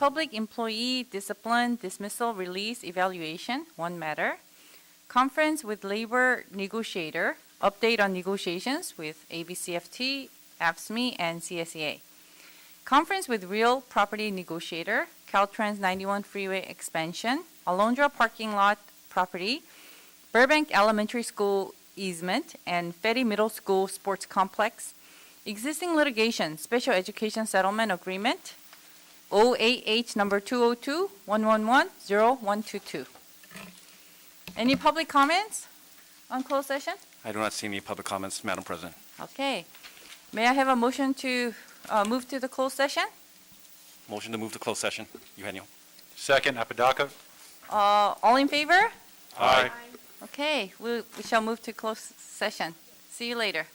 Public Employee Discipline Dismissal Release Evaluation, one matter. Conference with Labor Negotiator, update on negotiations with ABCFT, AFSCME, and CSEA. Conference with Real Property Negotiator, Caltrans 91 Freeway Expansion, Alondra Parking Lot Property, Burbank Elementary School Easement, and Ferry Middle School Sports Complex. Existing litigation, Special Education Settlement Agreement, OAH number 202-111-0122. Any public comments on closed session? I do not see any public comments, Madam President. Okay. May I have a motion to move to the closed session? Motion to move to closed session. Eugenio. Second, Apodaca. All in favor? Aye. Okay, we shall move to closed session. See you later.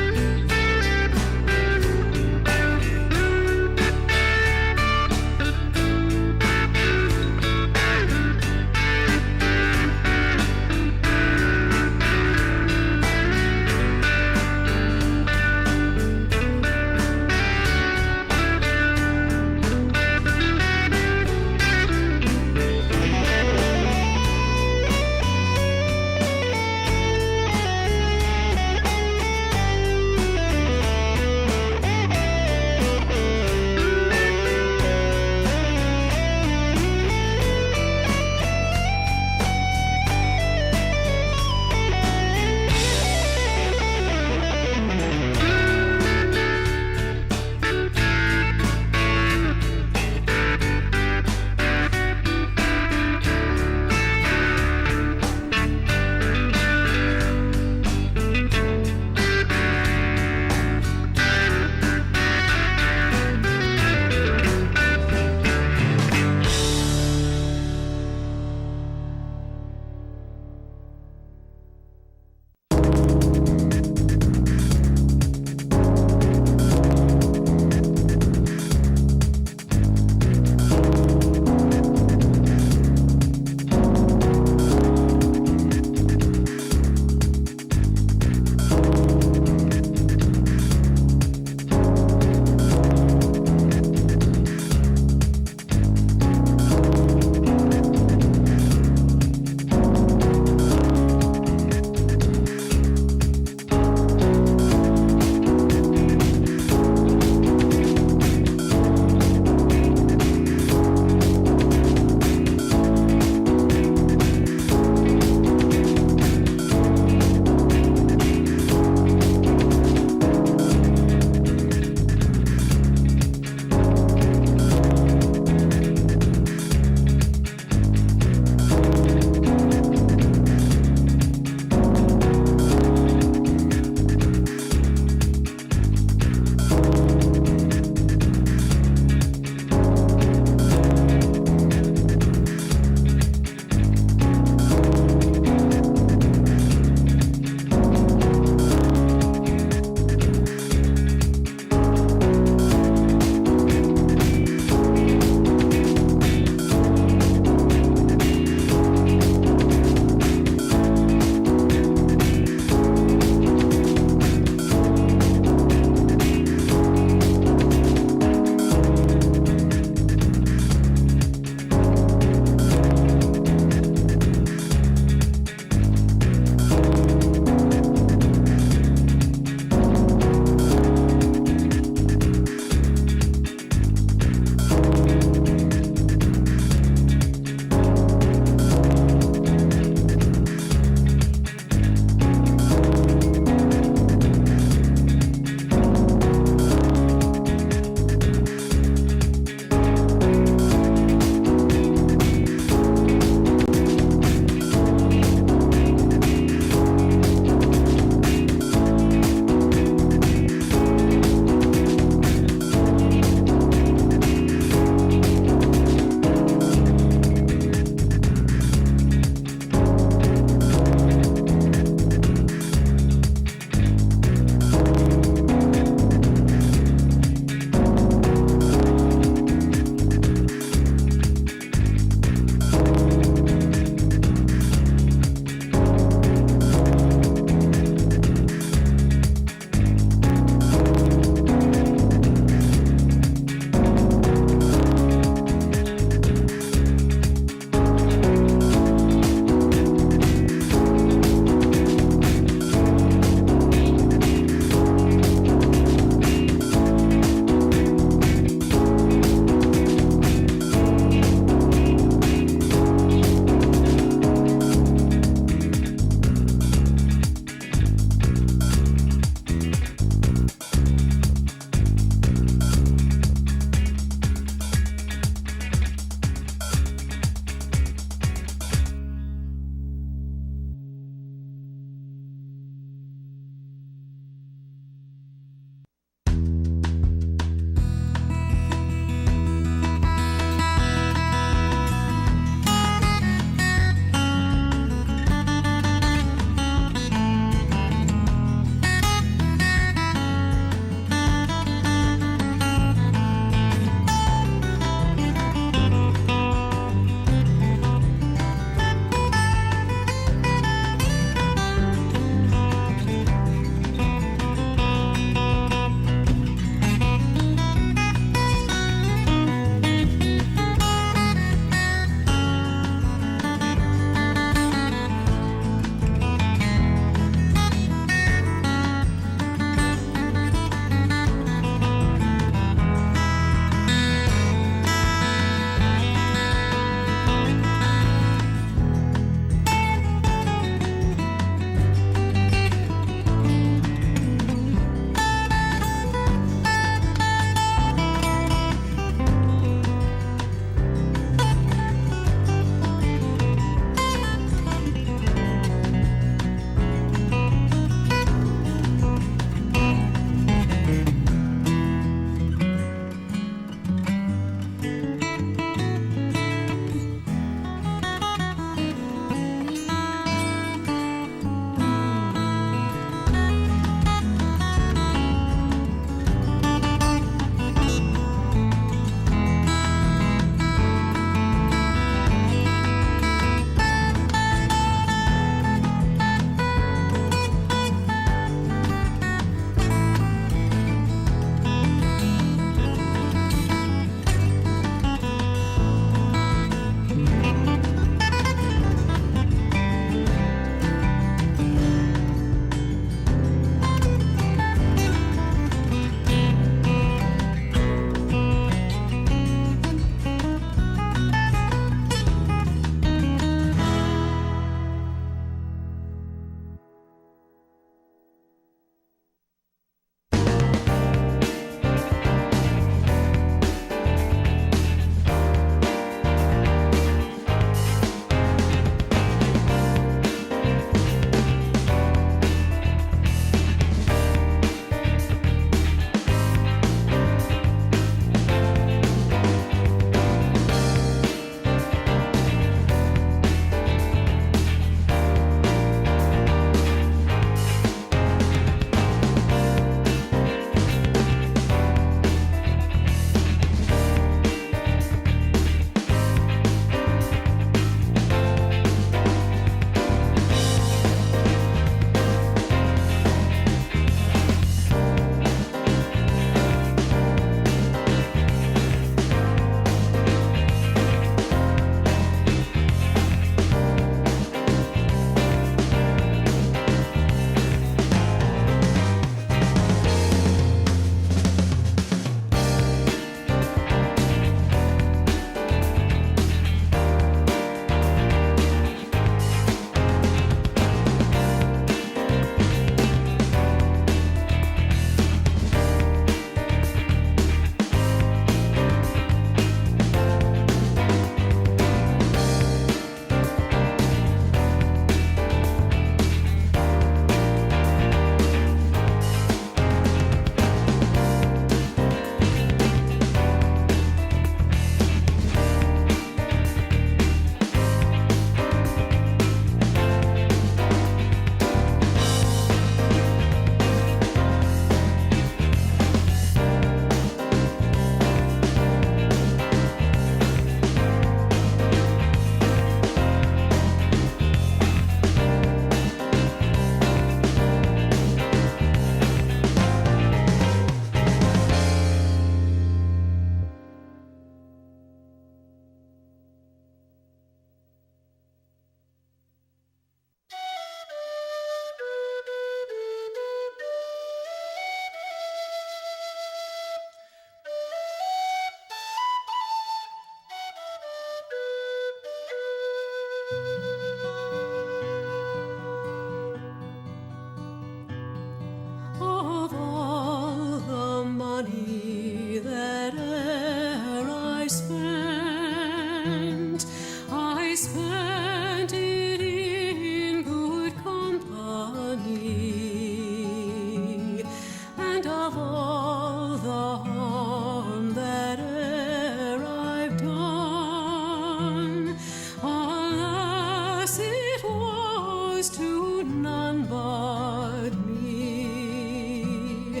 of all the harm that e'er I've done. Alas, it was to none but me,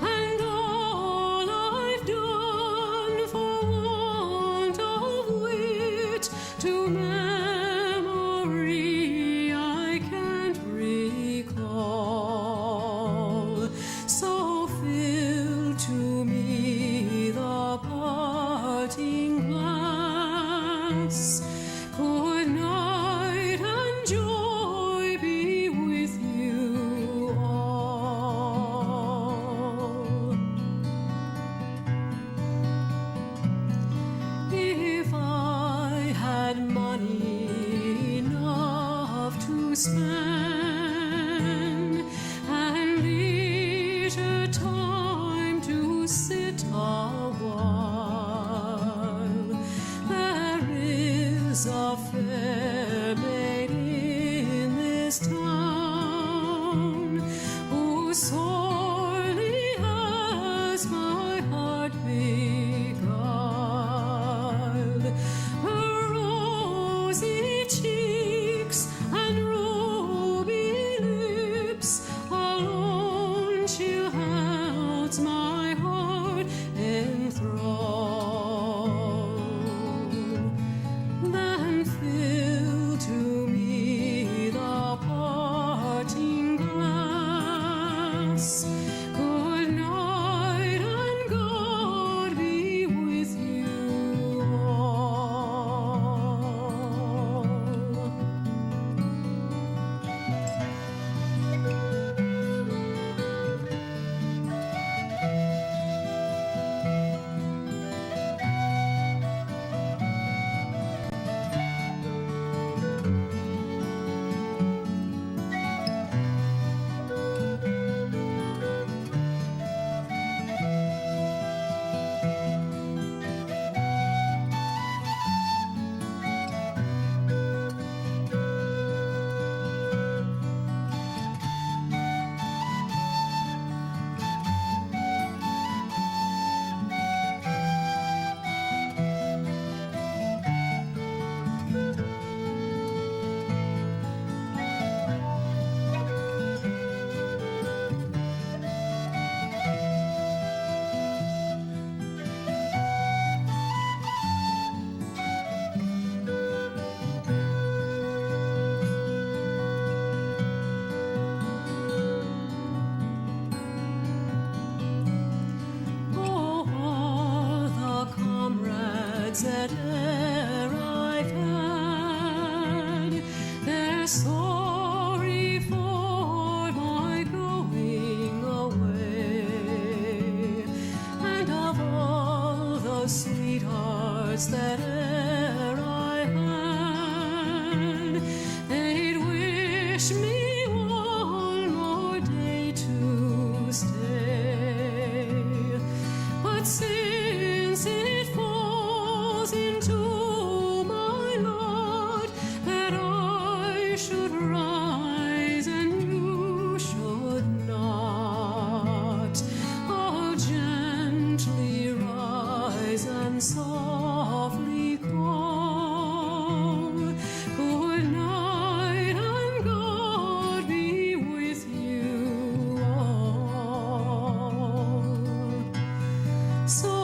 and all I've done for want of wit to memory I can't recall. So fill to me the parting glass. Good night and joy be with you all. If I had money enough to spend and leisure time to sit a while, there is a fair maid in this town who sorely has my heart beguiled. Her rosy cheeks and ruby lips alone she holds my heart enthralled. Then fill to me the parting glass. Good night and God be with you all. Oh, all the comrades that e'er I've had, they're sorry for my going away, and of all the sweethearts that e'er I had, they'd wish me one more day to stay. But since it falls into my lot that I should rise and you should not, I'll gently rise and softly call. Good night and God be with you all. So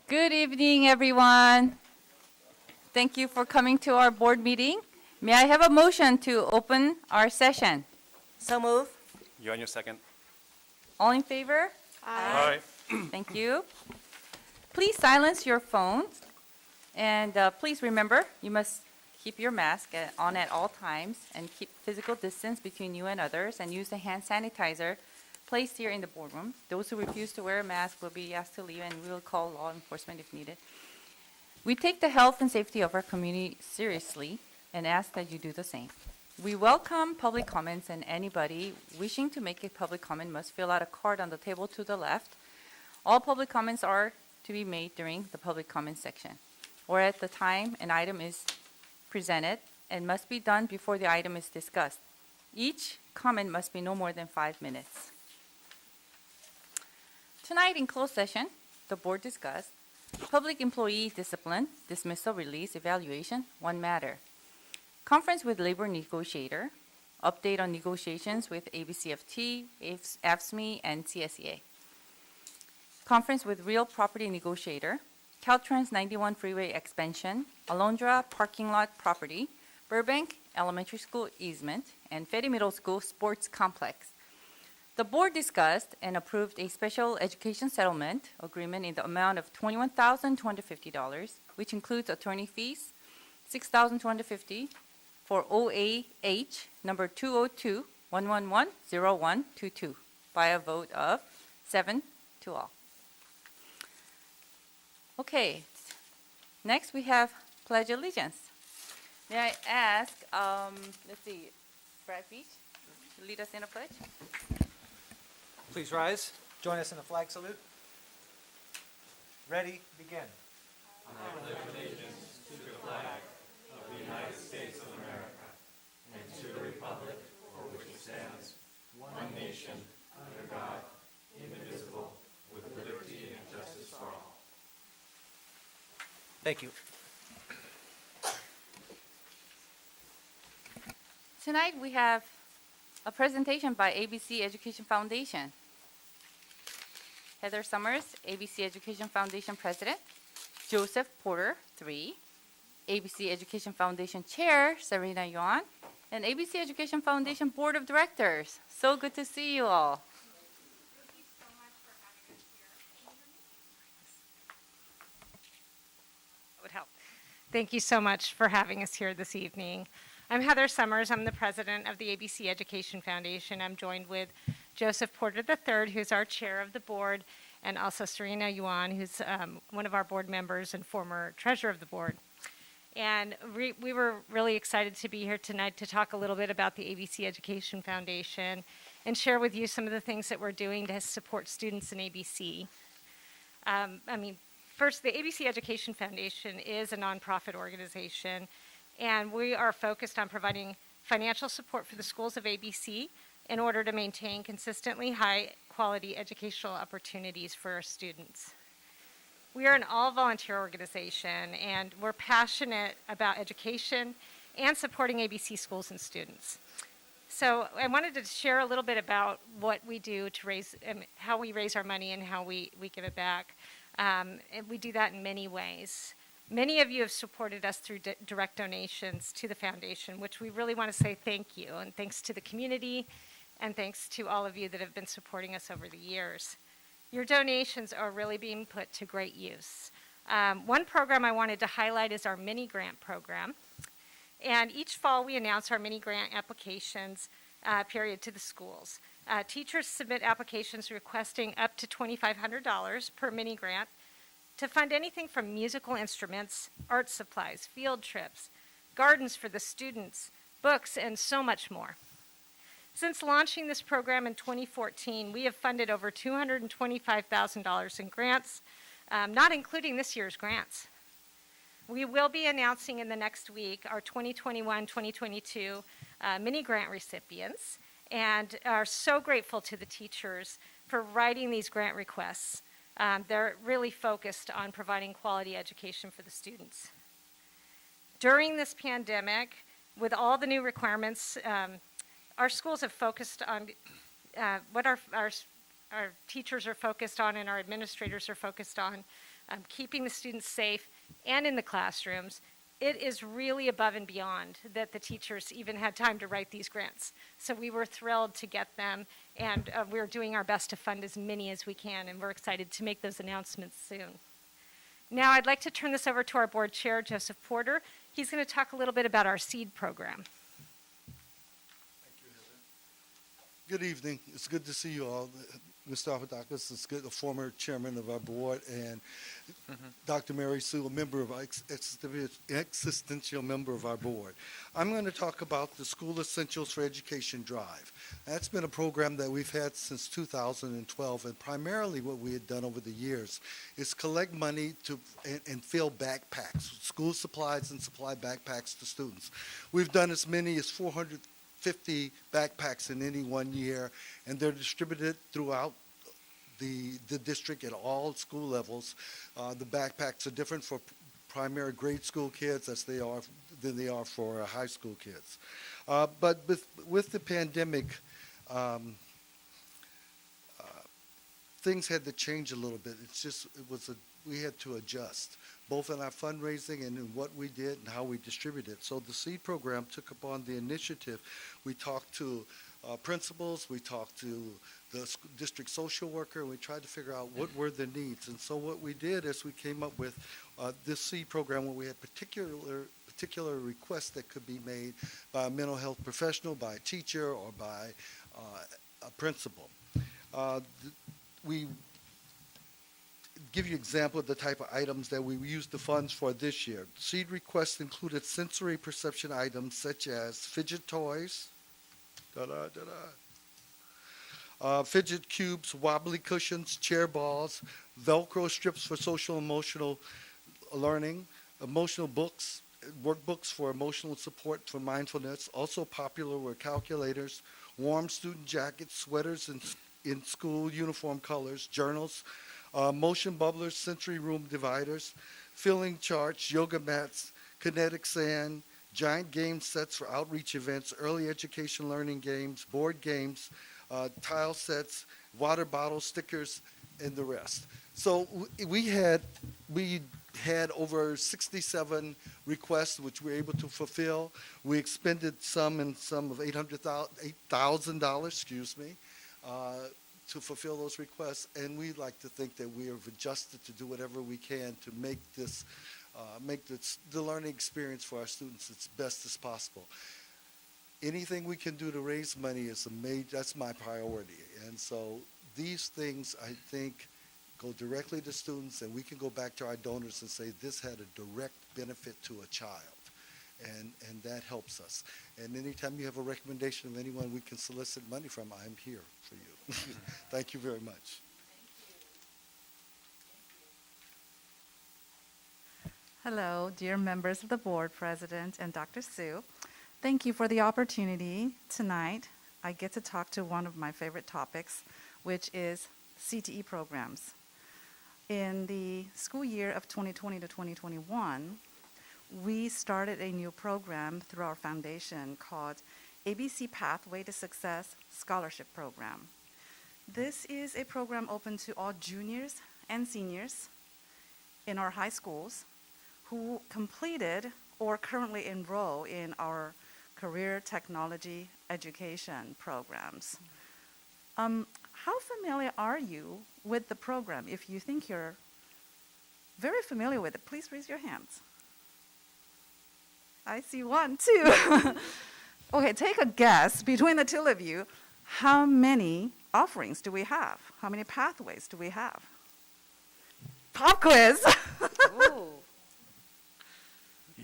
Good evening, everyone. Thank you for coming to our board meeting. May I have a motion to open our session? So move. Eugenio, second. All in favor? Aye. Thank you. Please silence your phones, and please remember, you must keep your mask on at all times and keep physical distance between you and others, and use the hand sanitizer placed here in the boardroom. Those who refuse to wear a mask will be asked to leave, and we will call law enforcement if needed. We take the health and safety of our community seriously and ask that you do the same. We welcome public comments, and anybody wishing to make a public comment must fill out a card on the table to the left. All public comments are to be made during the public comment section, or at the time an item is presented, and must be done before the item is discussed. Each comment must be no more than 5 minutes. Tonight in closed session, the board discussed public employee discipline, dismissal, release, evaluation, one matter. Conference with labor negotiator, update on negotiations with ABCFT, AFSME, and CSEA. Conference with real property negotiator, Caltrans 91 freeway expansion, Alondra parking lot property, Burbank Elementary School easement, and Ferry Middle School sports complex. The board discussed and approved a special education settlement agreement in the amount of $21,250, which includes attorney fees, $6,250 for OAH number 202-111-0122 by a vote of 7 to all. Okay, next we have Pledge Allegiance. May I ask, Brad Beach, to lead us in a pledge? Please rise. Join us in the flag salute. Ready, begin. Thank you. Tonight we have a presentation by ABC Education Foundation. Heather Summers, ABC Education Foundation President. Joseph Porter, 3. ABC Education Foundation Chair, Serena Yuan. And ABC Education Foundation Board of Directors. So good to see you all. Would help. Thank you so much for having us here this evening. I'm Heather Summers. I'm the president of the ABC Education Foundation. I'm joined with Joseph Porter III, who's our chair of the board, and also Serena Yuan, who's one of our board members and former treasurer of the board. And we were really excited to be here tonight to talk a little bit about the ABC Education Foundation and share with you some of the things that we're doing to support students in ABC. First, the ABC Education Foundation is a nonprofit organization, and we are focused on providing financial support for the schools of ABC in order to maintain consistently high-quality educational opportunities for our students. We are an all-volunteer organization, and we're passionate about education and supporting ABC schools and students. So I wanted to share a little bit about what we do to raise, how we raise our money and how we give it back. And we do that in many ways. Many of you have supported us through direct donations to the foundation, which we really want to say thank you, and thanks to the community, and thanks to all of you that have been supporting us over the years. Your donations are really being put to great use. One program I wanted to highlight is our mini grant program. And each fall we announce our mini grant applications period to the schools. Teachers submit applications requesting up to $2,500 per mini grant to fund anything from musical instruments, art supplies, field trips, gardens for the students, books, and so much more. Since launching this program in 2014, we have funded over $225,000 in grants, not including this year's grants. We will be announcing in the next week our 2021-2022 mini grant recipients, and are so grateful to the teachers for writing these grant requests. They're really focused on providing quality education for the students. During this pandemic, with all the new requirements, our schools have focused on what our our teachers are focused on and our administrators are focused on, keeping the students safe and in the classrooms, it is really above and beyond that the teachers even had time to write these grants. So we were thrilled to get them, and we're doing our best to fund as many as we can, and we're excited to make those announcements soon. Now I'd like to turn this over to our board chair, Joseph Porter. He's going to talk a little bit about our SEED program. Good evening. It's good to see you all. Mr. Apadakis is good, the former chairman of our board, and Dr. Mary Sue, a member of existential member of our board. I'm going to talk about the School Essentials for Education Drive. That's been a program that we've had since 2012, and primarily what we had done over the years is collect money to and fill backpacks, school supplies, and supply backpacks to students. We've done as many as 450 backpacks in any one year, and they're distributed throughout the district at all school levels. The backpacks are different for primary grade school kids than they are for high school kids. But with the pandemic, things had to change a little bit. We had to adjust, both in our fundraising and in what we did and how we distributed. So the SEED program took upon the initiative. We talked to principals, we talked to the district social worker, and we tried to figure out what were the needs. And so what we did is we came up with this SEED program where we had particular requests that could be made by a mental health professional, by a teacher, or by a principal. We give you an example of the type of items that we used the funds for this year. SEED requests included sensory perception items such as fidget toys, fidget cubes, wobbly cushions, chair balls, Velcro strips for social emotional learning, emotional books, workbooks for emotional support for mindfulness. Also popular were calculators, warm student jackets, sweaters in school uniform colors, journals, motion bubblers, sensory room dividers, filling charts, yoga mats, kinetic sand, giant game sets for outreach events, early education learning games, board games, tile sets, water bottles, stickers, and the rest. So we had over 67 requests which we were able to fulfill. We expended some of $8,000, to fulfill those requests, and we like to think that we have adjusted to do whatever we can to make the learning experience for our students as best as possible. Anything we can do to raise money that's my priority. And so these things, I think, go directly to students, and we can go back to our donors and say this had a direct benefit to a child. And that helps us. And anytime you have a recommendation of anyone we can solicit money from, I'm here for you. Thank you very much. Hello, dear members of the board, President, and Dr. Sue. Thank you for the opportunity tonight. I get to talk to one of my favorite topics, which is CTE programs. In the school year of 2020 to 2021, we started a new program through our foundation called ABC Pathway to Success Scholarship Program. This is a program open to all juniors and seniors in our high schools who completed or currently enroll in our career technology education programs. How familiar are you with the program? If you think you're very familiar with it, please raise your hands. I see one, two. Okay, take a guess between the two of you. How many offerings do we have? How many pathways do we have? Pop quiz. Ooh.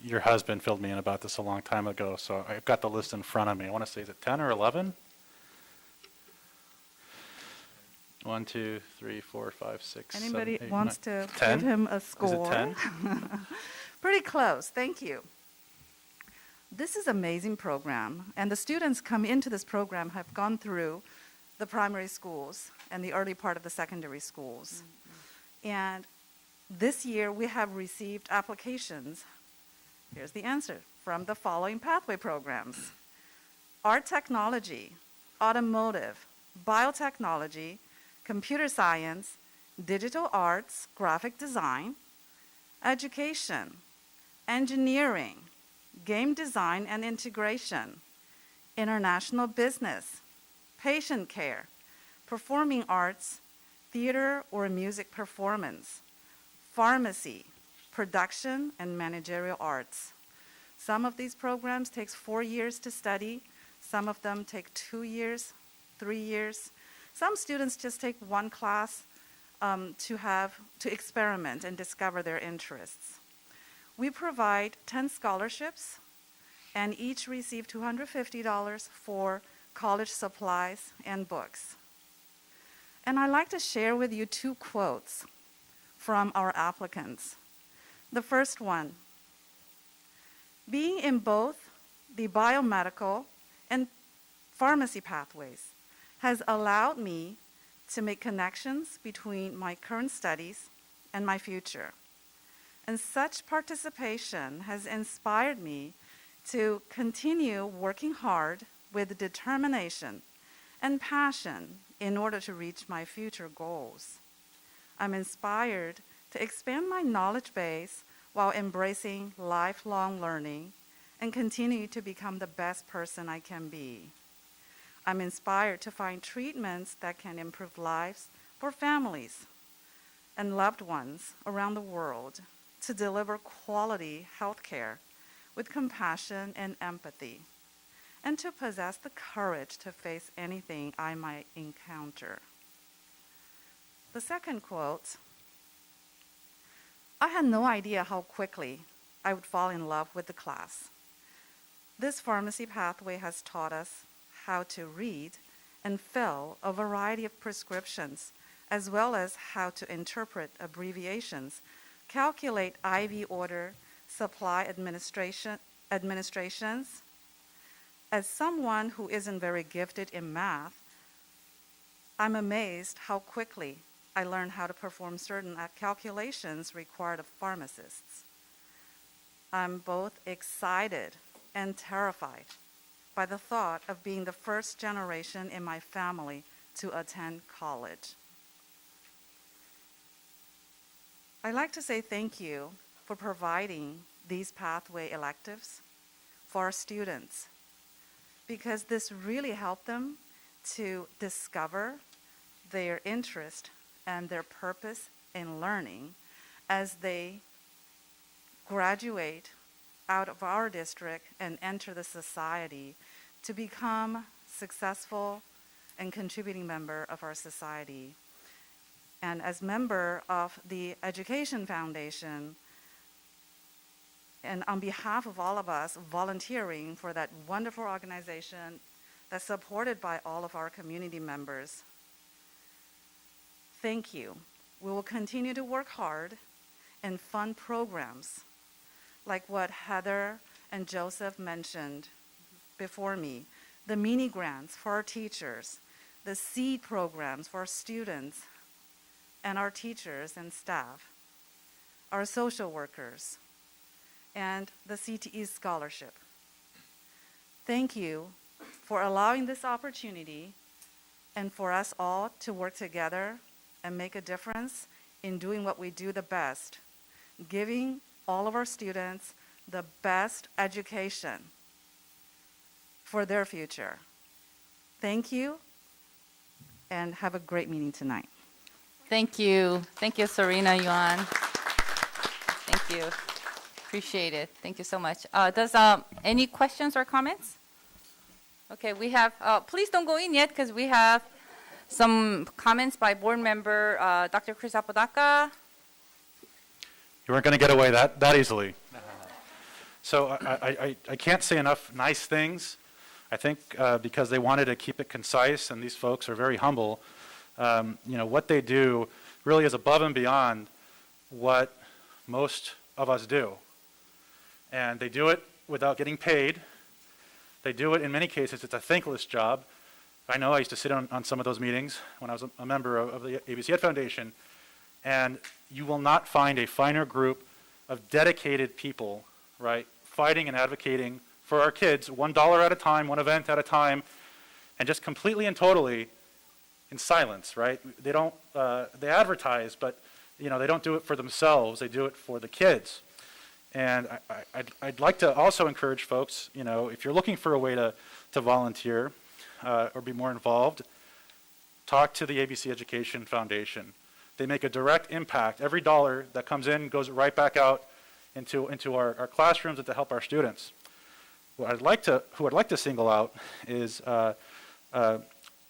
Your husband filled me in about this a long time ago, so I've got the list in front of me. I want to say, is it 10 or 11? 1, 2, 3, 4, 5, 6, Anybody 7, 8, wants 9. to 10? give him a score? Is it 10? Pretty close, thank you. This is an amazing program, and the students come into this program have gone through the primary schools and the early part of the secondary schools. And this year we have received applications, here's the answer, from the following pathway programs: art technology, automotive, biotechnology, computer science, digital arts, graphic design, education, engineering, game design and integration, international business, patient care, performing arts, theater or music performance, pharmacy, production, and managerial arts. Some of these programs takes 4 years to study. Some of them take 2 years, 3 years. Some students just take one class to experiment and discover their interests. We provide 10 scholarships, and each receive $250 for college supplies and books. And I'd like to share with you 2 quotes from our applicants. The first one, being in both the biomedical and pharmacy pathways has allowed me to make connections between my current studies and my future. And such participation has inspired me to continue working hard with determination and passion in order to reach my future goals. I'm inspired to expand my knowledge base while embracing lifelong learning and continue to become the best person I can be. I'm inspired to find treatments that can improve lives for families and loved ones around the world, to deliver quality health care with compassion and empathy, and to possess the courage to face anything I might encounter. The second quote, I had no idea how quickly I would fall in love with the class. This pharmacy pathway has taught us how to read and fill a variety of prescriptions, as well as how to interpret abbreviations, calculate IV order, supply administrations. As someone who isn't very gifted in math, I'm amazed how quickly I learned how to perform certain calculations required of pharmacists. I'm both excited and terrified by the thought of being the first generation in my family to attend college. I'd like to say thank you for providing these pathway electives for our students, because this really helped them to discover their interest and their purpose in learning as they graduate out of our district and enter the society to become successful and contributing member of our society. And as member of the Education Foundation, and on behalf of all of us volunteering for that wonderful organization that's supported by all of our community members, thank you. We will continue to work hard and fund programs like what Heather and Joseph mentioned before me, the mini grants for our teachers, the seed programs for our students and our teachers and staff, our social workers, and the CTE scholarship. Thank you for allowing this opportunity and for us all to work together and make a difference in doing what we do the best, giving all of our students the best education for their future. Thank you, and have a great meeting tonight. Thank you. Thank you, Serena Yuan. Thank you. Appreciate it. Thank you so much. Does any questions or comments? Okay, we have, please don't go in yet because we have some comments by board member Dr. Chris Apodaca. You weren't going to get away that easily. So I can't say enough nice things. I think because they wanted to keep it concise, and these folks are very humble, what they do really is above and beyond what most of us do. And they do it without getting paid. They do it, in many cases, it's a thankless job. I know I used to sit on some of those meetings when I was a member of the ABCUSD Foundation, and you will not find a finer group of dedicated people, right, fighting and advocating for our kids, $1 at a time, one event at a time, and just completely and totally in silence, right? They don't, they advertise, but, you know, they don't do it for themselves. They do it for the kids. And I'd like to also encourage folks, you know, if you're looking for a way to volunteer or be more involved, talk to the ABC Education Foundation. They make a direct impact. Every dollar that comes in goes right back out into our classrooms and to help our students. Who I'd like to single out is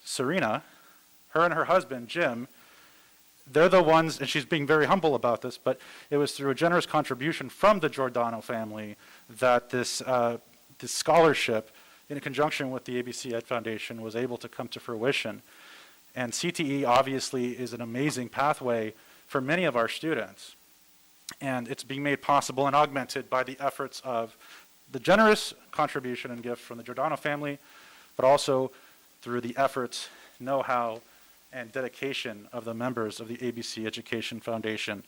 Serena. Her and her husband, Jim, they're the ones, and she's being very humble about this, but it was through a generous contribution from the Giordano family that this scholarship, in conjunction with the ABC Ed Foundation, was able to come to fruition. And CTE obviously is an amazing pathway for many of our students. And it's being made possible and augmented by the efforts of the generous contribution and gift from the Giordano family, but also through the efforts, know-how, and dedication of the members of the ABC Education Foundation.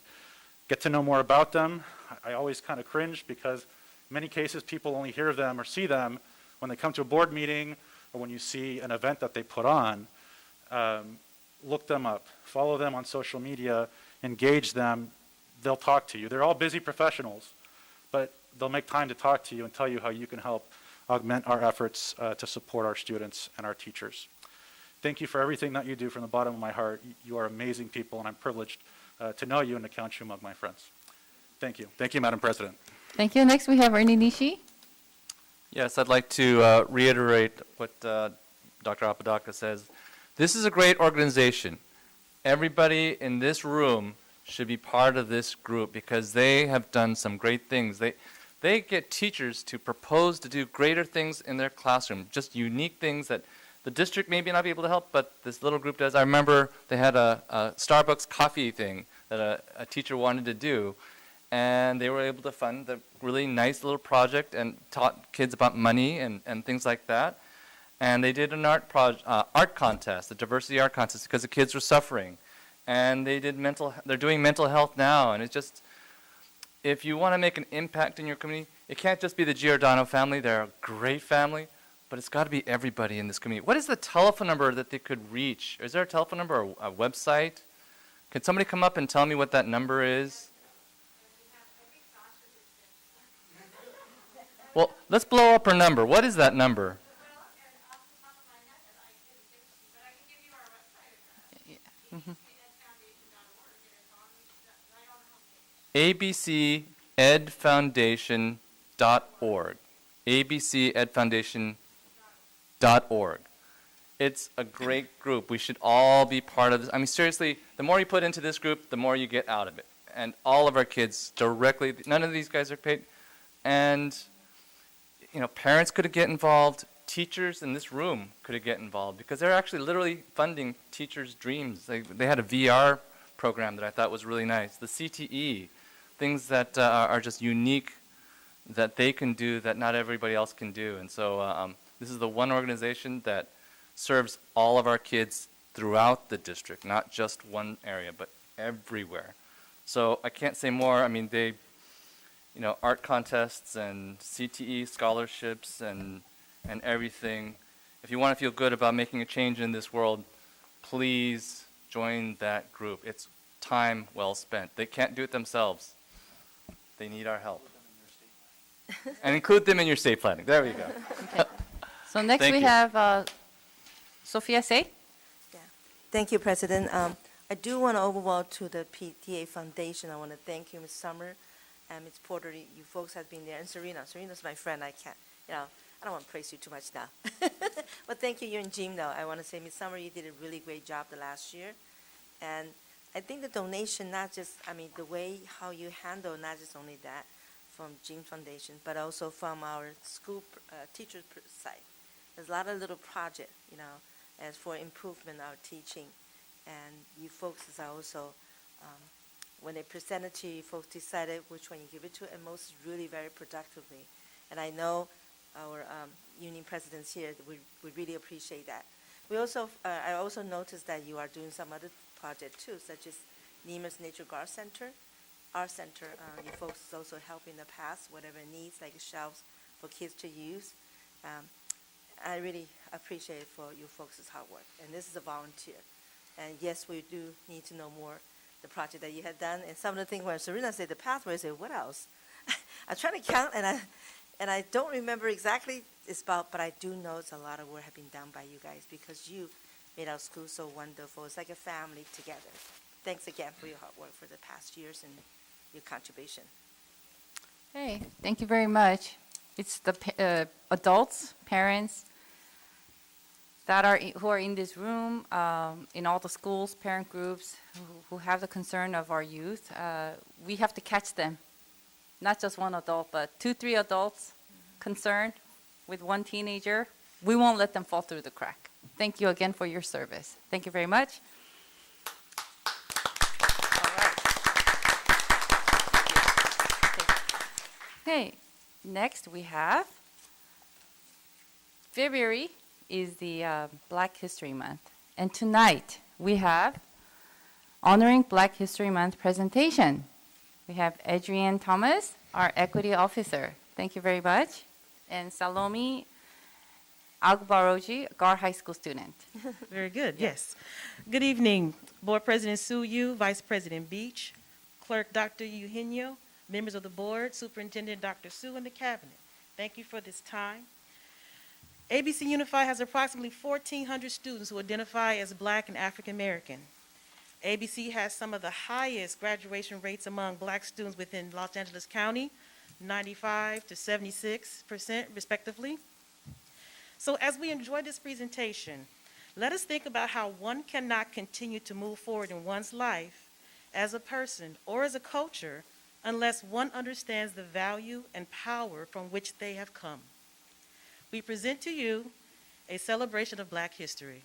Get to know more about them. I always kind of cringe because in many cases people only hear of them or see them when they come to a board meeting or when you see an event that they put on. Look them up, follow them on social media, engage them. They'll talk to you. They're all busy professionals, but they'll make time to talk to you and tell you how you can help augment our efforts to support our students and our teachers. Thank you for everything that you do from the bottom of my heart. You are amazing people, and I'm privileged to know you and to count you among my friends. Thank you. Thank you, Madam President. Thank you. Next, we have Ernie Nishi. Yes, I'd like to reiterate what Dr. Apodaca says. This is a great organization. Everybody in this room should be part of this group because they have done some great things. They get teachers to propose to do greater things in their classroom, just unique things that the district may not be able to help, but this little group does. I remember they had a Starbucks coffee thing that a teacher wanted to do, and they were able to fund the really nice little project and taught kids about money and things like that. And they did an art contest, a diversity art contest, because the kids were suffering. And they did they're doing mental health now, and it's just, if you want to make an impact in your community, it can't just be the Giordano family. They're a great family, but it's got to be everybody in this community. What is the telephone number that they could reach? Is there a telephone number or a website? Can somebody come up and tell me what that number is? Well, let's blow up her number. What is that number? ABCEdFoundation.org. ABCEdFoundation.org. It's a great group. We should all be part of this. I mean, seriously, the more you put into this group, the more you get out of it. And all of our kids directly, none of these guys are paid. And, you know, parents could get involved. Teachers in this room could get involved because they're actually literally funding teachers' dreams. They had a VR program that I thought was really nice. The CTE, things that are just unique that they can do that not everybody else can do. And so this is the one organization that serves all of our kids throughout the district, not just one area, but everywhere. So I can't say more. I mean, they, you know, art contests and CTE scholarships and everything. If you want to feel good about making a change in this world, please join that group. It's time well spent. They can't do it themselves. They need our help. And include them in your state planning. There we go. Okay. So next Thank we you. have Sophia Say. Yeah. Thank you, President. I do want to overall to the PTA Foundation. I want to thank you, Ms. Summer and Ms. Porter. You folks have been there. And Serena. Serena's my friend. I can't, you know, I don't want to praise you too much now. But thank you, you and Jim, though. I want to say, Ms. Summer, you did a really great job the last year. And I think the donation, not just, I mean, the way how you handle, not just only that from Jim Foundation, but also from our school teachers side. There's a lot of little projects, you know, as for improvement of our teaching. And you folks are also, when they presented to you, folks decided which one you give it to, and most really very productively. And I know our union presidents here, we really appreciate that. We also, I also noticed that you are doing some other projects too, such as Nemo's Nature Art Center. Our center, you folks also help in the past, whatever needs, like shelves for kids to use. I really appreciate for you folks' hard work, and this is a volunteer. And yes, we do need to know more the project that you had done. And some of the things when Serena said the pathway, I said, what else? I'm trying to count, and I don't remember exactly it's about, but I do know it's a lot of work have been done by you guys because you made our school so wonderful. It's like a family together. Thanks again for your hard work for the past years and your contribution. Hey, thank you very much. It's the adults, parents that who are in this room, in all the schools, parent groups who have the concern of our youth. We have to catch them, not just one adult, but 2, 3 adults concerned with one teenager. We won't let them fall through the crack. Thank you again for your service. Thank you very much. Okay, next we have February is the Black History Month. And tonight we have Honoring Black History Month presentation. We have Adrienne Thomas, our Equity Officer. Thank you very much. And Salome Agbaroji, Gar High School student. Very good, yes. Good evening, Board President Sue Yu, Vice President Beach, Clerk Dr. Eugenio, members of the board, Superintendent Dr. Sue, and the Cabinet. Thank you for this time. ABC Unified has approximately 1,400 students who identify as Black and African American. ABC has some of the highest graduation rates among Black students within Los Angeles County, 95 to 76% respectively. So as we enjoy this presentation, let us think about how one cannot continue to move forward in one's life as a person or as a culture unless one understands the value and power from which they have come. We present to you a celebration of Black history.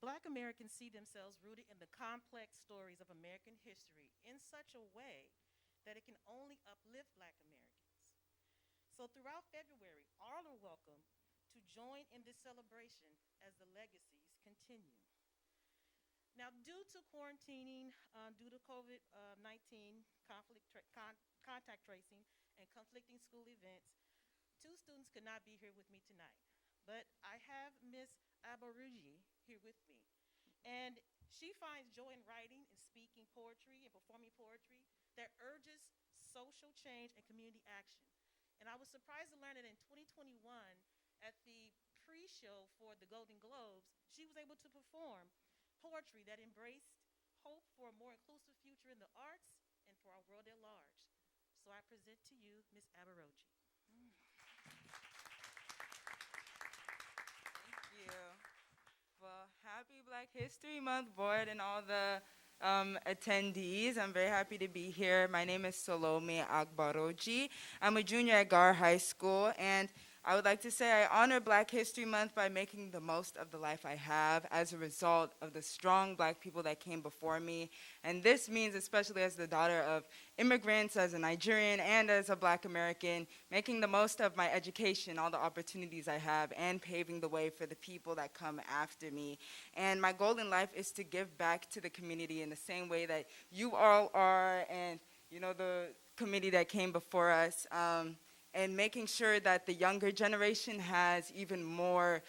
Black Americans see themselves rooted in the complex stories of American history in such a way that it can only uplift Black Americans. So throughout February, all are welcome to join in this celebration as the legacies continue. Now, due to quarantining, due to COVID-19 contact tracing and conflicting school events, two students could not be here with me tonight. But I have Miss Abaruji here with me. And she finds joy in writing and speaking poetry and performing poetry that urges social change and community action. And I was surprised to learn that in 2021, at the pre-show for the Golden Globes, she was able to perform poetry that embraced hope for a more inclusive future in the arts and for our world at large. So I present to you Ms. Abaroji. Thank you. Well, happy Black History Month, board, and all the attendees. I'm very happy to be here. My name is Salome Agbaroji. I'm a junior at Gar High School, and I would like to say I honor Black History Month by making the most of the life I have as a result of the strong Black people that came before me. And this means, especially as the daughter of immigrants, as a Nigerian, and as a Black American, making the most of my education, all the opportunities I have, and paving the way for the people that come after me. And my goal in life is to give back to the community in the same way that you all are, and the committee that came before us. And making sure that the younger generation has even more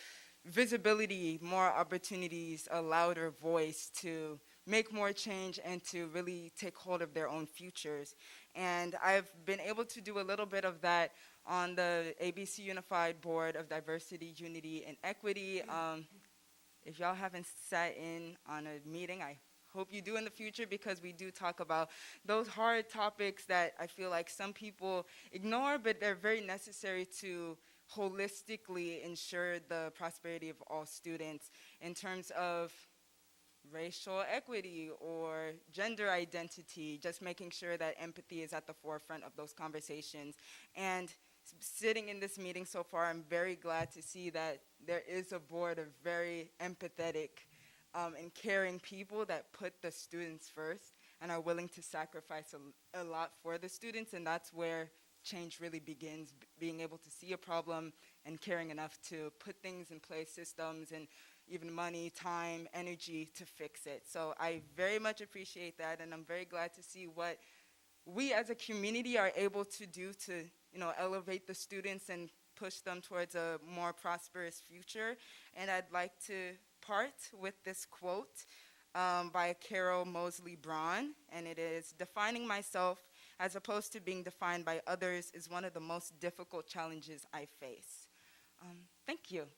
visibility, more opportunities, a louder voice to make more change and to really take hold of their own futures. And I've been able to do a little bit of that on the ABC Unified Board of Diversity, Unity, and Equity. If y'all haven't sat in on a meeting, I hope you do in the future, because we do talk about those hard topics that I feel like some people ignore, but they're very necessary to holistically ensure the prosperity of all students in terms of racial equity or gender identity, just making sure that empathy is at the forefront of those conversations. And sitting in this meeting so far, I'm very glad to see that there is a board of very empathetic and caring people that put the students first and are willing to sacrifice a lot for the students, and that's where change really begins, being able to see a problem and caring enough to put things in place, systems, and even money, time, energy to fix it. So I very much appreciate that, and I'm very glad to see what we as a community are able to do to elevate the students and push them towards a more prosperous future. And I'd like to part with this quote by Carol Moseley Braun, and it is, "Defining myself as opposed to being defined by others is one of the most difficult challenges I face." Thank you.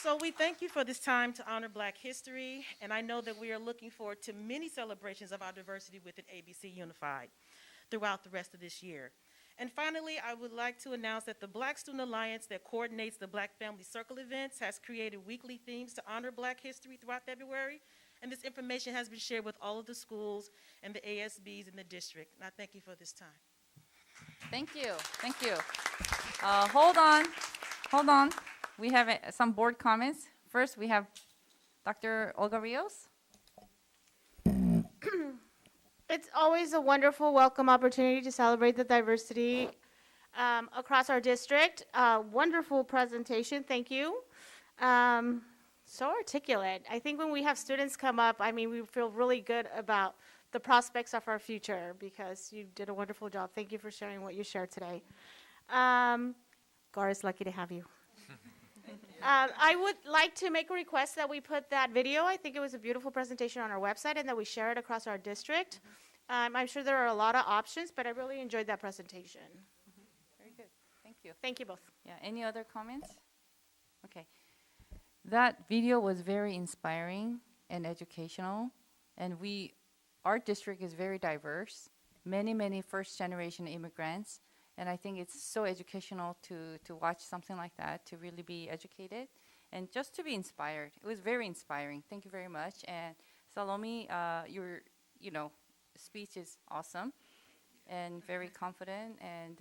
So we thank you for this time to honor Black history, and I know that we are looking forward to many celebrations of our diversity within ABC Unified throughout the rest of this year. And finally, I would like to announce that the Black Student Alliance that coordinates the Black Family Circle events has created weekly themes to honor Black history throughout February, and this information has been shared with all of the schools and the ASBs in the district. And I thank you for this time. Thank you. Thank you. Hold on. We have some board comments. First, we have Dr. Olga Rios. It's always a wonderful, welcome opportunity to celebrate the diversity across our district. Wonderful presentation, thank you. So articulate. I think when we have students come up, we feel really good about the prospects of our future, because you did a wonderful job. Thank you for sharing what you shared today. Gar is lucky to have you. I would like to make a request that we put that video, I think it was a beautiful presentation, on our website, and that we share it across our district. I'm sure there are a lot of options, but I really enjoyed that presentation. Very good. Thank you. Thank you both. Yeah, any other comments? Okay. That video was very inspiring and educational, and our district is very diverse, many first-generation immigrants. And I think it's so educational to watch something like that, to really be educated and just to be inspired. It was very inspiring. Thank you very much. And Salome, your speech is awesome. and very confident. And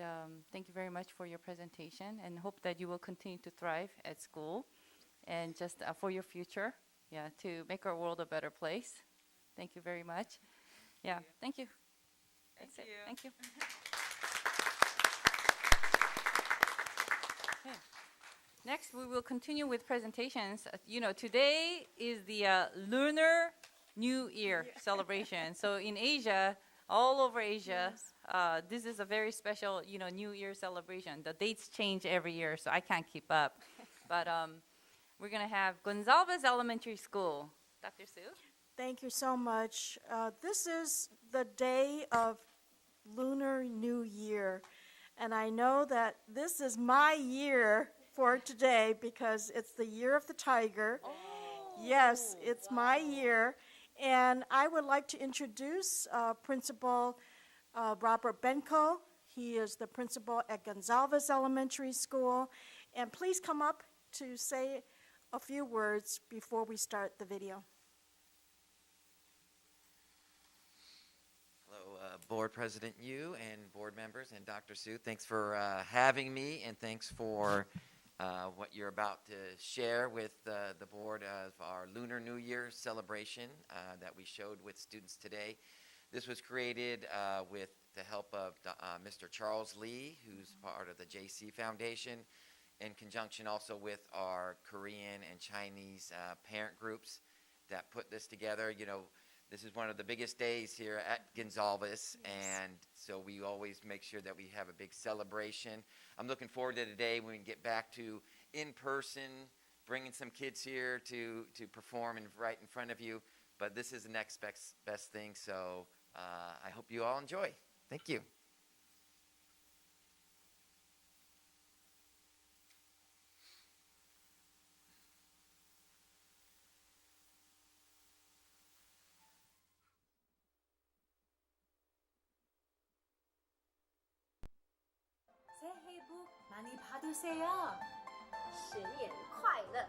thank you very much for your presentation, and hope that you will continue to thrive at school and just for your future, yeah, to make our world a better place. Thank you very much. Yeah, thank you. That's it. Thank you. Okay. Next, we will continue with presentations. Today is the Lunar New Year celebration. So in Asia, all over Asia, this is a very special, New Year celebration. The dates change every year, so I can't keep up. But we're going to have Gonzalez Elementary School. Dr. Sue? Thank you so much. This is the day of Lunar New Year, and I know that this is my year for today because it's the year of the tiger. Oh, yes, it's my year, and I would like to introduce Principal Robert Benko. He is the principal at Gonzalez Elementary School, and please come up to say a few words before we start the video. Board President Yu and board members and Dr. Sue, thanks for having me, and thanks for what you're about to share with the board of our Lunar New Year celebration that we showed with students today. This was created with the help of Mr. Charles Lee, who's part of the JC Foundation, in conjunction also with our Korean and Chinese parent groups that put this together. This is one of the biggest days here at Gonzalez, and so we always make sure that we have a big celebration. I'm looking forward to the day when we can get back to in person, bringing some kids here to perform right in front of you. But this is the next best thing, so I hope you all enjoy. Thank you. 새해 복 많이 받으세요. 新年快乐.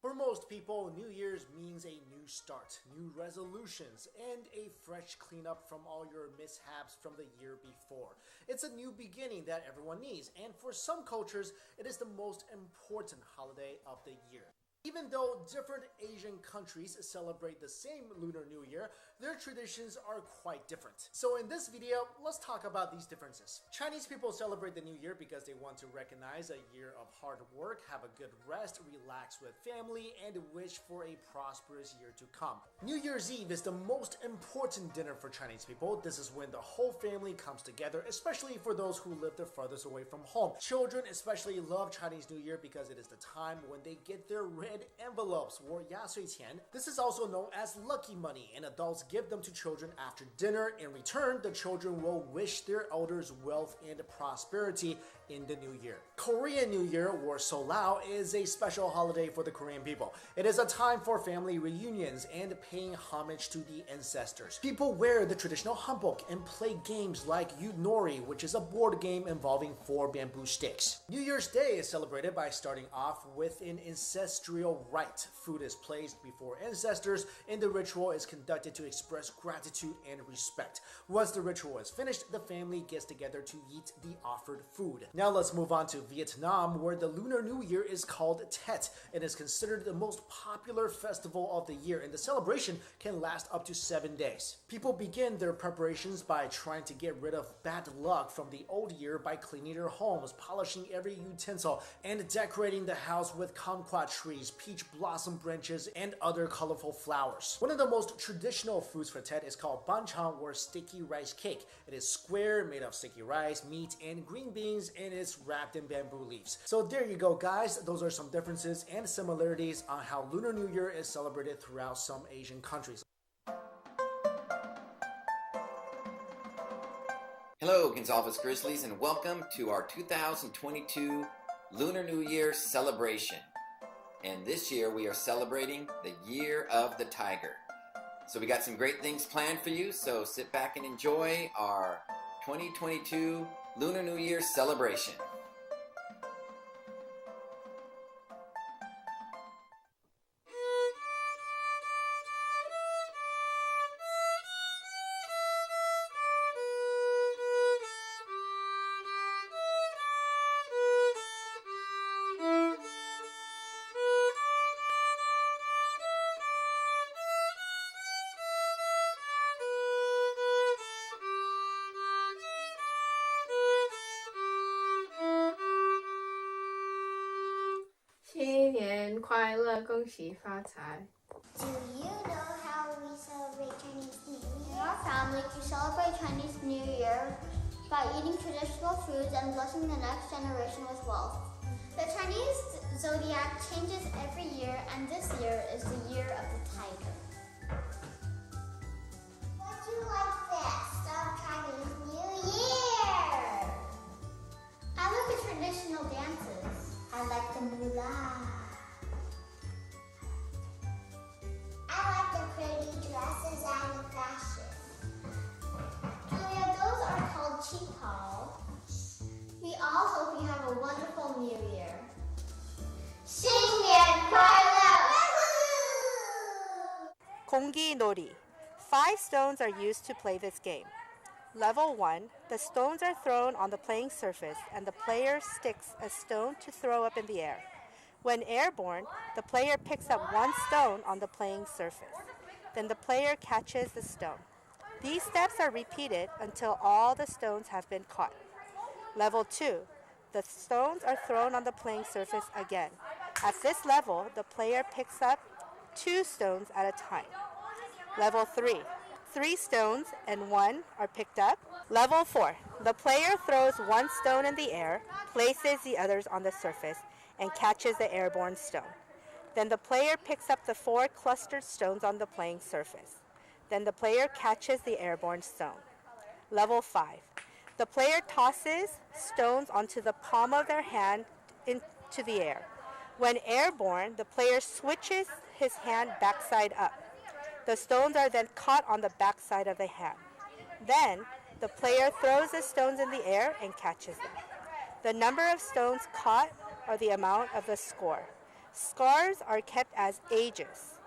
For most people, New Year's means a new start, new resolutions, and a fresh cleanup from all your mishaps from the year before. It's a new beginning that everyone needs, and for some cultures, it is the most important holiday of the year. Even though different Asian countries celebrate the same Lunar New Year, their traditions are quite different. So in this video, let's talk about these differences. Chinese people celebrate the New Year because they want to recognize a year of hard work, have a good rest, relax with family, and wish for a prosperous year to come. New Year's Eve is the most important dinner for Chinese people. This is when the whole family comes together, especially for those who live the furthest away from home. Children especially love Chinese New Year because it is the time when they get their red envelopes or 压岁钱. This is also known as lucky money, and adults give them to children after dinner. In return, the children will wish their elders wealth and prosperity in the new year. Korean New Year, or Solao, is a special holiday for the Korean people. It is a time for family reunions and paying homage to the ancestors. People wear the traditional hanbok and play games like Yutnori, which is a board game involving 4 bamboo sticks. New Year's Day is celebrated by starting off with an ancestral rite. Food is placed before ancestors, and the ritual is conducted to express gratitude and respect. Once the ritual is finished, the family gets together to eat the offered food. Now let's move on to Vietnam, where the Lunar New Year is called Tet and is considered the most popular festival of the year, and the celebration can last up to 7 days. People begin their preparations by trying to get rid of bad luck from the old year by cleaning their homes, polishing every utensil, and decorating the house with kumquat trees, peach blossom branches, and other colorful flowers. One of the most traditional foods for Tet is called banchan, or sticky rice cake. It is square, made of sticky rice, meat, and green beans, and it's wrapped in bamboo leaves. So there you go, guys. Those are some differences and similarities on how Lunar New Year is celebrated throughout some Asian countries. Hello, Gonzalez Grizzlies, and welcome to our 2022 Lunar New Year celebration. And this year we are celebrating the Year of the Tiger. So we got some great things planned for you, so sit back and enjoy our 2022 Lunar New Year celebration. Do you know how we celebrate Chinese New Year? In our family, we celebrate Chinese New Year by eating traditional foods and blessing the next generation with wealth. The Chinese zodiac changes every year, and this year is the year of the tiger. What do you like best of Chinese New Year? I like the traditional dances. I like the moolah. I like the pretty dresses and the fashion. Julia, those are called qipao. We all hope you have a wonderful New Year. 新年快乐! Kongi Nori. 5 stones are used to play this game. Level 1, the stones are thrown on the playing surface and the player sticks a stone to throw up in the air. When airborne, the player picks up 1 stone on the playing surface. Then the player catches the stone. These steps are repeated until all the stones have been caught. Level 2, the stones are thrown on the playing surface again. At this level, the player picks up 2 stones at a time. Level 3, 3 stones and 1 are picked up. Level 4, the player throws 1 stone in the air, places the others on the surface, and catches the airborne stone. Then the player picks up the 4 clustered stones on the playing surface. Then the player catches the airborne stone. Level 5. The player tosses stones onto the palm of their hand into the air. When airborne, the player switches his hand backside up. The stones are then caught on the backside of the hand. Then the player throws the stones in the air and catches them. The number of stones caught are the amount of the score. Scores are kept as ages.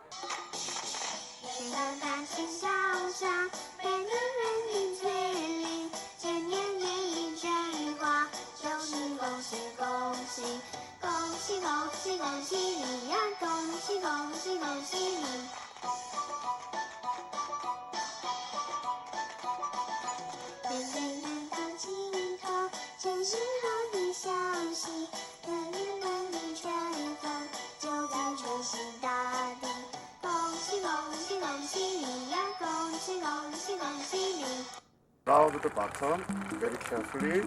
Now with the bottom, very carefully,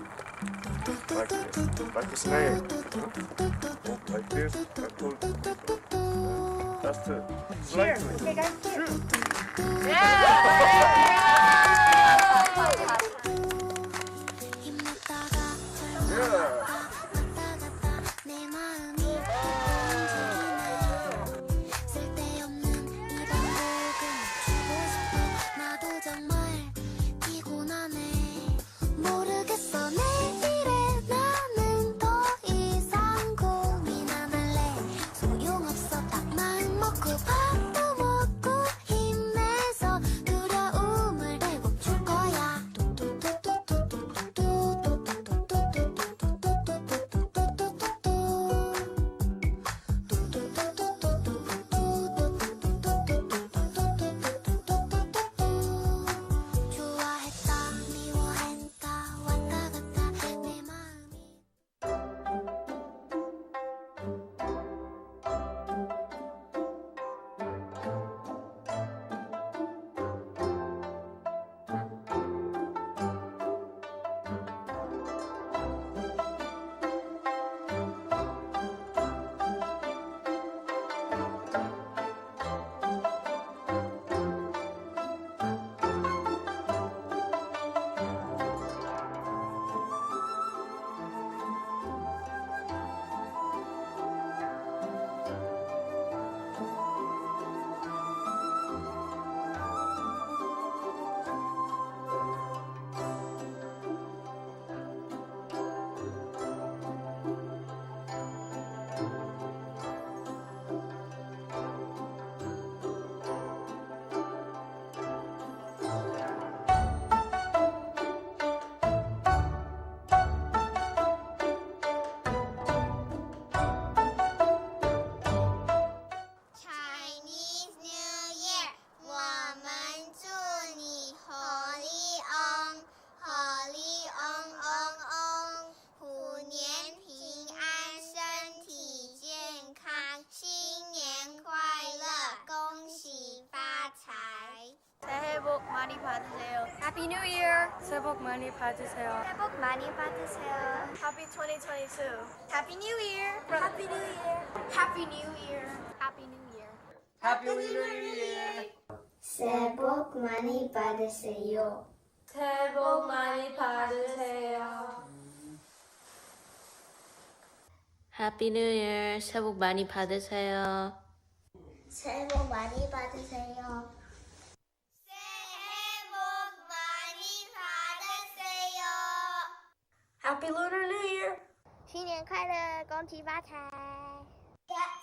like this, like a snake. Like this, and hold it. That's it. Slightly. Okay, guys. Shoot. Yeah. 많이 받으세요. Happy New Year. 새해 복 많이 받으세요. 새해 복 많이 받으세요. Happy 2022. Happy New Year. Happy New Year. Happy New Year. Happy New Year. Happy Lunar New Year! 새해 복 많이 받으세요. 새해 복 많이 받으세요. Happy New Year. 새해 복 많이 받으세요. 새해 복 많이 받으세요. 새해 복 많이 받으세요. Happy Lunar New Year. 新年快乐，恭喜发财。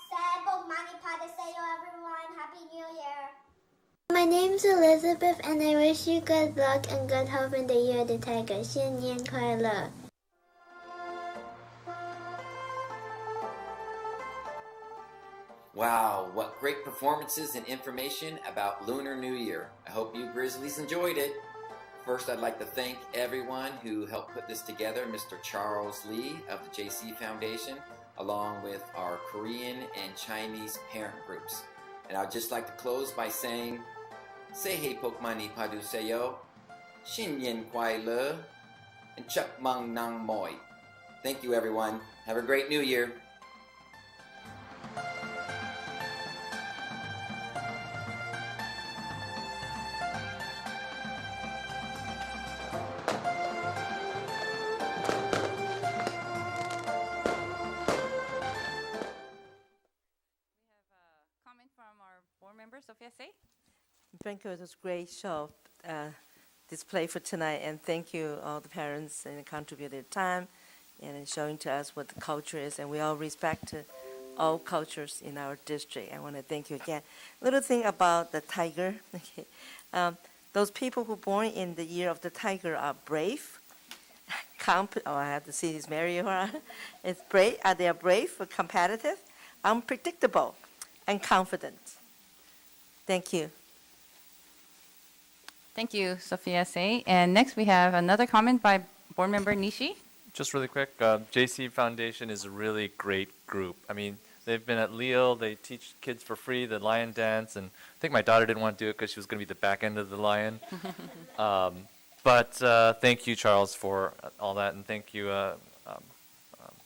새해 복 많이 받으세요, everyone. Happy New Year. My name's Elizabeth, and I wish you good luck and good health in the year of the tiger. 新年快乐。Wow, what great performances and information about Lunar New Year. I hope you Grizzlies enjoyed it. First, I'd like to thank everyone who helped put this together, Mr. Charles Lee of the JC Foundation, along with our Korean and Chinese parent groups. And I'd just like to close by saying, Seihei Pokmani Paduseyo, Shinyen Kwai Le, and Chuk Mang Nang Moi. Thank you, everyone. Have a great New Year. Comment from our board member, Sophia Say. Thank you. It was a great show display for tonight, and thank you all the parents and contributed time and in showing to us what the culture is, and we all respect all cultures in our district. I want to thank you again. Little thing about the tiger. Okay. Those people who born in the year of the tiger are brave. I have to see his Mary. It's brave. They are brave, competitive, unpredictable, and confident. Thank you. Thank you, Sophia Say. And next we have another comment by board member Nishi. Just really quick, JC Foundation is a really great group. I mean, they've been at Lille. They teach kids for free the lion dance, and I think my daughter didn't want to do it because she was going to be the back end of the lion. But thank you, Charles, for all that, and thank you,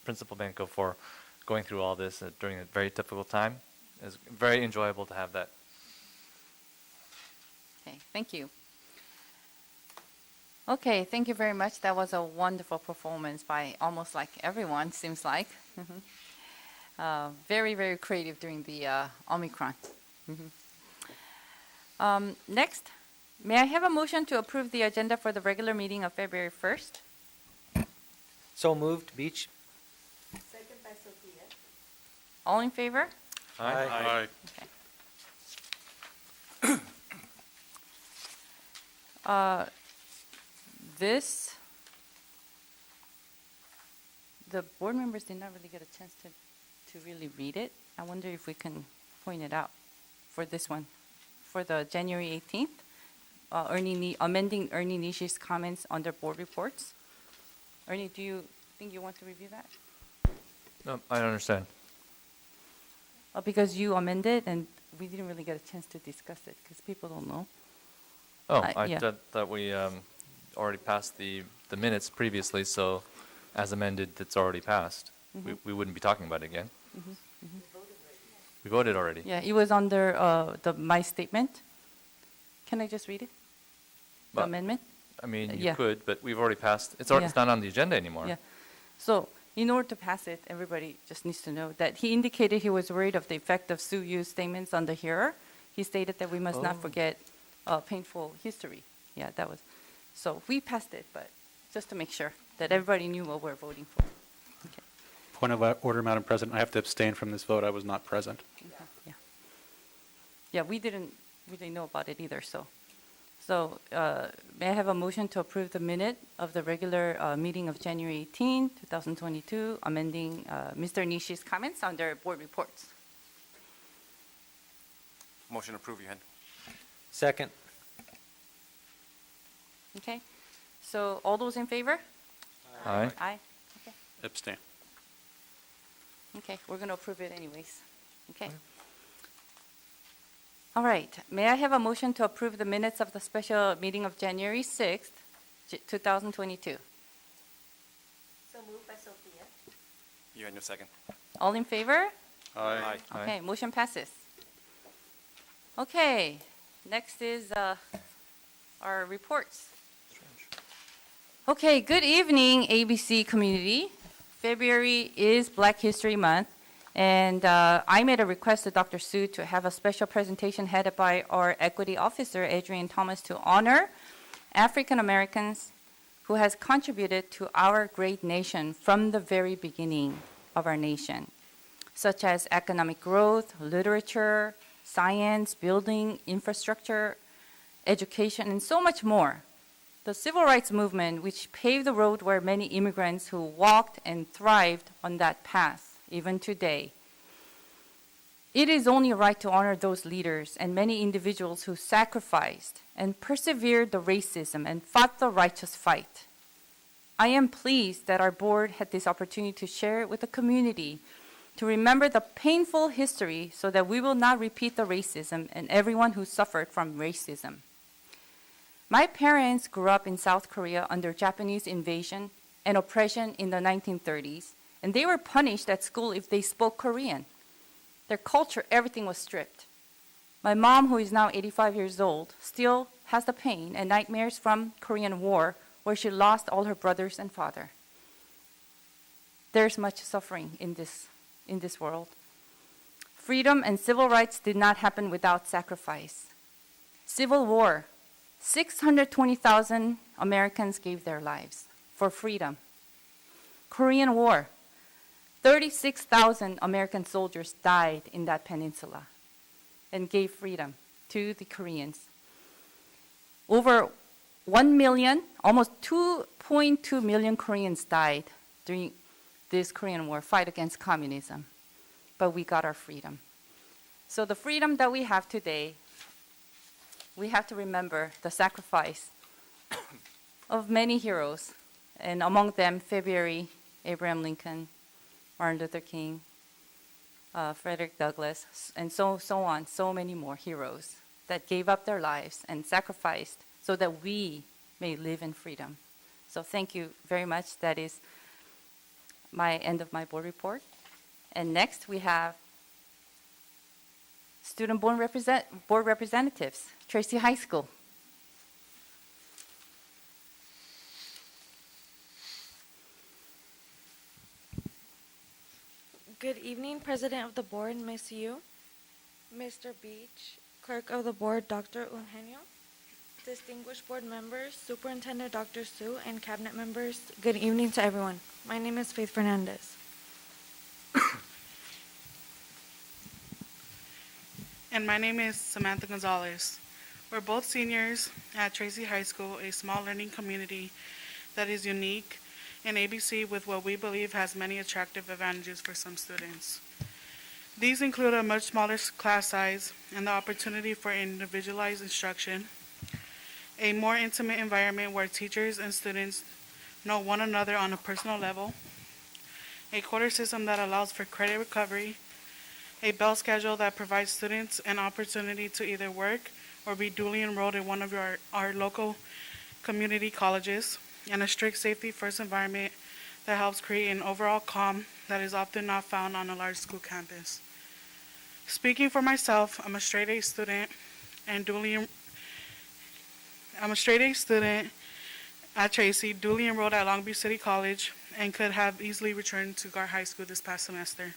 Principal Benko, for going through all this during a very difficult time. It was very enjoyable to have that. Okay, thank you. Okay, thank you very much. That was a wonderful performance by almost like everyone, seems like. Very, very creative during the Omicron. Next, may I have a motion to approve the agenda for the regular meeting of February 1st? So moved. Beach. Second by Sophia. All in favor? Aye. Okay. The board members did not really get a chance to really read it. I wonder if we can point it out for this one, for the January 18th, amending Ernie Nishi's comments under board reports. Ernie, do you think you want to review that? No, I don't understand. Because you amended and we didn't really get a chance to discuss it because people don't know. Oh, I yeah. thought we already passed the minutes previously, so as amended, it's already passed. We wouldn't be talking about it again. We voted already. Yeah, it was under my statement. Can I just read it? The But- amendment? I mean, you Yeah. could, but we've already passed. It's Yeah. not on the agenda anymore. Yeah. So in order to pass it, everybody just needs to know that he indicated he was worried of the effect of Sue Yu's statements on the hearer. He stated that we must not forget painful history. Yeah, that was. So we passed it, but just to make sure that everybody knew what we're voting for. Okay. Point of order, Madam President. I have to abstain from this vote. I was not present. Yeah. Yeah, we didn't really know about it either, so. May I have a motion to approve the minute of the regular meeting of January 18, 2022, amending Mr. Nishi's comments under board reports? Motion approved, Yuhen. Second. Okay, so all those in favor? Aye. Aye, okay. Abstain. Okay, we're going to approve it anyways. Okay. All right, may I have a motion to approve the minutes of the special meeting of January 6th, 2022? So moved by Sophia. Eugenio, second. All in favor? Aye. Okay, motion passes. Okay, next is our reports. Okay, good evening, ABC community. February is Black History Month, and I made a request to Dr. Su to have a special presentation headed by our equity officer, Adrian Thomas, to honor African Americans who has contributed to our great nation from the very beginning of our nation, such as economic growth, literature, science, building, infrastructure, education, and so much more. The civil rights movement, which paved the road where many immigrants who walked and thrived on that path, even today. It is only right to honor those leaders and many individuals who sacrificed and persevered the racism and fought the righteous fight. I am pleased that our board had this opportunity to share it with the community, to remember the painful history so that we will not repeat the racism and everyone who suffered from racism. My parents grew up in South Korea under Japanese invasion and oppression in the 1930s, and they were punished at school if they spoke Korean. Their culture, everything was stripped. My mom, who is now 85 years old, still has the pain and nightmares from Korean War, where she lost all her brothers and father. There's much suffering in this world. Freedom and civil rights did not happen without sacrifice. Civil war, 620,000 Americans gave their lives for freedom. Korean War, 36,000 American soldiers died in that peninsula and gave freedom to the Koreans. Over 1 million, almost 2.2 million Koreans died during this Korean War, fight against communism. But we got our freedom. So the freedom that we have today, we have to remember the sacrifice of many heroes, and among them, February, Abraham Lincoln, Martin Luther King, Frederick Douglass, and so on, so many more heroes that gave up their lives and sacrificed so that we may live in freedom. So thank you very much. That is my end of my board report. And next we have student board representatives, Tracy High School. Good evening, President of the Board, Ms. Yu, Mr. Beach, Clerk of the Board, Dr. Eugenio, distinguished board members, Superintendent Dr. Su, and cabinet members. Good evening to everyone. My name is Faith Fernandez. And my name is Samantha Gonzalez. We're both seniors at Tracy High School, a small learning community that is unique in ABC with what we believe has many attractive advantages for some students. These include a much smaller class size and the opportunity for individualized instruction, a more intimate environment where teachers and students know one another on a personal level, a quarter system that allows for credit recovery, a bell schedule that provides students an opportunity to either work or be duly enrolled in one of our local community colleges, and a strict safety-first environment that helps create an overall calm that is often not found on a large school campus. Speaking for myself, I'm a straight-A student at Tracy, duly enrolled at Long Beach City College, and could have easily returned to Gart High School this past semester.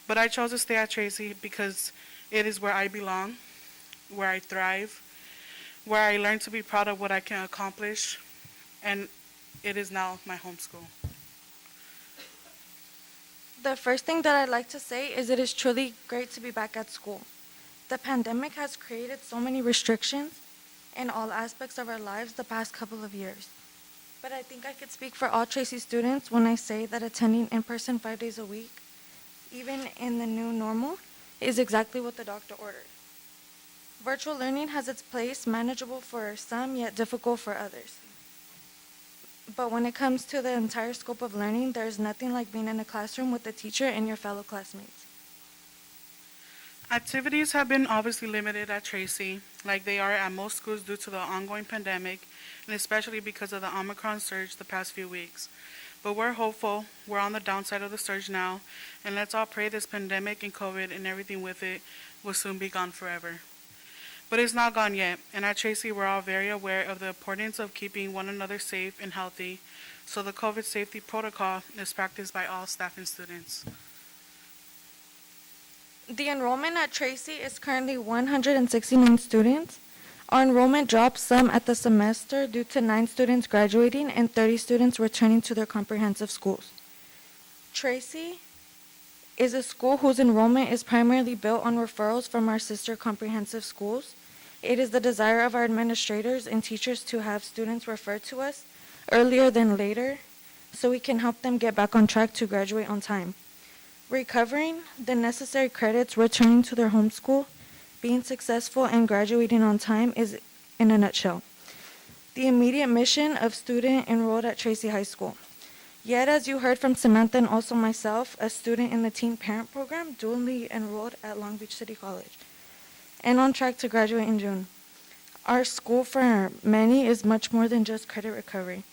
But I chose to stay at Tracy because it is where I belong, where I thrive, where I learn to be proud of what I can accomplish, and it is now my home school. The first thing that I'd like to say is it is truly great to be back at school. The pandemic has created so many restrictions in all aspects of our lives the past couple of years. But I think I could speak for all Tracy students when I say that attending in person 5 days a week, even in the new normal, is exactly what the doctor ordered. Virtual learning has its place, manageable for some, yet difficult for others. But when it comes to the entire scope of learning, there is nothing like being in a classroom with a teacher and your fellow classmates. Activities have been obviously limited at Tracy, like they are at most schools due to the ongoing pandemic, and especially because of the Omicron surge the past few weeks. But we're hopeful. We're on the downside of the surge now, and let's all pray this pandemic and COVID and everything with it will soon be gone forever. But it's not gone yet, and at Tracy we're all very aware of the importance of keeping one another safe and healthy, so the COVID safety protocol is practiced by all staff and students. The enrollment at Tracy is currently 169 students. Our enrollment dropped some at the semester due to 9 students graduating and 30 students returning to their comprehensive schools. Tracy is a school whose enrollment is primarily built on referrals from our sister comprehensive schools. It is the desire of our administrators and teachers to have students referred to us earlier than later so we can help them get back on track to graduate on time. Recovering the necessary credits, returning to their home school, being successful, and graduating on time is in a nutshell the immediate mission of student enrolled at Tracy High School. Yet, as you heard from Samantha and also myself, a student in the Teen Parent Program, dually enrolled at Long Beach City College, and on track to graduate in June. Our school for many is much more than just credit recovery.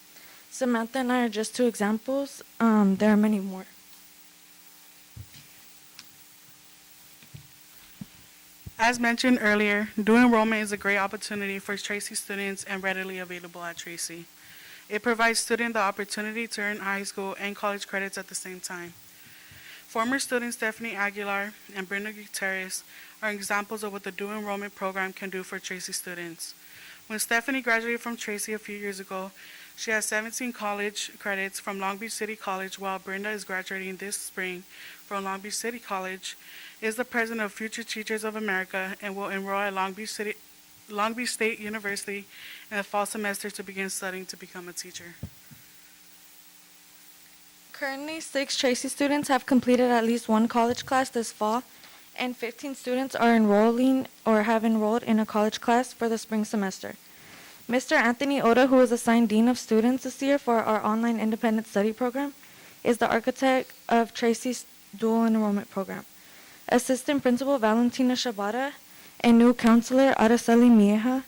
Samantha and I are just 2 examples. There are many more. As mentioned earlier, dual enrollment is a great opportunity for Tracy students and readily available at Tracy. It provides students the opportunity to earn high school and college credits at the same time. Former students Stephanie Aguilar and Brenda Gutierrez are examples of what the dual enrollment program can do for Tracy students. When Stephanie graduated from Tracy a few years ago, she has 17 college credits from Long Beach City College, while Brenda is graduating this spring from Long Beach City College, is the president of Future Teachers of America, and will enroll at Long Beach State University in the fall semester to begin studying to become a teacher. Currently, 6 Tracy students have completed at least 1 college class this fall, and 15 students are enrolling or have enrolled in a college class for the spring semester. Mr. Anthony Oda, who is assigned Dean of Students this year for our online independent study program, is the architect of Tracy's dual enrollment program. Assistant Principal Valentina Shabata and new counselor Araceli Mieja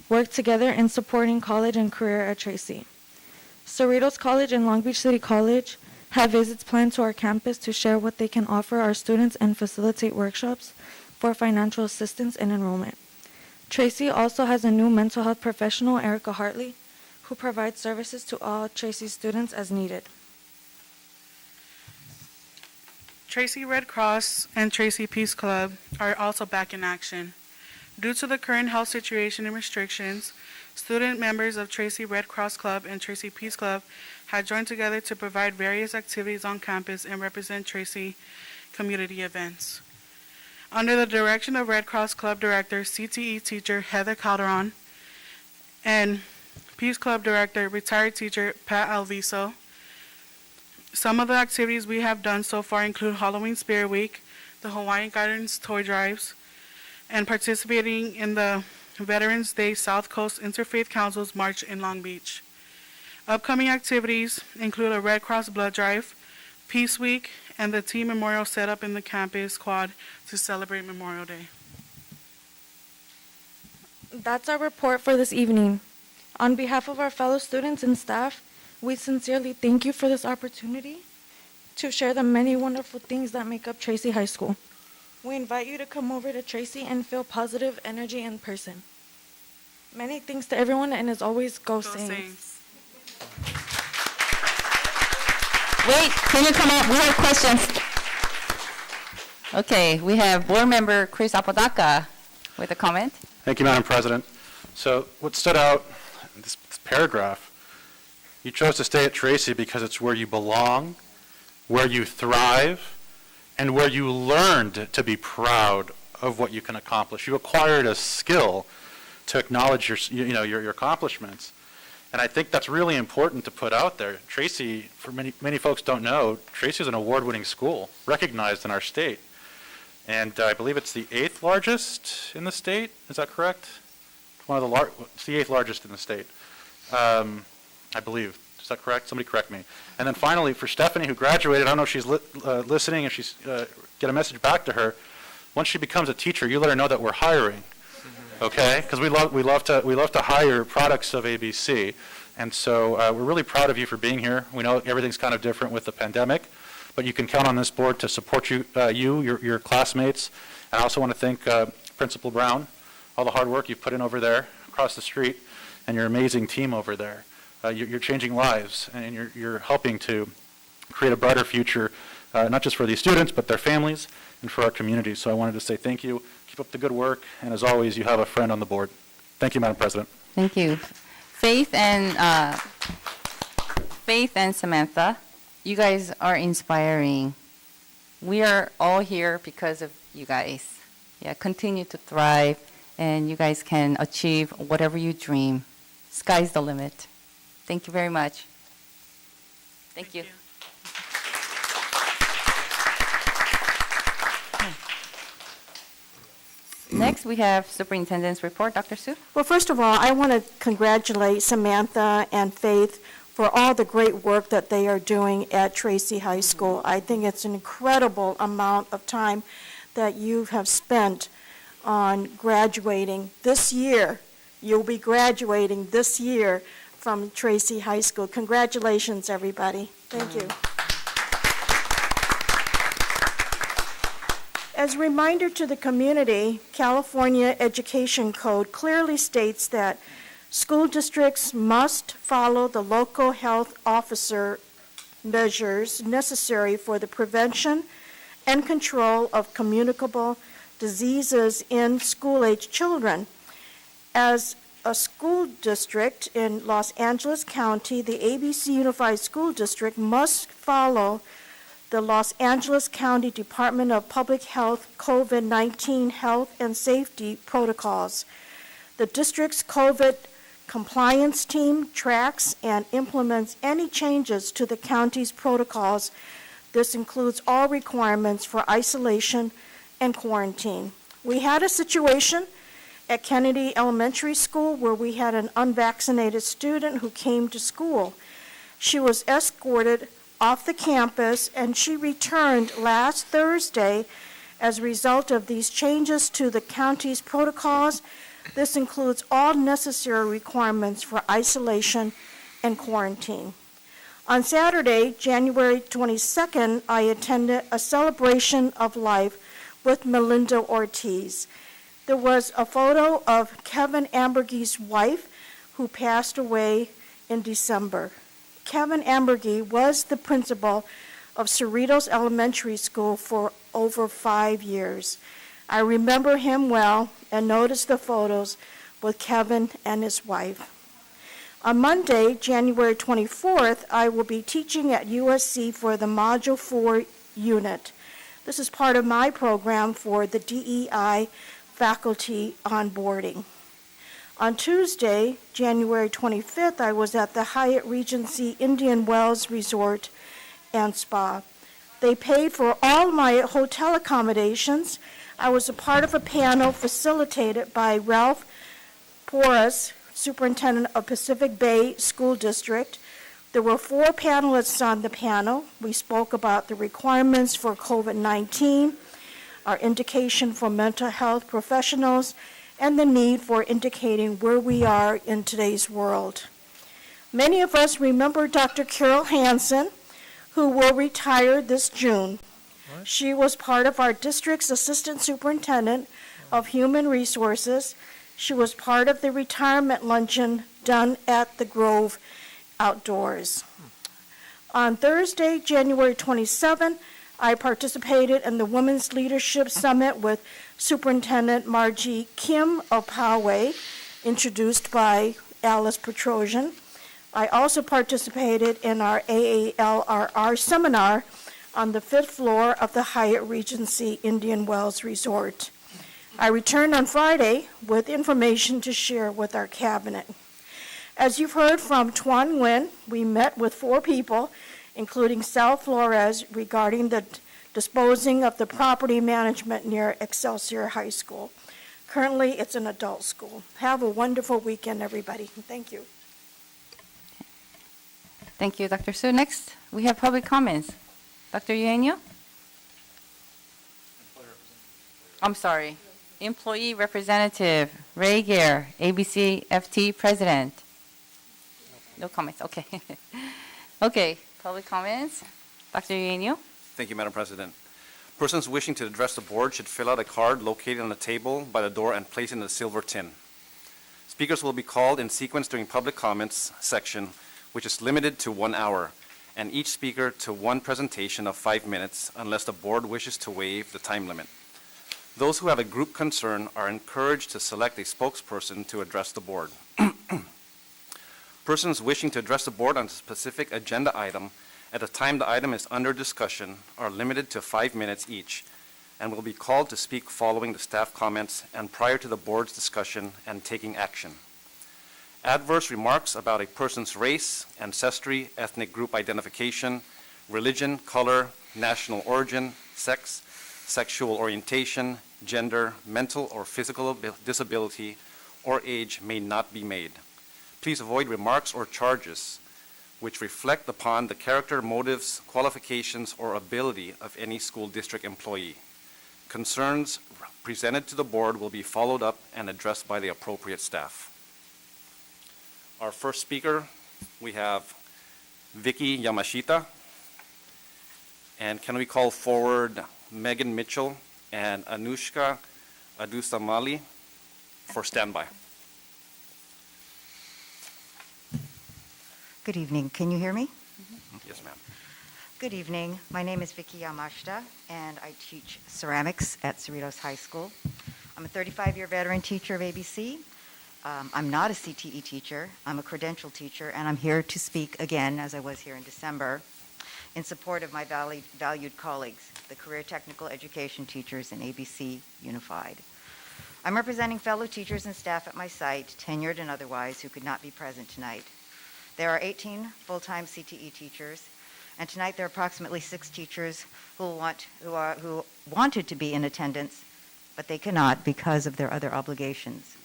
work together in supporting college and career at Tracy. Cerritos College and Long Beach City College have visits planned to our campus to share what they can offer our students and facilitate workshops for financial assistance and enrollment. Tracy also has a new mental health professional, Erica Hartley, who provides services to all Tracy students as needed. Tracy Red Cross and Tracy Peace Club are also back in action. Due to the current health situation and restrictions, student members of Tracy Red Cross Club and Tracy Peace Club had joined together to provide various activities on campus and represent Tracy community events. Under the direction of Red Cross Club Director, CTE teacher Heather Calderon, and Peace Club Director, retired teacher Pat Alviso, some of the activities we have done so far include Halloween Spirit Week, the Hawaiian Gardens toy drives, and participating in the Veterans Day South Coast Interfaith Council's March in Long Beach. Upcoming activities include a Red Cross blood drive, Peace Week, and the team memorial set up in the campus quad to celebrate Memorial Day. That's our report for this evening. On behalf of our fellow students and staff, we sincerely thank you for this opportunity to share the many wonderful things that make up Tracy High School. We invite you to come over to Tracy and feel positive energy in person. Many thanks to everyone, and as always, go Saints. Wait, can you come up? We have questions. Okay, we have board member Chris Apodaca with a comment. Thank you, Madam President. So what stood out in this paragraph, you chose to stay at Tracy because it's where you belong, where you thrive, and where you learned to be proud of what you can accomplish. You acquired a skill to acknowledge your accomplishments. And I think that's really important to put out there. Tracy, for many folks don't know, Tracy is an award-winning school, recognized in our state. And I believe it's the 8th largest in the state. Is that correct? It's the 8th largest in the state, I believe. Is that correct? Somebody correct me. And then finally, for Stephanie, who graduated, I don't know if she's listening, if she's get a message back to her. once she becomes a teacher, you let her know that we're hiring, okay? Because we love to hire products of ABC. And so we're really proud of you for being here. We know everything's kind of different with the pandemic, but you can count on this board to support your classmates. And I also want to thank Principal Brown, all the hard work you've put in over there across the street, and your amazing team over there. You're changing lives, and you're helping to create a brighter future, not just for these students, but their families and for our community. So I wanted to say thank you. Keep up the good work, and as always, you have a friend on the board. Thank you, Madam President. Thank you. Faith and Samantha, you guys are inspiring. We are all here because of you guys. Yeah, continue to thrive, and you guys can achieve whatever you dream. Sky's the limit. Thank you very much. Thank you. Next, we have Superintendent's report. Dr. Su? Well, first of all, I want to congratulate Samantha and Faith for all the great work that they are doing at Tracy High School. I think it's an incredible amount of time that you have spent on graduating this year. You'll be graduating this year from Tracy High School. Congratulations, everybody. Thank you. As a reminder to the community, California Education Code clearly states that school districts must follow the local health officer measures necessary for the prevention and control of communicable diseases in school-age children. As a school district in Los Angeles County, the ABC Unified School District must follow the Los Angeles County Department of Public Health COVID-19 health and safety protocols. The district's COVID compliance team tracks and implements any changes to the county's protocols. This includes all requirements for isolation and quarantine. We had a situation at Kennedy Elementary School where we had an unvaccinated student who came to school. She was escorted off the campus, and she returned last Thursday as a result of these changes to the county's protocols. This includes all necessary requirements for isolation and quarantine. On Saturday, January 22nd, I attended a celebration of life with Melinda Ortiz. There was a photo of Kevin Ambergy's wife, who passed away in December. Kevin Ambergy was the principal of Cerritos Elementary School for over 5 years. I remember him well and noticed the photos with Kevin and his wife. On Monday, January 24th, I will be teaching at USC for the Module 4 unit. This is part of my program for the DEI faculty onboarding. On Tuesday, January 25th, I was at the Hyatt Regency Indian Wells Resort and Spa. They paid for all my hotel accommodations. I was a part of a panel facilitated by Ralph Porras, Superintendent of Pacific Bay School District. There were 4 panelists on the panel. We spoke about the requirements for COVID-19, our indication for mental health professionals, and the need for indicating where we are in today's world. Many of us remember Dr. Carol Hansen, who will retire this June. She was part of our district's Assistant Superintendent of Human Resources. She was part of the retirement luncheon done at the Grove outdoors. On Thursday, January 27, I participated in the Women's Leadership Summit with Superintendent Margie Kim of Poway, introduced by Alice Petrosian. I also participated in our AALRR seminar on the 5th floor of the Hyatt Regency Indian Wells Resort. I returned on Friday with information to share with our cabinet. As you've heard from Tuan Nguyen, we met with 4 people, including Sal Flores, regarding the disposing of the property management near Excelsior High School. Currently, it's an adult school. Have a wonderful weekend, everybody. Thank you. Thank you, Dr. Su. Next, we have public comments. Dr. Eugenio? I'm sorry, employee representative, Ray Gare, ABCFT president. No comments, okay. Okay, public comments. Dr. Eugenio? Thank you, Madam President. Persons wishing to address the board should fill out a card located on the table by the door and place it in the silver tin. Speakers will be called in sequence during public comments section, which is limited to 1 hour, and each speaker to one presentation of 5 minutes unless the board wishes to waive the time limit. Those who have a group concern are encouraged to select a spokesperson to address the board. Persons wishing to address the board on a specific agenda item at the time the item is under discussion are limited to 5 minutes each and will be called to speak following the staff comments and prior to the board's discussion and taking action. Adverse remarks about a person's race, ancestry, ethnic group identification, religion, color, national origin, sex, sexual orientation, gender, mental or physical disability, or age may not be made. Please avoid remarks or charges which reflect upon the character, motives, qualifications, or ability of any school district employee. Concerns presented to the board will be followed up and addressed by the appropriate staff. Our first speaker, we have Vicky Yamashita. And can we call forward Megan Mitchell and Anushka Adusamali for standby? Good evening. Can you hear me? Yes, ma'am. Good evening. My name is Vicky Yamashita, and I teach ceramics at Cerritos High School. I'm a 35-year veteran teacher of ABC. I'm not a CTE teacher. I'm a credential teacher, and I'm here to speak again, as I was here in December, in support of my valued colleagues, the career technical education teachers in ABC Unified. I'm representing fellow teachers and staff at my site, tenured and otherwise, who could not be present tonight. There are 18 full-time CTE teachers, and tonight there are approximately 6 teachers who wanted to be in attendance, but they cannot because of their other obligations,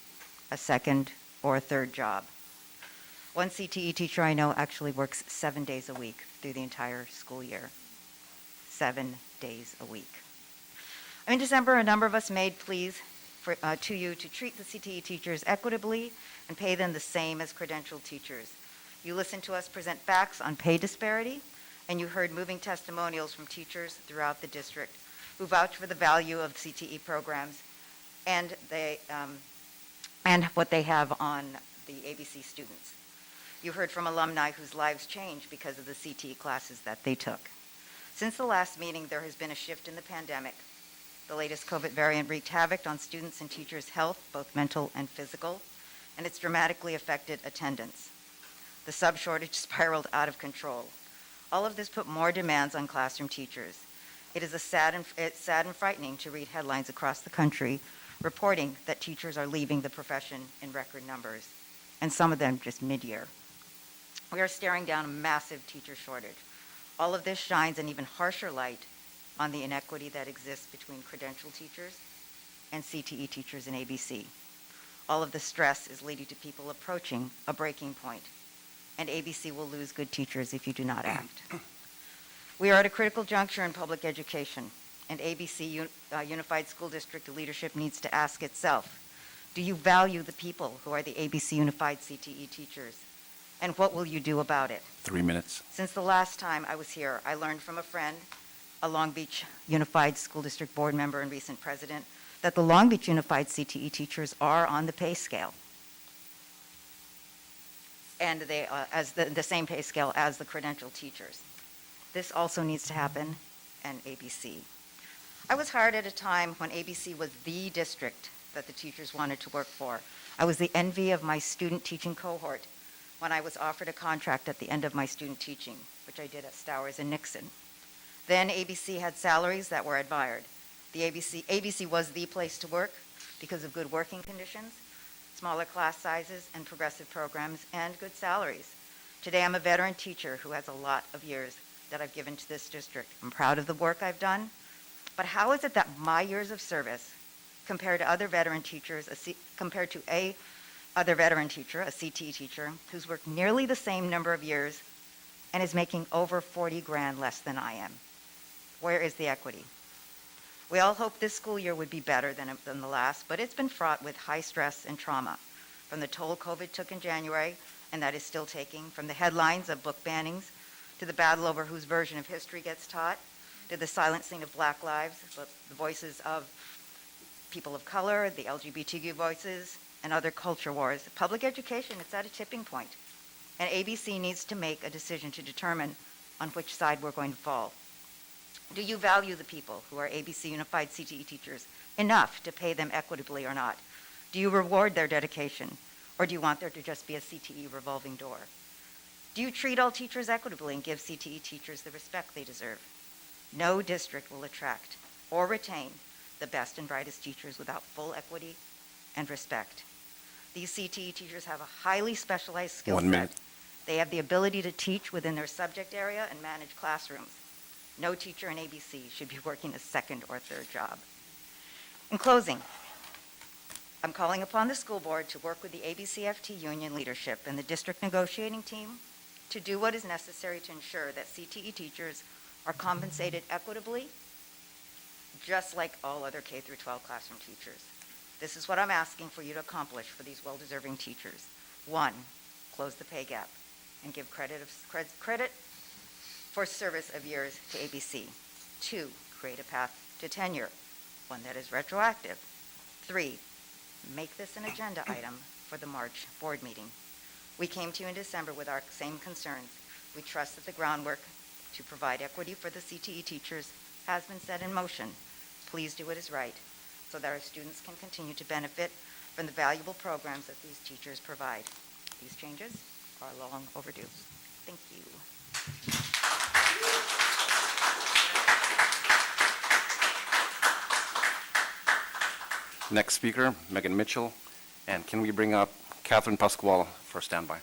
a second or a third job. One CTE teacher I know actually works 7 days a week through the entire school year. 7 days a week. In December, a number of us made pleas to you to treat the CTE teachers equitably and pay them the same as credentialed teachers. You listened to us present facts on pay disparity, and you heard moving testimonials from teachers throughout the district who vouch for the value of CTE programs and what they have on the ABC students. You heard from alumni whose lives changed because of the CTE classes that they took. Since the last meeting, there has been a shift in the pandemic. The latest COVID variant wreaked havoc on students' and teachers' health, both mental and physical, and it's dramatically affected attendance. The sub-shortage spiraled out of control. All of this put more demands on classroom teachers. It is sad and frightening to read headlines across the country reporting that teachers are leaving the profession in record numbers, and some of them just mid-year. We are staring down a massive teacher shortage. All of this shines an even harsher light on the inequity that exists between credentialed teachers and CTE teachers in ABC. All of the stress is leading to people approaching a breaking point, and ABC will lose good teachers if you do not act. We are at a critical juncture in public education, and ABC Unified School District leadership needs to ask itself, do you value the people who are the ABC Unified CTE teachers? And what will you do about it? 3 minutes. Since the last time I was here, I learned from a friend, a Long Beach Unified School District board member and recent president, that the Long Beach Unified CTE teachers are on the pay scale. And they as the same pay scale as the credentialed teachers. This also needs to happen in ABC. I was hired at a time when ABC was the district that the teachers wanted to work for. I was the envy of my student teaching cohort when I was offered a contract at the end of my student teaching, which I did at Stowers and Nixon. Then ABC had salaries that were admired. ABC was the place to work because of good working conditions, smaller class sizes and progressive programs, and good salaries. Today I'm a veteran teacher who has a lot of years that I've given to this district. I'm proud of the work I've done, but how is it that my years of service compared to other veteran teachers, other veteran teacher, a CTE teacher, who's worked nearly the same number of years and is making over 40 grand less than I am? Where is the equity? We all hope this school year would be better than the last, but it's been fraught with high stress and trauma, from the toll COVID took in January, and that is still taking, from the headlines of book bannings, to the battle over whose version of history gets taught, to the silencing of Black lives, the voices of people of color, the LGBTQ voices, and other culture wars. Public education is at a tipping point, and ABC needs to make a decision to determine on which side we're going to fall. Do you value the people who are ABC Unified CTE teachers enough to pay them equitably or not? Do you reward their dedication, or do you want there to just be a CTE revolving door? Do you treat all teachers equitably and give CTE teachers the respect they deserve? No district will attract or retain the best and brightest teachers without full equity and respect. These CTE teachers have a highly specialized skill set. 1 minute. They have the ability to teach within their subject area and manage classrooms. No teacher in ABC should be working a second or third job. In closing, I'm calling upon the school board to work with the ABCFT union leadership and the district negotiating team to do what is necessary to ensure that CTE teachers are compensated equitably, just like all other K through 12 classroom teachers. This is what I'm asking for you to accomplish for these well-deserving teachers. 1, close the pay gap and give credit for service of years to ABC. 2, create a path to tenure, one that is retroactive. 3, make this an agenda item for the March board meeting. We came to you in December with our same concerns. We trust that the groundwork to provide equity for the CTE teachers has been set in motion. Please do what is right so that our students can continue to benefit from the valuable programs that these teachers provide. These changes are long overdue. Thank you. Next speaker, Megan Mitchell. And can we bring up Catherine Pasquale for standby?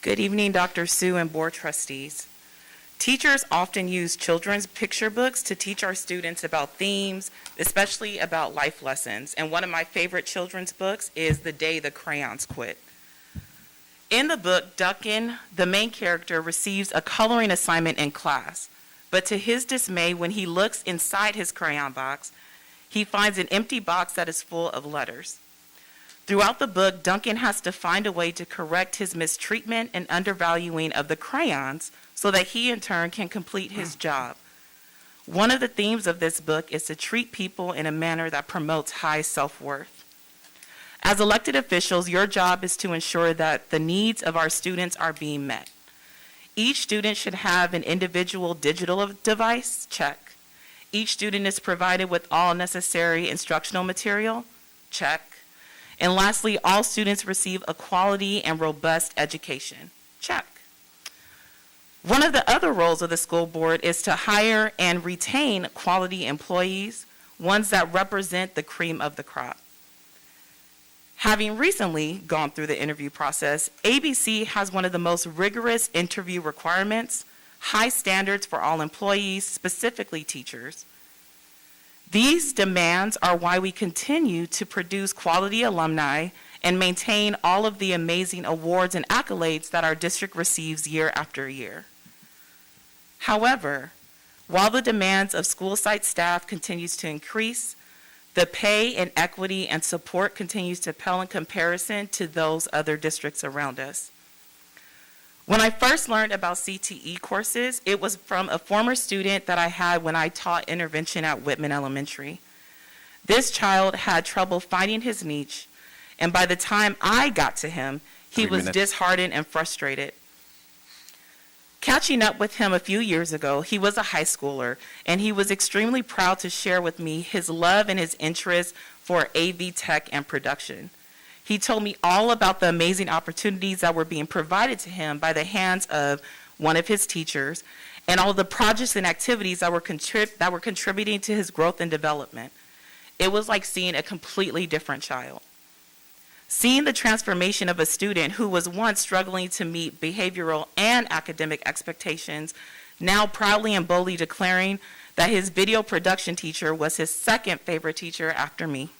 Good evening, Dr. Sue and board trustees. Teachers often use children's picture books to teach our students about themes, especially about life lessons. And one of my favorite children's books is The Day the Crayons Quit. In the book, Duncan, the main character, receives a coloring assignment in class. But to his dismay, when he looks inside his crayon box, he finds an empty box that is full of letters. Throughout the book, Duncan has to find a way to correct his mistreatment and undervaluing of the crayons so that he in turn can complete his job. One of the themes of this book is to treat people in a manner that promotes high self-worth. As elected officials, your job is to ensure that the needs of our students are being met. Each student should have an individual digital device, check. Each student is provided with all necessary instructional material, check. And lastly, all students receive a quality and robust education. Check. One of the other roles of the school board is to hire and retain quality employees, ones that represent the cream of the crop. Having recently gone through the interview process, ABC has one of the most rigorous interview requirements, high standards for all employees, specifically teachers. These demands are why we continue to produce quality alumni and maintain all of the amazing awards and accolades that our district receives year after year. However, while the demands of school site staff continues to increase, the pay and equity and support continues to pale in comparison to those other districts around us. When I first learned about CTE courses, it was from a former student that I had when I taught intervention at Whitman Elementary. This child had trouble finding his niche, and by the time I got to him, he was disheartened and frustrated. Catching up with him a few years ago, he was a high schooler, and he was extremely proud to share with me his love and his interest for AV tech and production. He told me all about the amazing opportunities that were being provided to him by the hands of one of his teachers and all the projects and activities that were contributing to his growth and development. It was like seeing a completely different child. Seeing the transformation of a student who was once struggling to meet behavioral and academic expectations, now proudly and boldly declaring that his video production teacher was his second favorite teacher after me.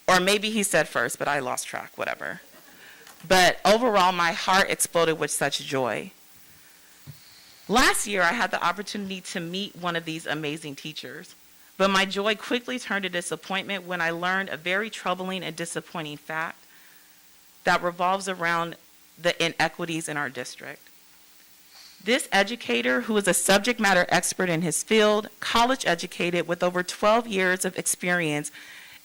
Or maybe he said first, but I lost track, whatever. But overall, my heart exploded with such joy. Last year, I had the opportunity to meet one of these amazing teachers, but my joy quickly turned to disappointment when I learned a very troubling and disappointing fact that revolves around the inequities in our district. This educator, who is a subject matter expert in his field, college educated with over 12 years of experience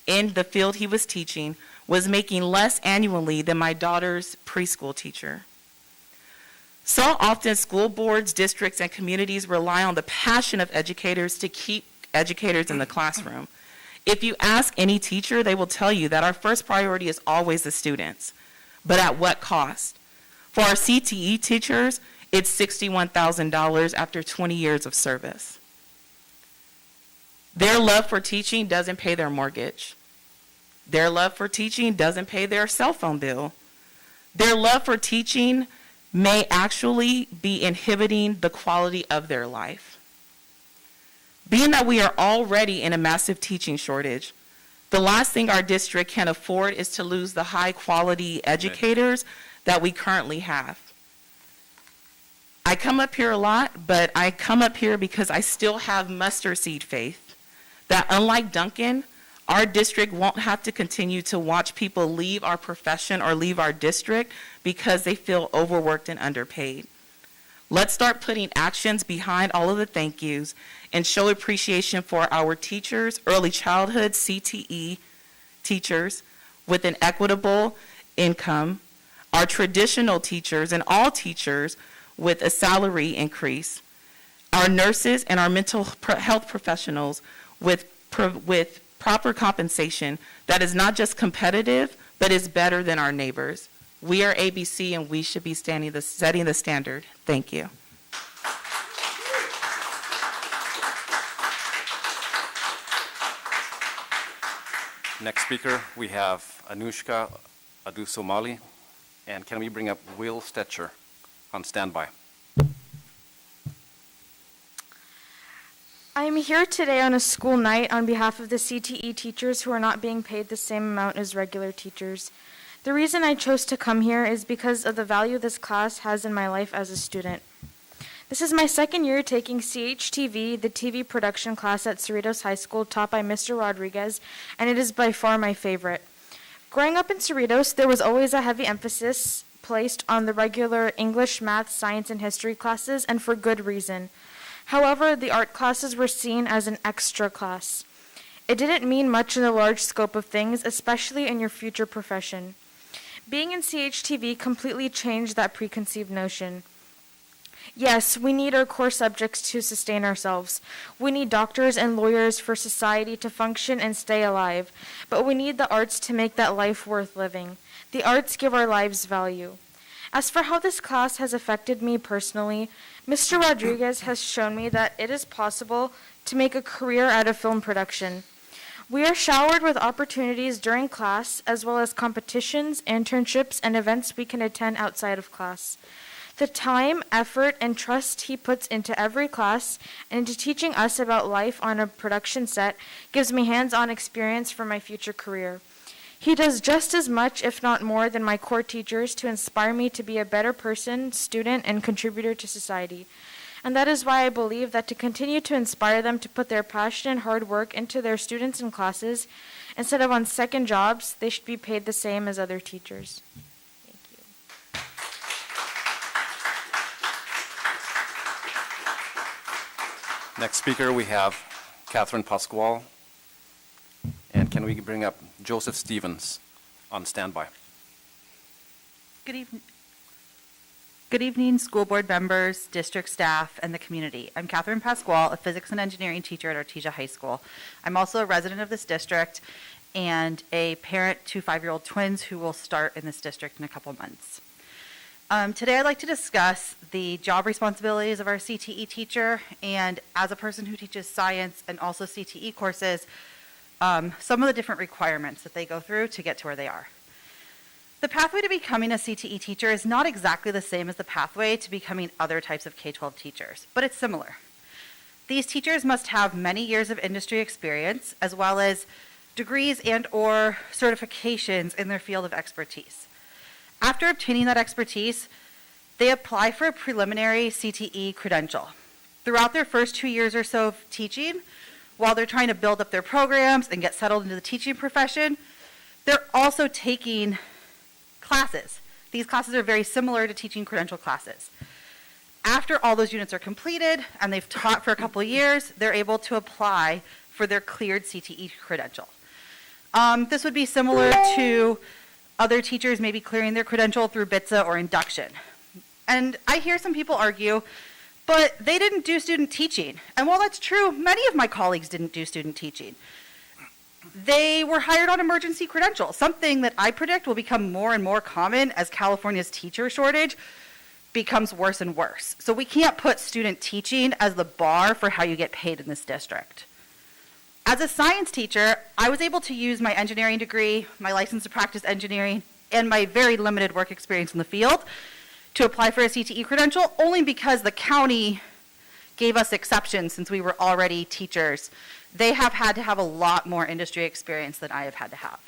in the field he was teaching, was making less annually than my daughter's preschool teacher. So often, school boards, districts, and communities rely on the passion of educators to keep educators in the classroom. If you ask any teacher, they will tell you that our first priority is always the students, but at what cost? For our CTE teachers, it's $61,000 after 20 years of service. Their love for teaching doesn't pay their mortgage. Their love for teaching doesn't pay their cell phone bill. Their love for teaching may actually be inhibiting the quality of their life. Being that we are already in a massive teaching shortage, the last thing our district can afford is to lose the high-quality educators that we currently have. I come up here a lot, but I come up here because I still have mustard seed faith that, unlike Duncan, our district won't have to continue to watch people leave our profession or leave our district because they feel overworked and underpaid. Let's start putting actions behind all of the thank yous and show appreciation for our teachers, early childhood CTE teachers with an equitable income, our traditional teachers and all teachers with a salary increase, our nurses and our mental health professionals with proper compensation that is not just competitive, but is better than our neighbors. We are ABC, and we should be setting the standard. Thank you. Next speaker, we have Anushka Adusomali. And can we bring up Will Stetcher on standby? I am here today on a school night on behalf of the CTE teachers who are not being paid the same amount as regular teachers. The reason I chose to come here is because of the value this class has in my life as a student. This is my second year taking CHTV, the TV production class at Cerritos High School, taught by Mr. Rodriguez, and it is by far my favorite. Growing up in Cerritos, there was always a heavy emphasis placed on the regular English, math, science, and history classes, and for good reason. However, the art classes were seen as an extra class. It didn't mean much in the large scope of things, especially in your future profession. Being in CHTV completely changed that preconceived notion. Yes, we need our core subjects to sustain ourselves. We need doctors and lawyers for society to function and stay alive. But we need the arts to make that life worth living. The arts give our lives value. As for how this class has affected me personally, Mr. Rodriguez has shown me that it is possible to make a career out of film production. We are showered with opportunities during class, as well as competitions, internships, and events we can attend outside of class. The time, effort, and trust he puts into every class and into teaching us about life on a production set gives me hands-on experience for my future career. He does just as much, if not more, than my core teachers to inspire me to be a better person, student, and contributor to society. And that is why I believe that to continue to inspire them to put their passion and hard work into their students and classes, instead of on second jobs, they should be paid the same as other teachers. Next speaker, we have Catherine Pasquale. And can we bring up Joseph Stevens on standby? Good evening. Good evening, school board members, district staff, and the community. I'm Catherine Pasquale, a physics and engineering teacher at Artesia High School. I'm also a resident of this district and a parent to 5-year-old twins who will start in this district in a couple months. Today I'd like to discuss the job responsibilities of our CTE teacher, and as a person who teaches science and also CTE courses, some of the different requirements that they go through to get to where they are. The pathway to becoming a CTE teacher is not exactly the same as the pathway to becoming other types of K-12 teachers, but it's similar. These teachers must have many years of industry experience, as well as degrees and/or certifications in their field of expertise. After obtaining that expertise, they apply for a preliminary CTE credential. Throughout their first 2 years or so of teaching, while they're trying to build up their programs and get settled into the teaching profession, they're also taking classes. These classes are very similar to teaching credential classes. After all those units are completed and they've taught for a couple of years, they're able to apply for their cleared CTE credential. This would be similar to other teachers maybe clearing their credential through BITSA or induction. And I hear some people argue, but they didn't do student teaching. And while that's true, many of my colleagues didn't do student teaching. They were hired on emergency credentials, something that I predict will become more and more common as California's teacher shortage becomes worse and worse. So we can't put student teaching as the bar for how you get paid in this district. As a science teacher, I was able to use my engineering degree, my license to practice engineering, and my very limited work experience in the field to apply for a CTE credential only because the county gave us exceptions since we were already teachers. They have had to have a lot more industry experience than I have had to have.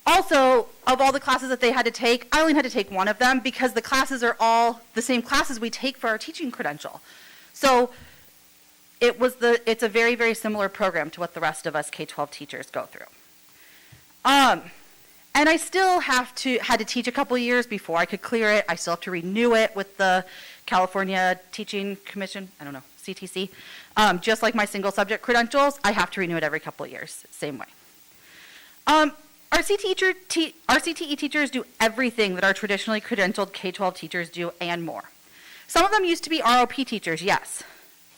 Also, of all the classes that they had to take, I only had to take one of them because the classes are all the same classes we take for our teaching credential. So it's a very, very similar program to what the rest of us K-12 teachers go through. And I still had to teach a couple of years before I could clear it. I still have to renew it with the California Teaching Commission, I don't know, CTC. Just like my single subject credentials, I have to renew it every couple of years, same way. Our CTE teachers do everything that our traditionally credentialed K-12 teachers do and more. Some of them used to be ROP teachers, yes.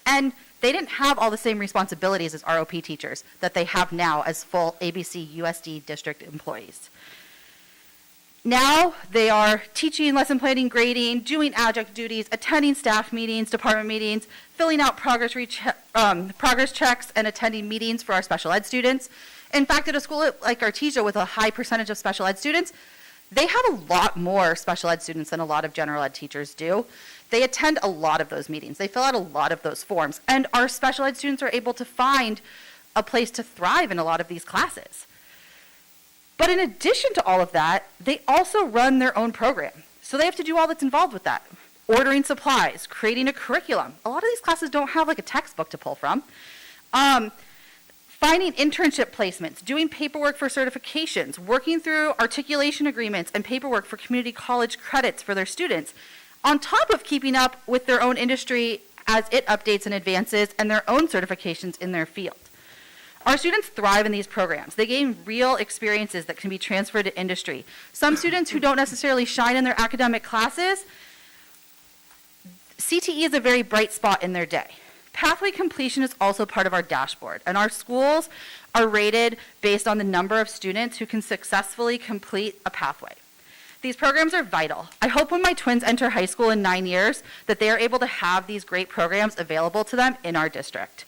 And they didn't have all the same responsibilities as ROP teachers that they have now as full ABCUSD district employees. Now they are teaching, lesson planning, grading, doing adjunct duties, attending staff meetings, department meetings, filling out progress checks, and attending meetings for our special ed students. In fact, at a school like Artesia with a high percentage of special ed students, they have a lot more special ed students than a lot of general ed teachers do. They attend a lot of those meetings. They fill out a lot of those forms. And our special ed students are able to find a place to thrive in a lot of these classes. But in addition to all of that, they also run their own program. So they have to do all that's involved with that. Ordering supplies, creating a curriculum. A lot of these classes don't have like a textbook to pull from. Finding internship placements, doing paperwork for certifications, working through articulation agreements and paperwork for community college credits for their students, on top of keeping up with their own industry as it updates and advances and their own certifications in their field. Our students thrive in these programs. They gain real experiences that can be transferred to industry. Some students who don't necessarily shine in their academic classes, CTE is a very bright spot in their day. Pathway completion is also part of our dashboard, and our schools are rated based on the number of students who can successfully complete a pathway. These programs are vital. I hope when my twins enter high school in 9 years that they are able to have these great programs available to them in our district.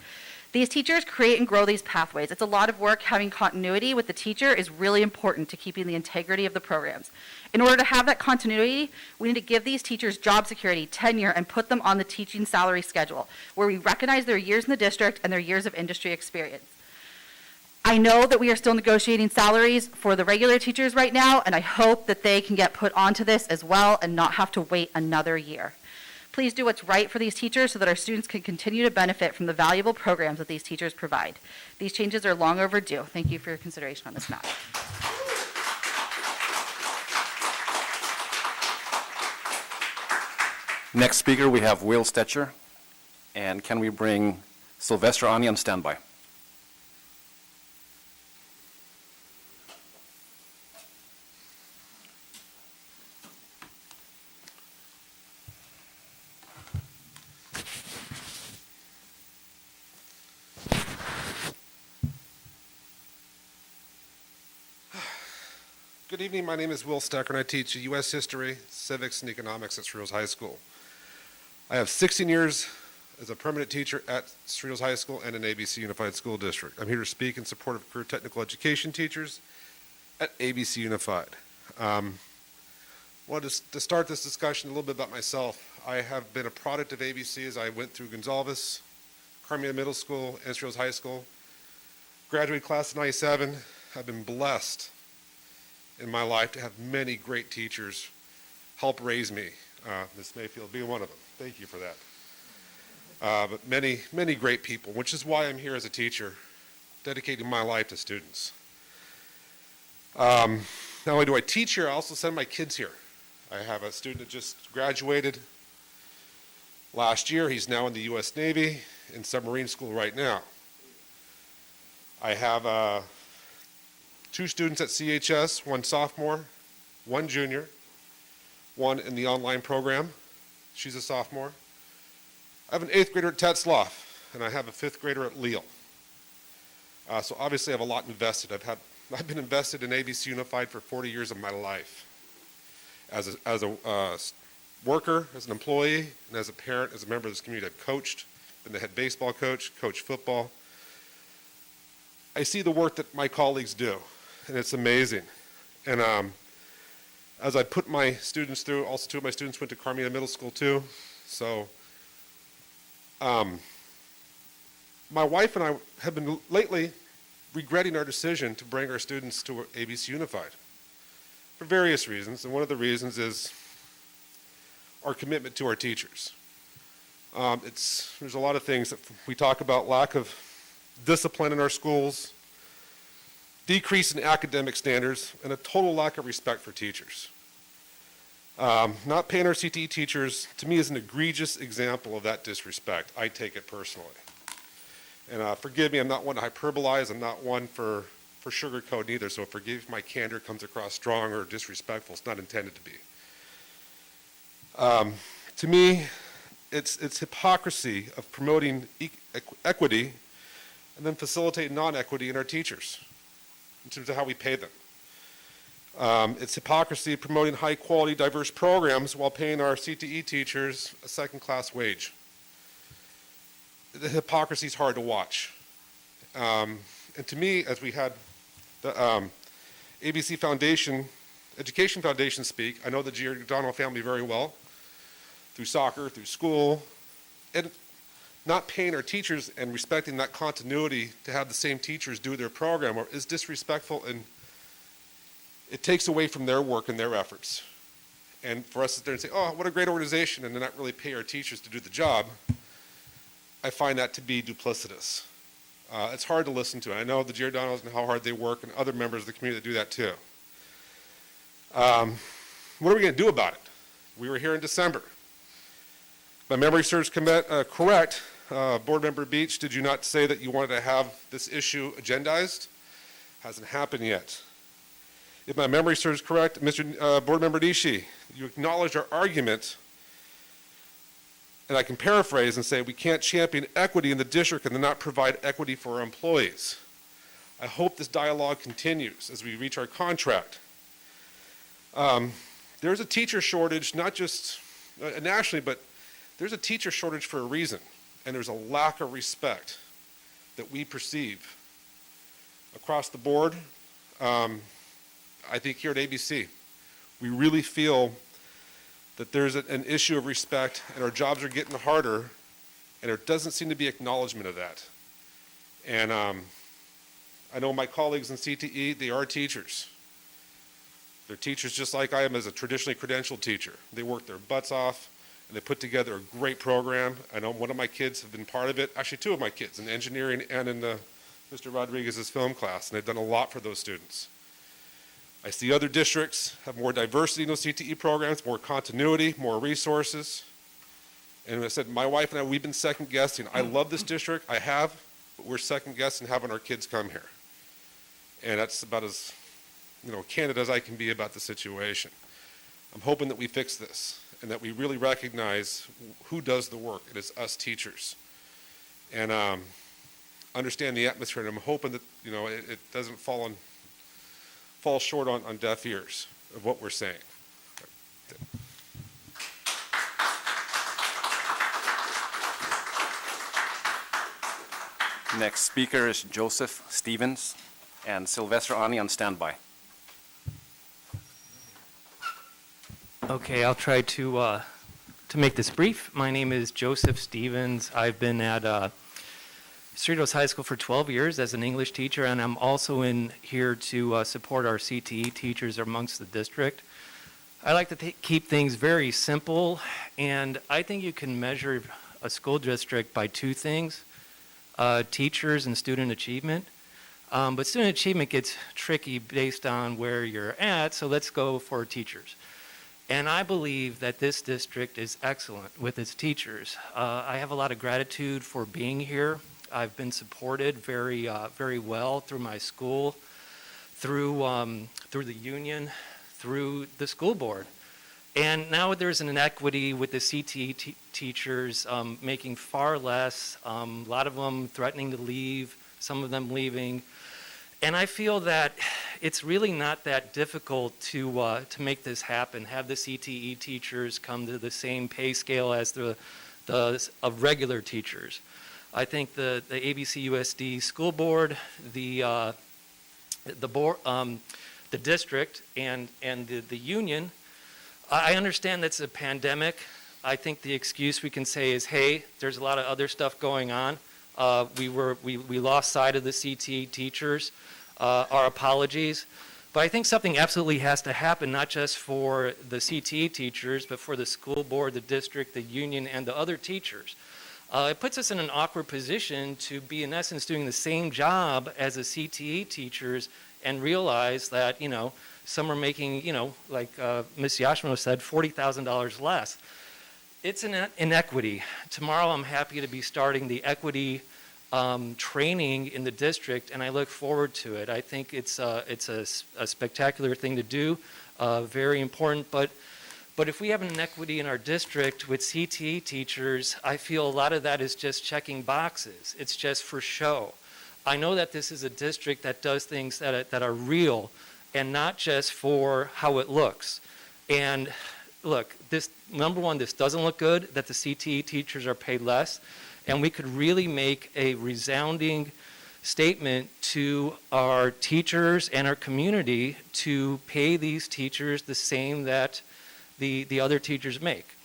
These teachers create and grow these pathways. It's a lot of work. Having continuity with the teacher is really important to keeping the integrity of the programs. In order to have that continuity, we need to give these teachers job security, tenure, and put them on the teaching salary schedule, where we recognize their years in the district and their years of industry experience. I know that we are still negotiating salaries for the regular teachers right now, and I hope that they can get put onto this as well and not have to wait another year. Please do what's right for these teachers so that our students can continue to benefit from the valuable programs that these teachers provide. These changes are long overdue. Thank you for your consideration on this matter. Next speaker, we have Will Stetcher. And can we bring Sylvester Ani on standby? Good evening, my name is Will Stecker and I teach U.S. History, Civics, and Economics at Cerritos High School. I have 16 years as a permanent teacher at Cerritos High School and an ABC Unified School District. I'm here to speak in support of career technical education teachers at ABC Unified. Wanted to start this discussion a little bit about myself. I have been a product of ABC as I went through Gonzalez, Carmina Middle School, and Cerritos High School. graduated class of 97. I've been blessed in my life to have many great teachers help raise me. Ms. Mayfield being one of them. Thank you for that. But many, many great people, which is why I'm here as a teacher, dedicating my life to students. Not only do I teach here, I also send my kids here. I have a student that just graduated last year. He's now in the U.S. Navy in submarine school right now. I have 2 students at CHS, 1 sophomore, 1 junior, 1 in the online program. She's a sophomore. I have an 8th grader at Tetzlaff, and I have a 5th grader at Leal. So obviously I have a lot invested. I've been invested in ABC Unified for 40 years of my life. As a worker, as an employee, and as a parent, as a member of this community. I've coached, been the head baseball coach, coached football. I see the work that my colleagues do, and it's amazing. And as I put my students through, also 2 of my students went to Carmina Middle School too. So my wife and I have been lately regretting our decision to bring our students to ABC Unified for various reasons. And one of the reasons is our commitment to our teachers. There's a lot of things that we talk about: lack of discipline in our schools, decrease in academic standards, and a total lack of respect for teachers. Not paying our CTE teachers, to me, is an egregious example of that disrespect. I take it personally. And forgive me, I'm not one to hyperbolize. I'm not one for sugarcoat either, so forgive if my candor comes across strong or disrespectful. It's not intended to be. To me, it's hypocrisy of promoting equity and then facilitating non-equity in our teachers in terms of how we pay them. It's hypocrisy of promoting high-quality, diverse programs while paying our CTE teachers a second-class wage. The hypocrisy is hard to watch. And to me, as we had the ABC Foundation, Education Foundation speak, I know the Giordano family very well, through soccer, through school, and not paying our teachers and respecting that continuity to have the same teachers do their program is disrespectful, and it takes away from their work and their efforts. And for us to sit there and say, oh, what a great organization, and to not really pay our teachers to do the job, I find that to be duplicitous. It's hard to listen to. I know the Giordanos and how hard they work, and other members of the community that do that too. What are we going to do about it? We were here in December. If my memory serves correct, Board Member Beach, did you not say that you wanted to have this issue agendized? Hasn't happened yet. If my memory serves correct, Mr. Board Member Nishi, you acknowledged our argument, and I can paraphrase and say we can't champion equity in the district and then not provide equity for our employees. I hope this dialogue continues as we reach our contract. There's a teacher shortage, not just nationally, but there's a teacher shortage for a reason, and there's a lack of respect that we perceive across the board. I think here at ABC, we really feel that there's an issue of respect, and our jobs are getting harder, and there doesn't seem to be acknowledgement of that. And I know my colleagues in CTE, they are teachers. They're teachers just like I am as a traditionally credentialed teacher. They work their butts off, and they put together a great program. I know one of my kids have been part of it, actually 2 of my kids, in engineering and in Mr. Rodriguez's film class, and they've done a lot for those students. I see other districts have more diversity in those CTE programs, more continuity, more resources. And as I said, my wife and I, we've been second guessing. I love this district, I have, but we're second guessing having our kids come here. And that's about as candid as I can be about the situation. I'm hoping that we fix this and that we really recognize who does the work. It is us teachers. And understand the atmosphere, and I'm hoping that it doesn't fall short on deaf ears of what we're saying. Next speaker is Joseph Stevens, and Sylvester Ani on standby. Okay, I'll try to make this brief. My name is Joseph Stevens. I've been at Cerritos High School for 12 years as an English teacher, and I'm also in here to support our CTE teachers amongst the district. I like to keep things very simple, and I think you can measure a school district by two things, teachers and student achievement. But student achievement gets tricky based on where you're at, so let's go for teachers. And I believe that this district is excellent with its teachers. I have a lot of gratitude for being here. I've been supported very, very well through my school, through the union, through the school board. And now there's an inequity with the CTE teachers making far less, a lot of them threatening to leave, some of them leaving. And I feel that it's really not that difficult to make this happen, have the CTE teachers come to the same pay scale as the regular teachers. I think the ABCUSD school board, the board, the district, and the union, I understand that's a pandemic. I think the excuse we can say is, hey, there's a lot of other stuff going on. We lost sight of the CTE teachers. Our apologies. But I think something absolutely has to happen, not just for the CTE teachers, but for the school board, the district, the union, and the other teachers. It puts us in an awkward position to be, in essence, doing the same job as the CTE teachers and realize that, you know, some are making, you know, like Ms. Yashimo said, $40,000 less. It's an inequity. Tomorrow I'm happy to be starting the equity training in the district, and I look forward to it. I think it's a spectacular thing to do, very important. But if we have an inequity in our district with CTE teachers, I feel a lot of that is just checking boxes. It's just for show. I know that this is a district that does things that are real and not just for how it looks. And look, this number one, this doesn't look good that the CTE teachers are paid less. And we could really make a resounding statement to our teachers and our community to pay these teachers the same that the other teachers make.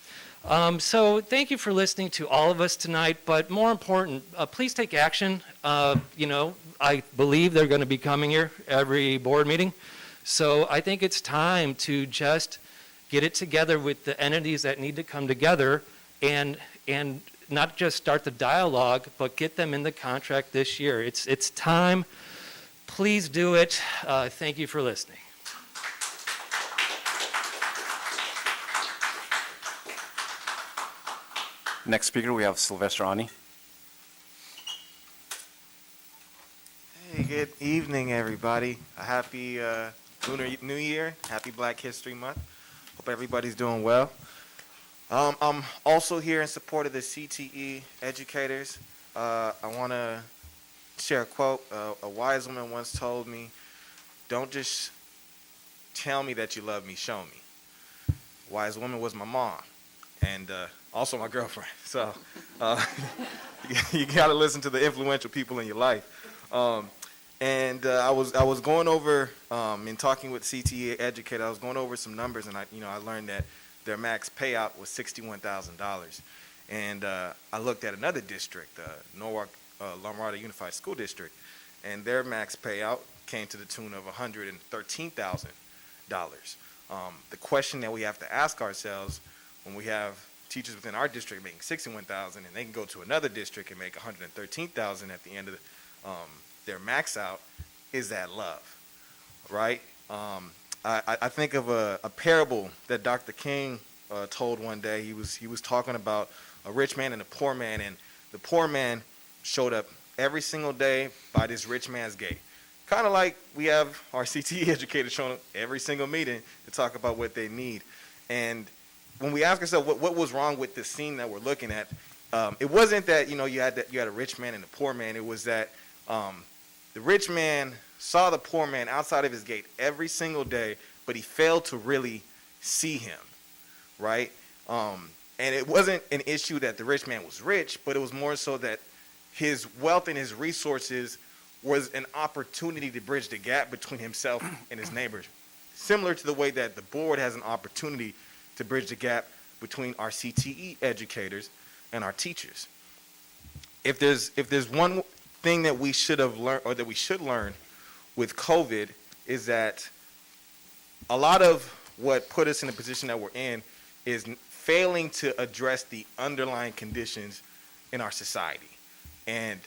So thank you for listening to all of us tonight, but more important, please take action. You know, I believe they're going to be coming here every board meeting. So I think it's time to just get it together with the entities that need to come together and not just start the dialogue, but get them in the contract this year. It's time. Please do it. Thank you for listening. Next speaker, we have Sylvester Ani. Hey, good evening, everybody. A happy Lunar New Year. Happy Black History Month. Hope everybody's doing well. I'm also here in support of the CTE educators. I want to share a quote. A wise woman once told me, "Don't just tell me that you love me, show me." Wise woman was my mom, and also my girlfriend. So you got to listen to the influential people in your life. And I was going over in talking with CTE educator. I was going over some numbers, and I learned that their max payout was $61,000. And I looked at another district, Norwalk Lombardo Unified School District, and their max payout came to the tune of $113,000. The question that we have to ask ourselves when we have teachers within our district making $61,000 and they can go to another district and make $113,000 at the end of their max out, is that love, right? I think of a parable that Dr. King told one day. He was talking about a rich man and a poor man, and the poor man showed up every single day by this rich man's gate. Kind of like we have our CTE educators showing up every single meeting to talk about what they need. And when we ask ourselves what was wrong with this scene that we're looking at, it wasn't that you had a rich man and a poor man. It was that the rich man saw the poor man outside of his gate every single day, but he failed to really see him, right? And it wasn't an issue that the rich man was rich, but it was more so that his wealth and his resources was an opportunity to bridge the gap between himself and his neighbors. Similar to the way that the board has an opportunity to bridge the gap between our CTE educators and our teachers. If there's one thing that we should have learned, or that we should learn with COVID, is that a lot of what put us in the position that we're in is failing to address the underlying conditions in our society. And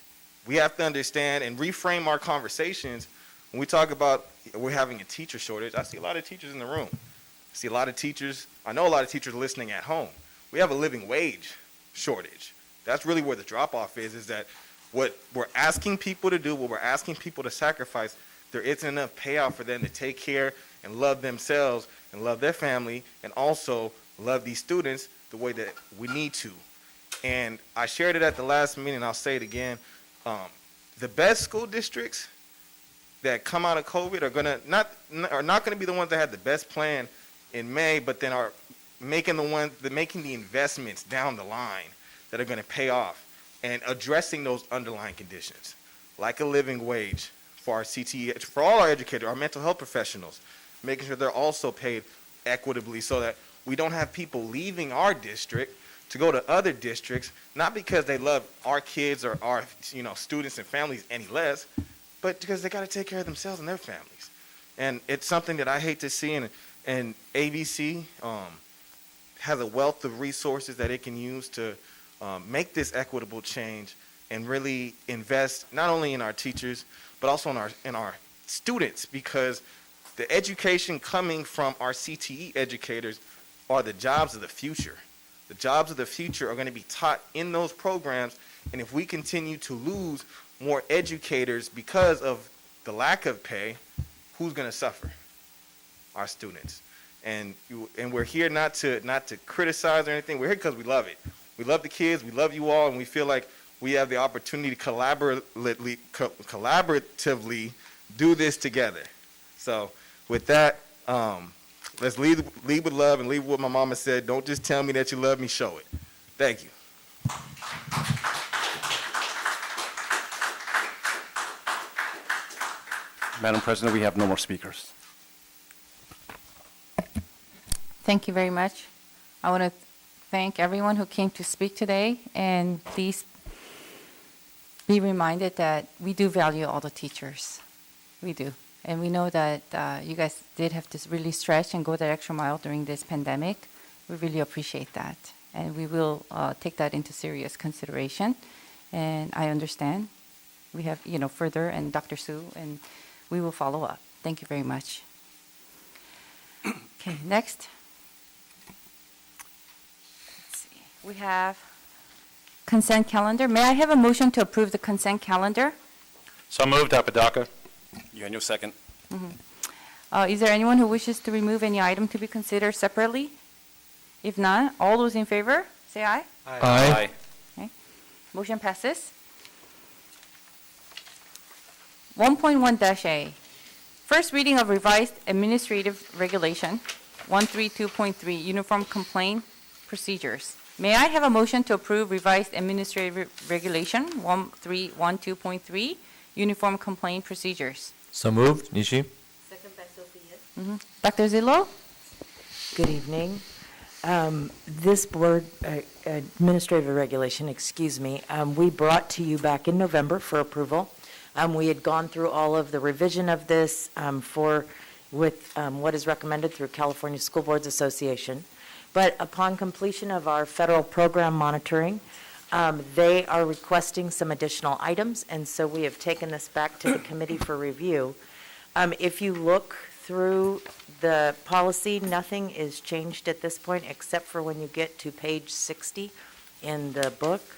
we have to understand and reframe our conversations. When we talk about we're having a teacher shortage, I see a lot of teachers in the room. I see a lot of teachers, I know a lot of teachers listening at home. We have a living wage shortage. That's really where the drop-off is that what we're asking people to do, what we're asking people to sacrifice, there isn't enough payout for them to take care and love themselves and love their family and also love these students the way that we need to. And I shared it at the last meeting, I'll say it again. The best school districts that come out of COVID are not going to be the ones that had the best plan in May, but then are making the investments down the line that are going to pay off and addressing those underlying conditions, like a living wage for our CTE, for all our educators, our mental health professionals, making sure they're also paid equitably so that we don't have people leaving our district to go to other districts, not because they love our kids or our students and families any less, but because they got to take care of themselves and their families. And it's something that I hate to see, and ABC has a wealth of resources that it can use to make this equitable change and really invest not only in our teachers, but also in our students, because the education coming from our CTE educators are the jobs of the future. The jobs of the future are going to be taught in those programs, and if we continue to lose more educators because of the lack of pay, who's going to suffer? Our students. And we're here not to criticize or anything. We're here because we love it. We love the kids, we love you all, and we feel like we have the opportunity to collaboratively do this together. So with that, let's lead with love and leave with what my mama said. Don't just tell me that you love me, show it. Thank you. Madam President, we have no more speakers. Thank you very much. I want to thank everyone who came to speak today, and please be reminded that we do value all the teachers. We do. And we know that you guys did have to really stretch and go that extra mile during this pandemic. We really appreciate that. And we will take that into serious consideration. And I understand we have, further, and Dr. Sue, and we will follow up. Thank you very much. Okay, next. Let's see. We have consent calendar. May I have a motion to approve the consent calendar? So moved, Apodaca. Eugenio, second. Is there anyone who wishes to remove any item to be considered separately? If not, all those in favor, say aye. Aye. Okay. Motion passes. 1.1-A, first reading of revised administrative regulation 132.3, uniform complaint procedures. May I have a motion to approve revised administrative regulation 1312.3, uniform complaint procedures? So moved, Nishi. Second by Sophia. Dr. Zillow? Good evening. This board administrative regulation, we brought to you back in November for approval. We had gone through all of the revision of this with what is recommended through California School Boards Association. But upon completion of our federal program monitoring, they are requesting some additional items, and so we have taken this back to the committee for review. If you look through the policy, nothing is changed at this point except for when you get to page 60 in the book.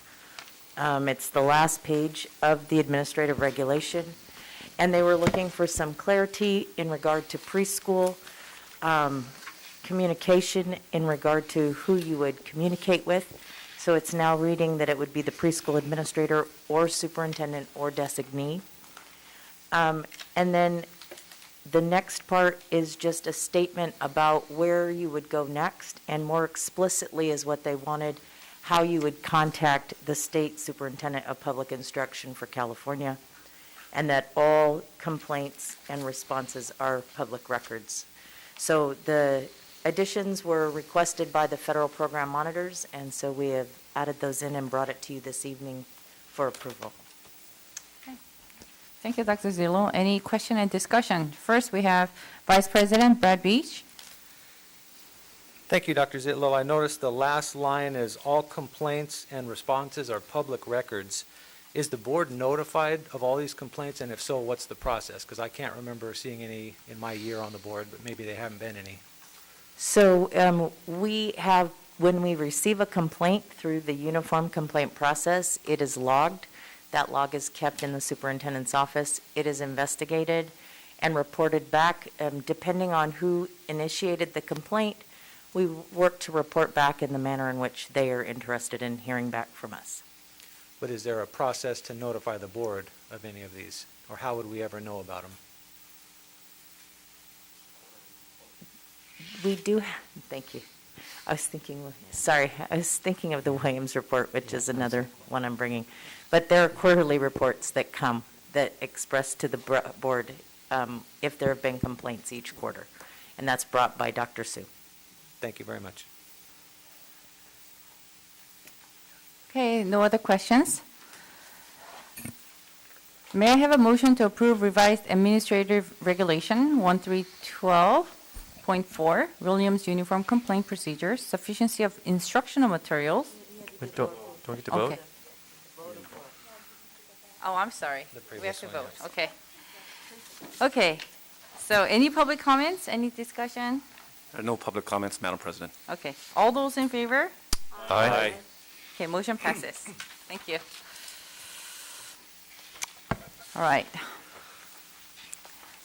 It's the last page of the administrative regulation, and they were looking for some clarity in regard to preschool, communication in regard to who you would communicate with. So it's now reading that it would be the preschool administrator or superintendent or designee. And then the next part is just a statement about where you would go next, and more explicitly is what they wanted, how you would contact the state superintendent of public instruction for California, and that all complaints and responses are public records. So the additions were requested by the federal program monitors, and so we have added those in and brought it to you this evening for approval. Thank you, Dr. Zillo. Any question and discussion? First, we have Vice President Brad Beach. Thank you, Dr. Zitlow. I noticed the last line is all complaints and responses are public records. Is the board notified of all these complaints, and if so, what's the process? Because I can't remember seeing any in my year on the board, but maybe they haven't been any. So we have, when we receive a complaint through the uniform complaint process, it is logged. That log is kept in the superintendent's office. It is investigated and reported back. Depending on who initiated the complaint, we work to report back in the manner in which they are interested in hearing back from us. But is there a process to notify the board of any of these? Or how would we ever know about them? We do, thank you. I was thinking of the Williams report, which is another one I'm bringing. But there are quarterly reports that come that express to the board if there have been complaints each quarter. And that's brought by Dr. Sue. Thank you very much. Okay, no other questions? May I have a motion to approve revised administrative regulation 1312.4, Williams Uniform Complaint Procedures, sufficiency of instructional materials? Don't we get to vote? Okay. Oh, I'm sorry. The We have previous to one, vote. yes. Okay. Okay. So any public comments? Any discussion? There are no public comments, Madam President. Okay. All those in favor? Aye. Okay, motion passes. Thank you. All right.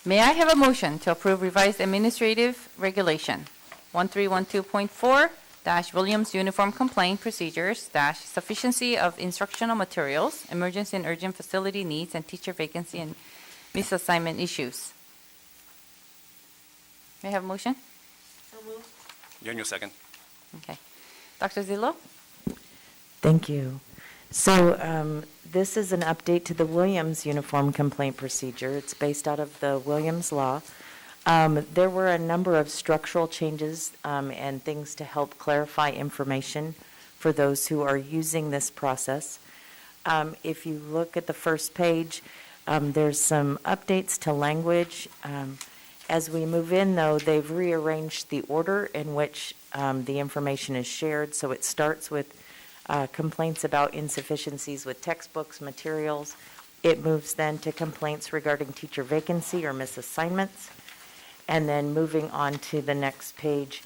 May I have a motion to approve revised administrative regulation 1312.4 Williams Uniform Complaint Procedures sufficiency of instructional materials, emergency and urgent facility needs, and teacher vacancy and misassignment issues? May I have a motion? You're in your second. Okay. Dr. Zillo? Thank you. So this is an update to the Williams Uniform Complaint Procedure. It's based out of the Williams Law. There were a number of structural changes and things to help clarify information for those who are using this process. If you look at the first page, there's some updates to language. As we move in, though, they've rearranged the order in which the information is shared. So it starts with complaints about insufficiencies with textbooks, materials. It moves then to complaints regarding teacher vacancy or misassignments. And then moving on to the next page,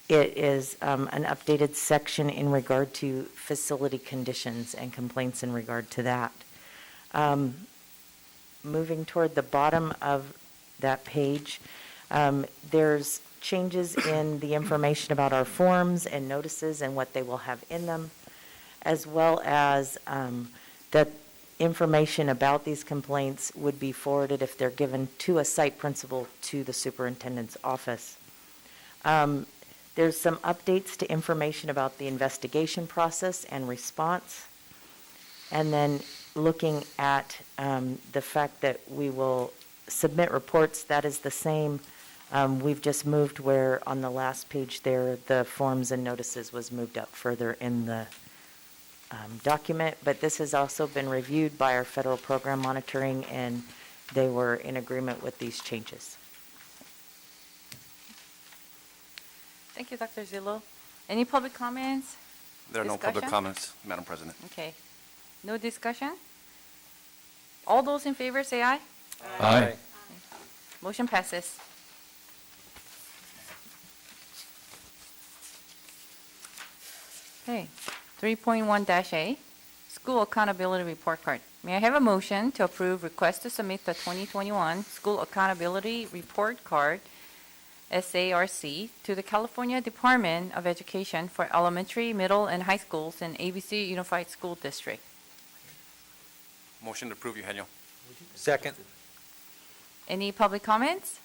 it is an updated section in regard to facility conditions and complaints in regard to that. Moving toward the bottom of that page, there's changes in the information about our forms and notices and what they will have in them, as well as that information about these complaints would be forwarded if they're given to a site principal to the superintendent's office. There's some updates to information about the investigation process and response. And then looking at the fact that we will submit reports, that is the same. We've just moved where on the last page there, the forms and notices was moved up further in the document, but this has also been reviewed by our federal program monitoring, and they were in agreement with these changes. Thank you, Dr. Zillo. Any public comments? There are no public Discussion? comments, Madam President. Okay. No discussion? All those in favor say aye. Aye. Motion passes. Okay, 3.1-A, School Accountability Report Card. May I have a motion to approve request to submit the 2021 School Accountability Report Card, SARC, to the California Department of Education for elementary, middle, and high schools in ABC Unified School District? Motion to approve, Eugenio. Second. Any public comments?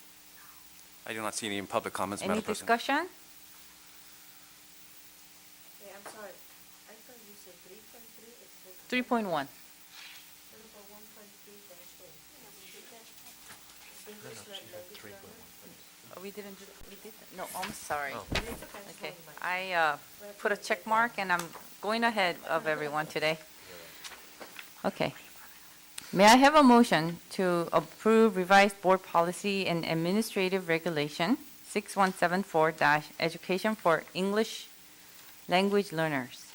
I do not see any public comments, Any Madam President. discussion? Hey, I'm sorry. I thought you said 3.3. 3.1. Oh, we didn't do, we did, no, I'm sorry. Okay, I put a check mark and I'm going ahead of everyone today. Okay. May I have a motion to approve revised board policy and administrative regulation 6174-education for English language learners?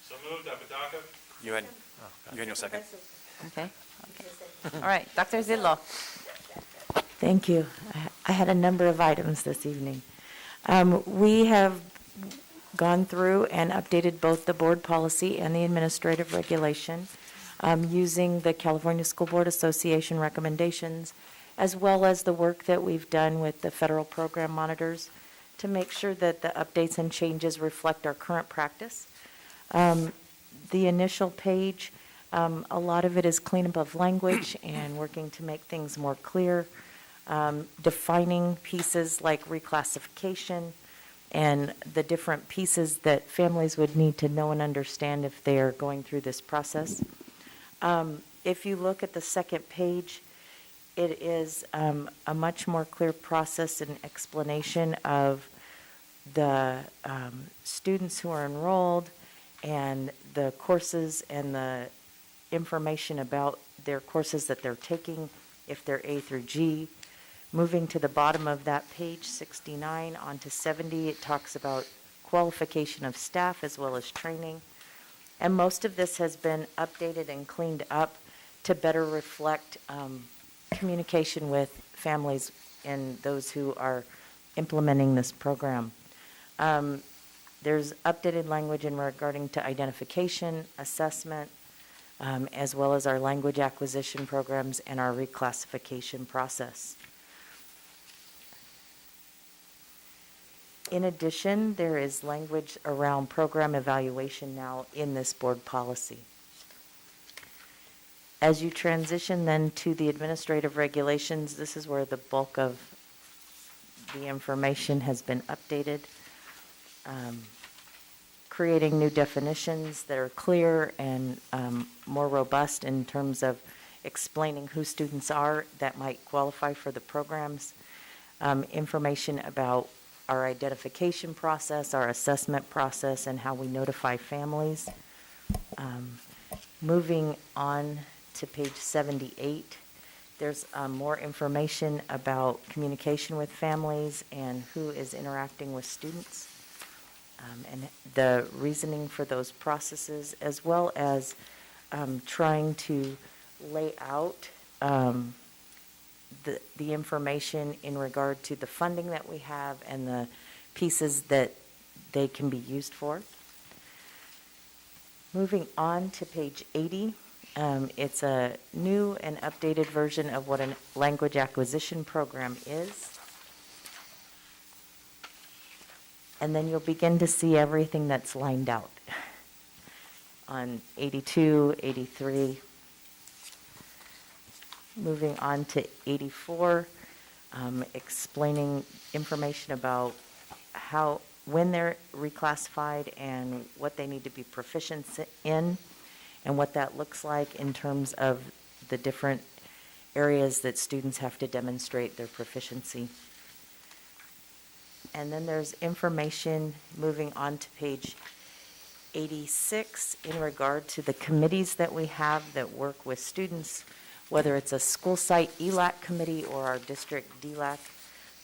So moved, Apodaca. You had your second. Okay. All right, Dr. Zillo. Thank you. I had a number of items this evening. We have gone through and updated both the board policy and the administrative regulation using the California School Board Association recommendations, as well as the work that we've done with the federal program monitors to make sure that the updates and changes reflect our current practice. The initial page, a lot of it is cleanup of language and working to make things more clear, defining pieces like reclassification and the different pieces that families would need to know and understand if they are going through this process. If you look at the second page, it is a much more clear process and explanation of the students who are enrolled and the courses and the information about their courses that they're taking, if they're A through G. Moving to the bottom of that page, 69 onto 70, it talks about qualification of staff as well as training. And most of this has been updated and cleaned up to better reflect communication with families and those who are implementing this program. There's updated language in regarding to identification, assessment, as well as our language acquisition programs and our reclassification process. In addition, there is language around program evaluation now in this board policy. As you transition then to the administrative regulations, this is where the bulk of the information has been updated. Creating new definitions that are clear and more robust in terms of explaining who students are that might qualify for the programs. Information about our identification process, our assessment process, and how we notify families. Moving on to page 78, there's more information about communication with families and who is interacting with students, and the reasoning for those processes, as well as trying to lay out the information in regard to the funding that we have and the pieces that they can be used for. Moving on to page 80, it's a new and updated version of what a language acquisition program is. And then you'll begin to see everything that's lined out on 82, 83. Moving on to 84, explaining information about when they're reclassified and what they need to be proficient in and what that looks like in terms of the different areas that students have to demonstrate their proficiency. And then there's information moving on to page 86 in regard to the committees that we have that work with students, whether it's a school site ELAC committee or our district DLAC,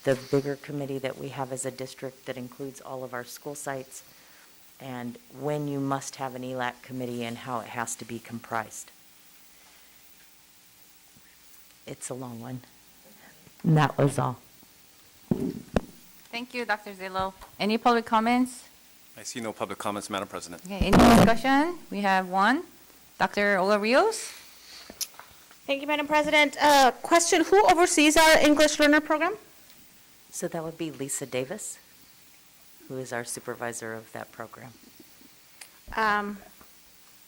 the bigger committee that we have as a district that includes all of our school sites, and when you must have an ELAC committee and how it has to be comprised. It's a long one. And that was all. Thank you, Dr. Zillo. Any public comments? I see no public comments, Madam President. Okay, any discussion? We have one. Dr. Ola Rios? Thank you, Madam President. Question, who oversees our English Learner Program? So that would be Lisa Davis, who is our supervisor of that program.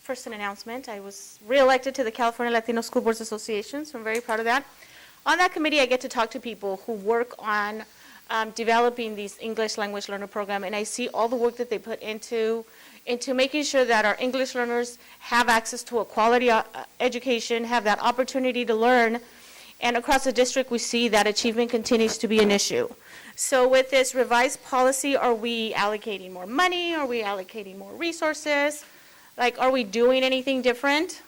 First, an announcement. I was reelected to the California Latino School Boards Association, so I'm very proud of that. On that committee, I get to talk to people who work on developing these English language learner program, and I see all the work that they put into making sure that our English learners have access to a quality education, have that opportunity to learn. And across the district, we see that achievement continues to be an issue. So with this revised policy, are we allocating more money? Are we allocating more resources? Like, are we doing anything different?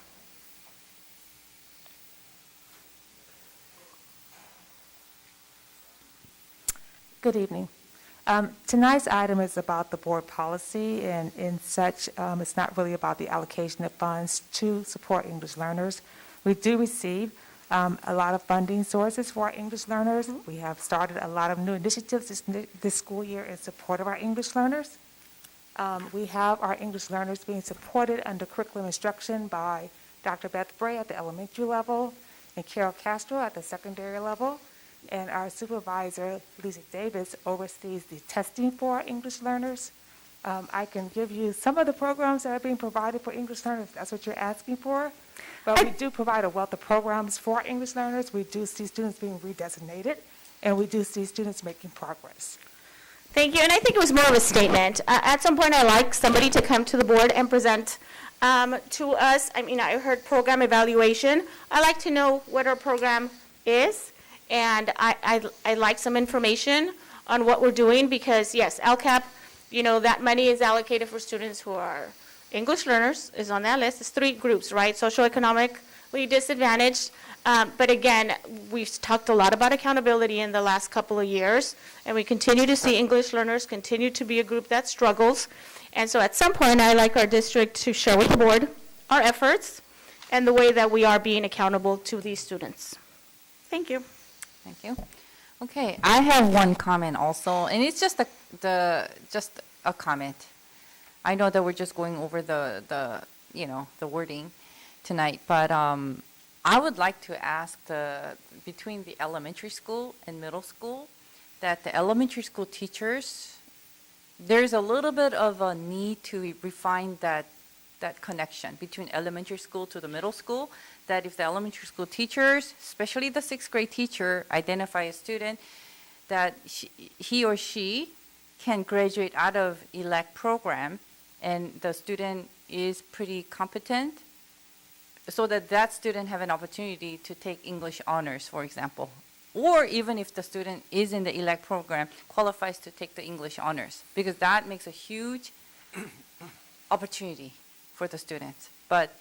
Good evening. Tonight's item is about the board policy, and in such, it's not really about the allocation of funds to support English learners. We do receive a lot of funding sources for our English learners. We have started a lot of new initiatives this school year in support of our English learners. We have our English learners being supported under curriculum instruction by Dr. Beth Bray at the elementary level and Carol Castro at the secondary level. And our supervisor, Lisa Davis, oversees the testing for our English learners. I can give you some of the programs that are being provided for English learners, if that's what you're asking for. But we do provide a wealth of programs for our English learners. We do see students being redesignated, and we do see students making progress. Thank you, and I think it was more of a statement. At some point, I'd like somebody to come to the board and present to us. I mean, I heard program evaluation. I'd like to know what our program is, and I'd like some information on what we're doing, because yes, LCAP, you know, that money is allocated for students who are English learners, is on that list. It's 3 groups, right? Socioeconomically disadvantaged. But again, we've talked a lot about accountability in the last couple of years, and we continue to see English learners continue to be a group that struggles. And so at some point, I'd like our district to share with the board our efforts and the way that we are being accountable to these students. Thank you. Thank you. Okay, I have one comment also, and it's just a comment. I know that we're just going over the wording tonight, but I would like to ask between the elementary school and middle school, that the elementary school teachers, there's a little bit of a need to refine that connection between elementary school to the middle school, that if the elementary school teachers, especially the 6th grade teacher, identify a student, that he or she can graduate out of ELAC program and the student is pretty competent, so that student have an opportunity to take English honors, for example. Or even if the student is in the ELAC program, qualifies to take the English honors, because that makes a huge opportunity for the students. But,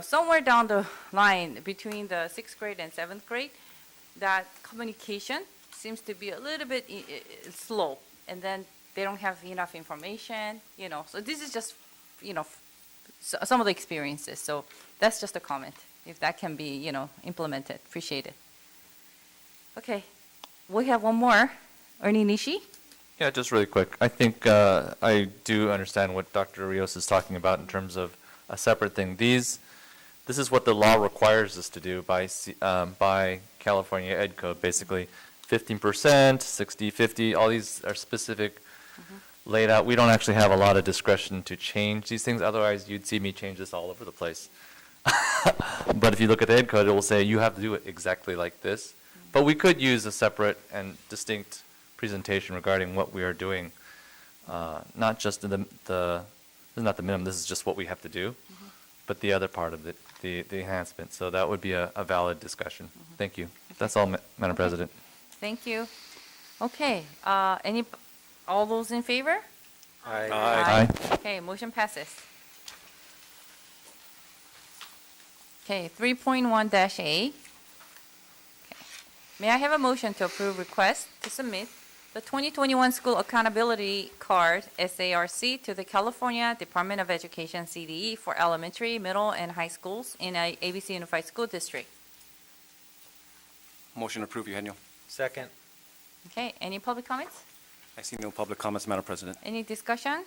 somewhere down the line between the 6th grade and 7th grade, that communication seems to be a little bit slow, and then they don't have enough information, So this is just, some of the experiences. So that's just a comment. If that can be, implemented, appreciate it. Okay, we have one more. Ernie Nishi? Yeah, just really quick. I think I do understand what Dr. Rios is talking about in terms of a separate thing. This is what the law requires us to do by California Ed Code, basically. 15%, 60-50, all these are specific laid out. We don't actually have a lot of discretion to change these things. Otherwise, you'd see me change this all over the place. But if you look at the Ed Code, it will say you have to do it exactly like this. But we could use a separate and distinct presentation regarding what we are doing. Not just this is not the minimum, this is just what we have to do, but the other part of the enhancement. So that would be a valid discussion. Thank you. That's all, Madam President. Thank you. Okay, all those in favor? Aye. Aye. Okay, motion passes. Okay, 3.1-A. Okay. May I have a motion to approve request to submit the 2021 School Accountability Card, SARC, to the California Department of Education, CDE, for elementary, middle, and high schools in a ABC Unified School District? Motion approved, Eugenio. Second. Okay, any public comments? I see no public comments, Madam President. Any discussion?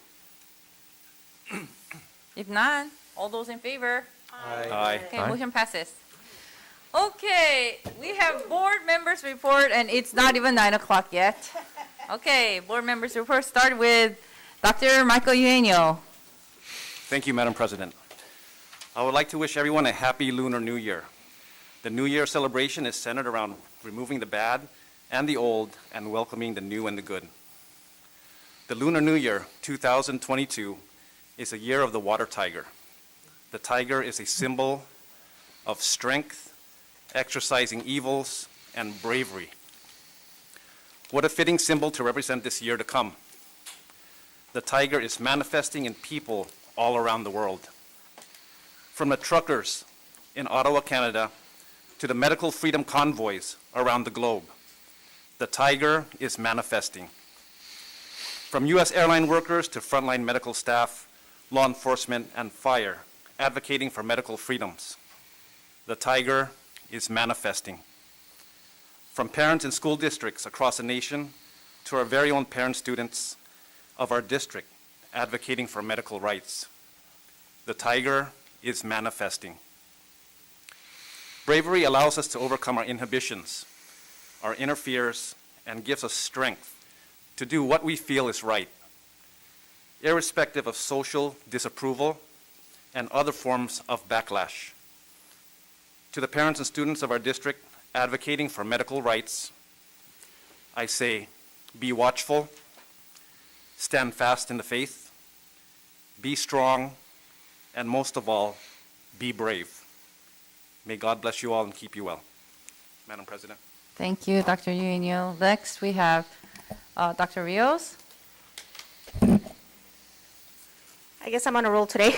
If not, all those in favor? Aye. Okay, Aye. motion passes. Okay, we have board members report, and it's not even 9 o'clock yet. Okay, board members report. Start with Dr. Michael Eugenio. Thank you, Madam President. I would like to wish everyone a happy Lunar New Year. The New Year celebration is centered around removing the bad and the old and welcoming the new and the good. The Lunar New Year 2022 is a year of the water tiger. The tiger is a symbol of strength, exercising evils, and bravery. What a fitting symbol to represent this year to come. The tiger is manifesting in people all around the world. From the truckers in Ottawa, Canada, to the medical freedom convoys around the globe. The tiger is manifesting. From U.S. airline workers to frontline medical staff, law enforcement, and fire, advocating for medical freedoms. The tiger is manifesting. From parents in school districts across the nation to our very own parent students of our district, advocating for medical rights. The tiger is manifesting. Bravery allows us to overcome our inhibitions, our inner fears, and gives us strength to do what we feel is right, irrespective of social disapproval and other forms of backlash. To the parents and students of our district advocating for medical rights, I say, be watchful, stand fast in the faith, be strong, and most of all, be brave. May God bless you all and keep you well. Madam President. Thank you, Dr. Eugenio. Next, we have Dr. Rios. I guess I'm on a roll today.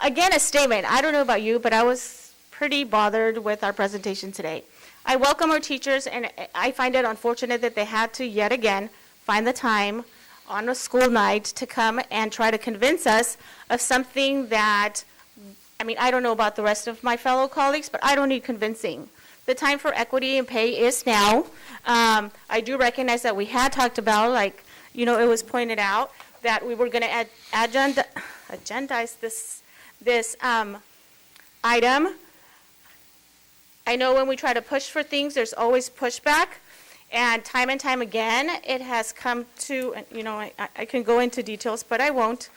Again, a statement. I don't know about you, but I was pretty bothered with our presentation today. I welcome our teachers, and I find it unfortunate that they had to yet again find the time on a school night to come and try to convince us of something that, I mean, I don't know about the rest of my fellow colleagues, but I don't need convincing. The time for equity and pay is now. I do recognize that we had talked about, like, you know, it was pointed out that we were going to agendize this item. I know when we try to push for things, there's always pushback. And time again, it has come to, you know, I can go into details, but I won't,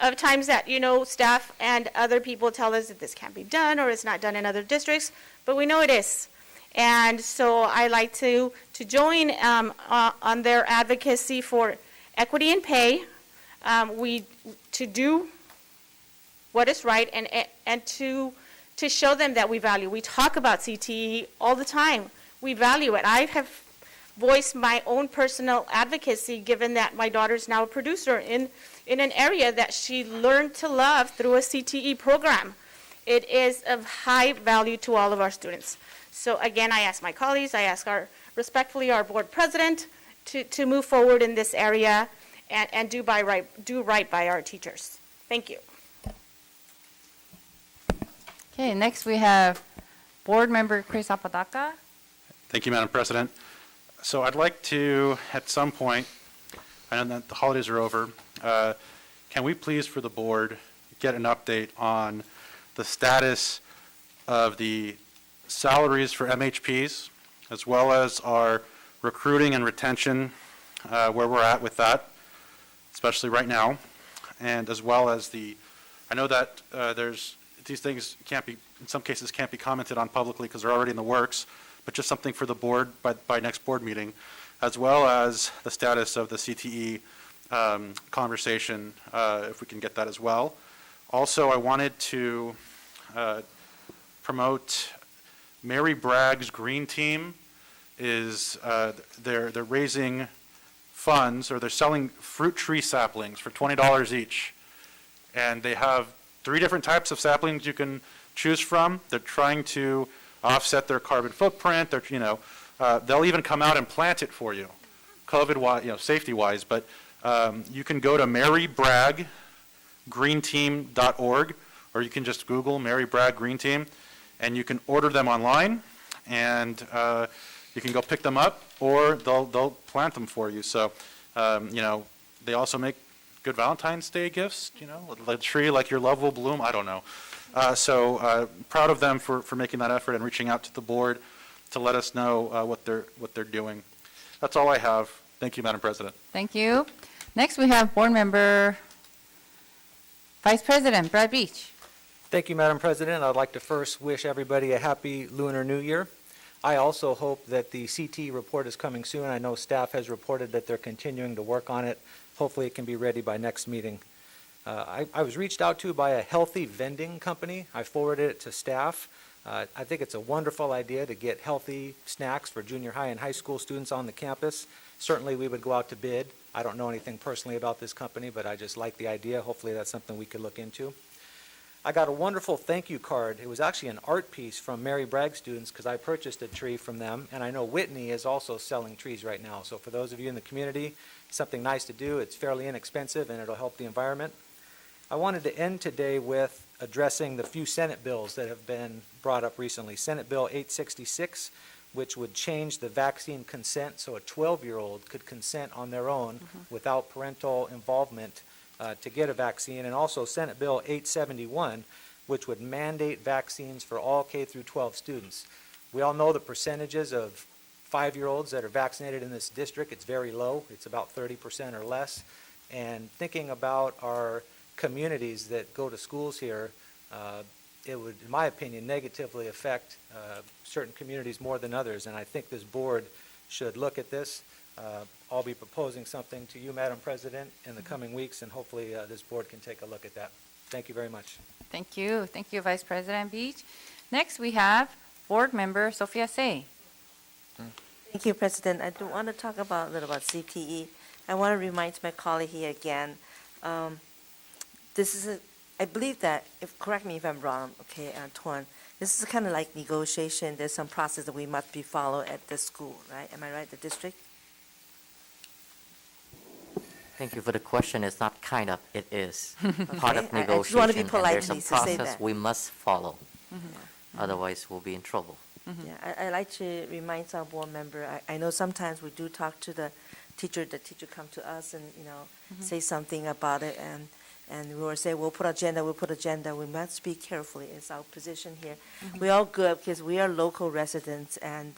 of times that, you know, staff and other people tell us that this can't be done or it's not done in other districts, but we know it is. And so I like to join on their advocacy for equity and pay, to do what is right and to show them that we value. We talk about CTE all the time. We value it. I have voiced my own personal advocacy, given that my daughter's now a producer in an area that she learned to love through a CTE program. It is of high value to all of our students. So again, I ask my colleagues, I ask respectfully our board president to move forward in this area and do right by our teachers. Thank you. Okay, next we have Board Member Chris Apodaca. Thank you, Madam President. So I'd like to, at some point, I know that the holidays are over, can we please, for the board, get an update on the status of the salaries for MHPs, as well as our recruiting and retention, where we're at with that, especially right now, and as well as I know that these things can't be, in some cases, can't be commented on publicly because they're already in the works, but just something for the board by next board meeting, as well as the status of the CTE conversation, if we can get that as well. Also, I wanted to promote Mary Bragg's Green Team. They're raising funds, or they're selling fruit tree saplings for $20 each, and they have 3 different types of saplings you can choose from. They're trying to offset their carbon footprint. They'll even come out and plant it for you, COVID-wise, safety-wise. But you can go to marybragggreenteam.org, or you can just Google Mary Bragg Green Team, and you can order them online, and you can go pick them up, or they'll plant them for you. So, they also make good Valentine's Day gifts, a tree like your love will bloom, I don't know. So proud of them for making that effort and reaching out to the board to let us know what they're doing. That's all I have. Thank you, Madam President. Thank you. Next, we have Board Member Vice President Brad Beach. Thank you, Madam President. I'd like to first wish everybody a happy Lunar New Year. I also hope that the CT report is coming soon. I know staff has reported that they're continuing to work on it. Hopefully it can be ready by next meeting. I was reached out to by a healthy vending company. I forwarded it to staff. I think it's a wonderful idea to get healthy snacks for junior high and high school students on the campus. Certainly we would go out to bid. I don't know anything personally about this company, but I just like the idea. Hopefully that's something we could look into. I got a wonderful thank you card. It was actually an art piece from Mary Bragg students because I purchased a tree from them, and I know Whitney is also selling trees right now. So for those of you in the community, something nice to do. It's fairly inexpensive, and it'll help the environment. I wanted to end today with addressing the few Senate bills that have been brought up recently. Senate Bill 866, which would change the vaccine consent so a 12-year-old could consent on their own without parental involvement to get a vaccine, and also Senate Bill 871, which would mandate vaccines for all K through 12 students. We all know the percentages of 5-year-olds that are vaccinated in this district. It's very low. It's about 30% or less. And thinking about our communities that go to schools here, it would, in my opinion, negatively affect certain communities more than others. And I think this board should look at this. I'll be proposing something to you, Madam President, in the coming weeks, and hopefully this board can take a look at that. Thank you very much. Thank you. Thank you, Vice President Beach. Next, we have Board Member Sophia Say. Thank you, President. I do want to talk a little about CTE. I want to remind my colleague here again, this is I believe that, correct me if I'm wrong, okay, Antoine, this is kind of like negotiation. There's some process that we must be followed at the school, right? Am I right, the district? Thank you for the question. It's not kind of, it is part of I negotiation. just want to be polite, and there's please, a to say process that. we must follow. Otherwise, we'll be in trouble. Yeah, I like to remind our board member, I know sometimes we do talk to the teacher come to us and, say something about it, and we will say, we'll put agenda. We must speak carefully. It's our position here. We all good because we are local residents, and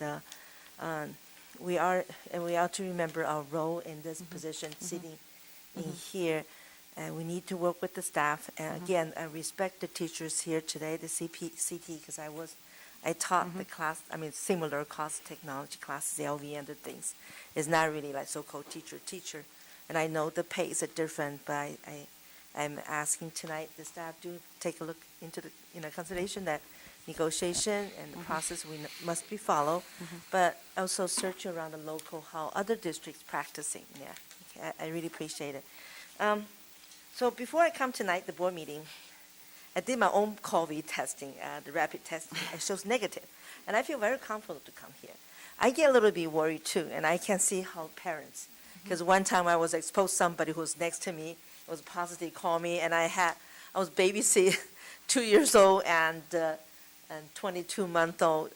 we are to remember our role in this position, sitting in here, and we need to work with the staff. And again, I respect the teachers here today, the CT, because I taught the class, similar class, technology classes, LV and other things. It's not really like so-called teacher. And I know the pays are different, but I'm asking tonight the staff do take a look into the, consideration that negotiation and the process must be followed, but also search around the local, how other districts practicing. Yeah, okay, I really appreciate it. So before I come tonight, the board meeting, I did my own COVID testing, the rapid testing. It shows negative, and I feel very comfortable to come here. I get a little bit worried too, and I can see how parents, because one time I was exposed to somebody who was next to me, was positive, called me, and I was babysitting 2 years old and 22-month-old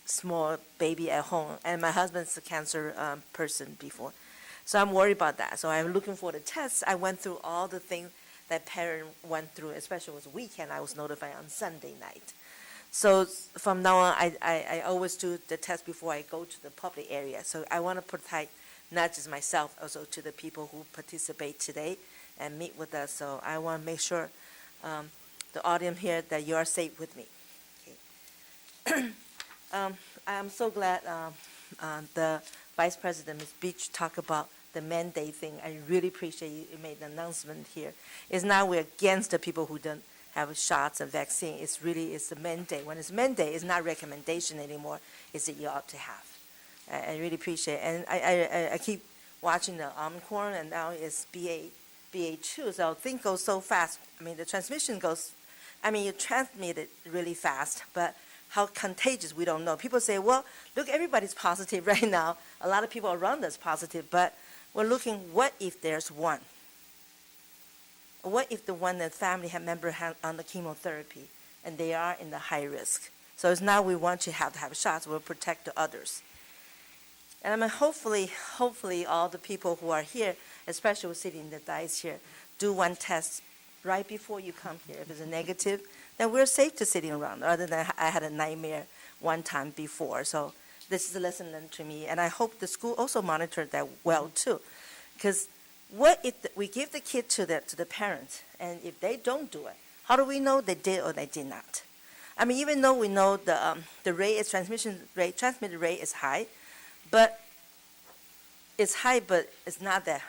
small baby at home, and my husband's a cancer person before. So I'm worried about that. So I'm looking for the tests. I went through all the things that parent went through, especially it was weekend. I was notified on Sunday night. So from now on, I always do the test before I go to the public area. So I want to protect not just myself, also to the people who participate today and meet with us. So I want to make sure the audience here that you are safe with me. Okay. I'm so glad the Vice President, Ms. Beach, talked about the mandate thing. I really appreciate you made an announcement here. It's not we're against the people who don't have shots and vaccine. It's a mandate. When it's mandate, it's not recommendation anymore. It's that you ought to have. I really appreciate it. And I keep watching the Omicron, and now it's BA2, so things go so fast. The transmission goes, you transmit it really fast, but how contagious, we don't know. People say, well, look, everybody's positive right now. A lot of people around us positive, but we're looking, what if there's one? What if the one that family member on the chemotherapy and they are in the high risk? So it's now we want to have shots, we'll protect the others. And hopefully all the people who are here, especially sitting in the dais here, do one test right before you come here. If it's a negative, then we're safe to sitting around, other than I had a nightmare one time before. So this is a lesson learned to me, and I hope the school also monitored that well too. Because what if we give the kid to the parents, and if they don't do it, how do we know they did or they did not? Even though we know the transmitted rate is high, but it's not that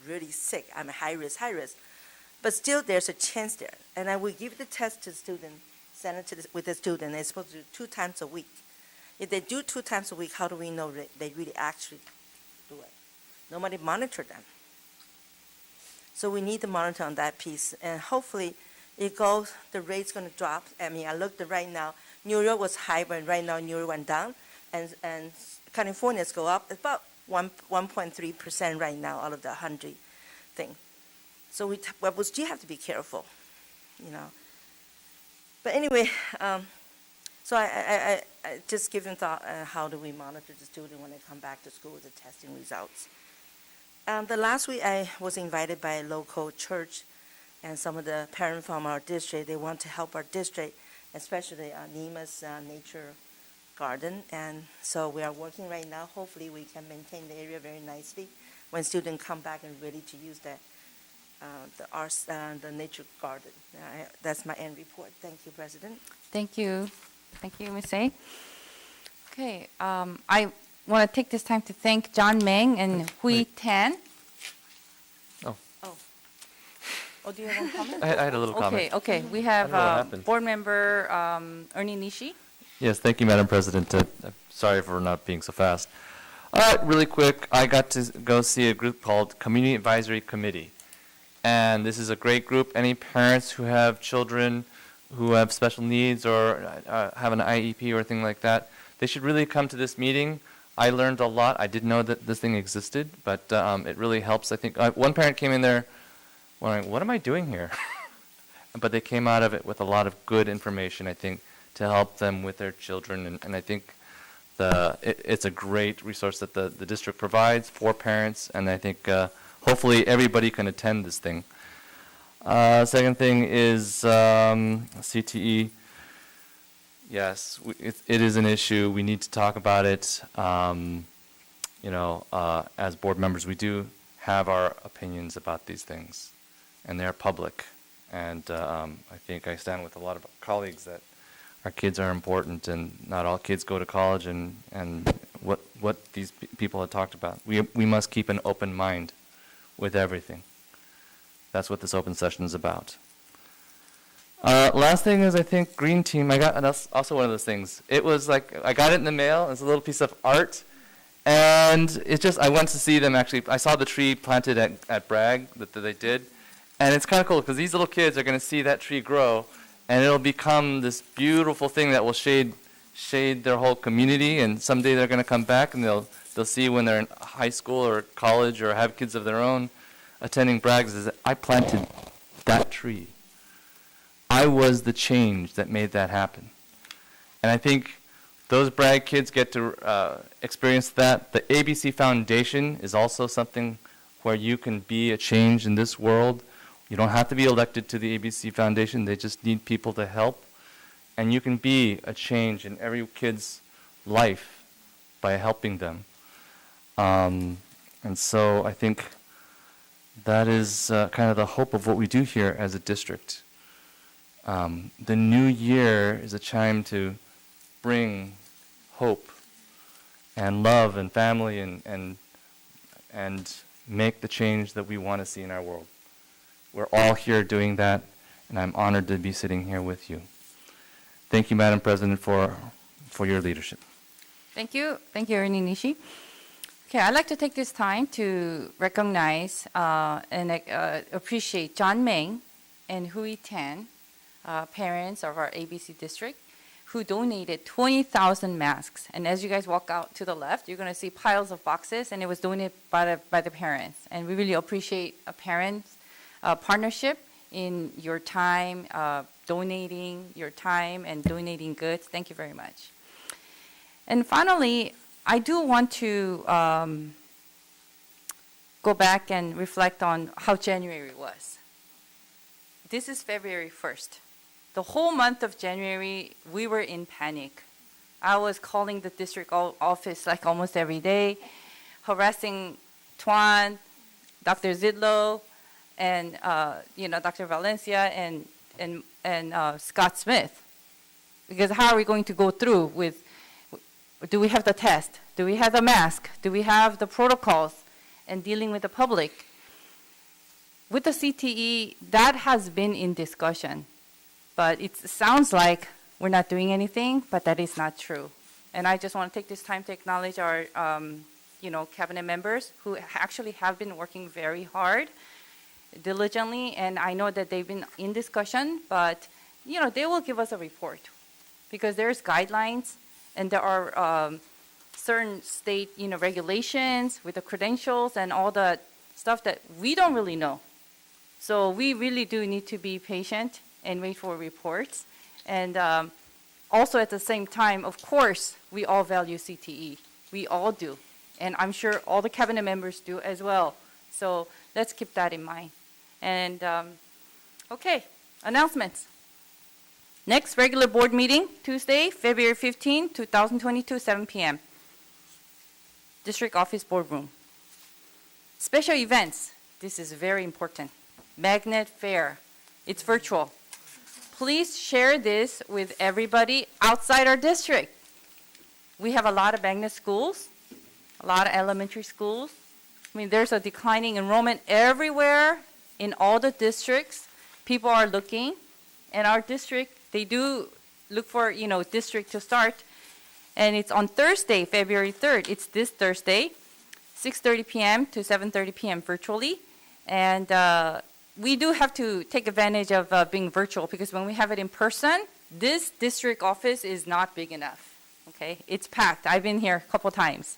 really sick. High risk. But still, there's a chance there. And I will give the test to the student, send it with the student. They're supposed to do 2 times a week. If they do 2 times a week, how do we know they really actually do it? Nobody monitored them. So we need to monitor on that piece. And hopefully, it goes, the rate's going to drop. I mean, I looked at right now, New York was high, but right now New York went down, and California's go up about 1.3% right now out of the 100 thing. So we still have to be careful, you know. But anyway, so I just giving thought, how do we monitor the student when they come back to school with the testing results? The last week I was invited by a local church and some of the parents from our district. They want to help our district, especially Nema's Nature Garden. And so we are working right now. Hopefully we can maintain the area very nicely when students come back and ready to use the arts, the nature garden. That's my end report. Thank you, President. Thank you. Thank you, Ms. A. Okay, I want to take this time to thank John Meng and Hui Tan. Oh, do you have a comment? I had a little comment. Okay. We I don't know what have happened. board member Ernie Nishi. Yes, thank you, Madam President. Sorry for not being so fast. Really quick, I got to go see a group called Community Advisory Committee. And this is a great group. Any parents who have children who have special needs or have an IEP or anything like that, they should really come to this meeting. I learned a lot. I didn't know that this thing existed, but it really helps. I think one parent came in there wondering, what am I doing here? But they came out of it with a lot of good information, I think, to help them with their children. And I think it's a great resource that the district provides for parents, and I think hopefully everybody can attend this thing. Second thing is CTE. Yes, it is an issue. We need to talk about it. As board members, we do have our opinions about these things, and they're public. And I think I stand with a lot of colleagues that our kids are important, and not all kids go to college, and what these people have talked about. We must keep an open mind with everything. That's what this open session is about. Last thing is, I think, Green Team, and that's also one of those things. It was like, I got it in the mail, it's a little piece of art, and I went to see them actually. I saw the tree planted at Bragg that they did, and it's kind of cool, because these little kids are going to see that tree grow, and it'll become this beautiful thing that will shade their whole community, and someday they're going to come back, and they'll see when they're in high school or college or have kids of their own attending Bragg's, is that I planted that tree. I was the change that made that happen. And I think those Bragg kids get to experience that. The ABC Foundation is also something where you can be a change in this world. You don't have to be elected to the ABC Foundation. They just need people to help. And you can be a change in every kid's life by helping them. And so I think that is kind of the hope of what we do here as a district. The new year is a time to bring hope and love and family and make the change that we want to see in our world. We're all here doing that, and I'm honored to be sitting here with you. Thank you, Madam President, for your leadership. Thank you. Thank you, Ernie Nishi. Okay, I'd like to take this time to recognize and appreciate John Meng and Hui Tan, parents of our ABC district, who donated 20,000 masks. And as you guys walk out to the left, you're going to see piles of boxes, and it was donated by the parents. And we really appreciate a parents' partnership in your time, donating your time and donating goods. Thank you very much. And finally, I do want to go back and reflect on how January was. This is February 1st. The whole month of January, we were in panic. I was calling the district office like almost every day, harassing Tuan, Dr. Zidlow, and Dr. Valencia and Scott Smith. Because how are we going to go through with, do we have the test? Do we have the mask? Do we have the protocols and dealing with the public? With the CTE, that has been in discussion. But it sounds like we're not doing anything, but that is not true. And I just want to take this time to acknowledge our, cabinet members who actually have been working very hard. diligently, and I know that they've been in discussion, but, they will give us a report. Because there's guidelines, and there are certain state, regulations with the credentials and all the stuff that we don't really know. So we really do need to be patient and wait for reports. And also at the same time, of course, we all value CTE. We all do. And I'm sure all the cabinet members do as well. So let's keep that in mind. And, okay, announcements. Next regular board meeting, Tuesday, February 15, 2022, 7 p.m. District Office Boardroom. Special events. This is very important. Magnet Fair. It's virtual. Please share this with everybody outside our district. We have a lot of magnet schools, a lot of elementary schools. I mean, there's a declining enrollment everywhere in all the districts. People are looking, and our district, they do look for, district to start. And it's on Thursday, February 3rd. It's this Thursday, 6:30 p.m. to 7:30 p.m. virtually. And we do have to take advantage of being virtual, because when we have it in person, this district office is not big enough. Okay, it's packed. I've been here a couple times.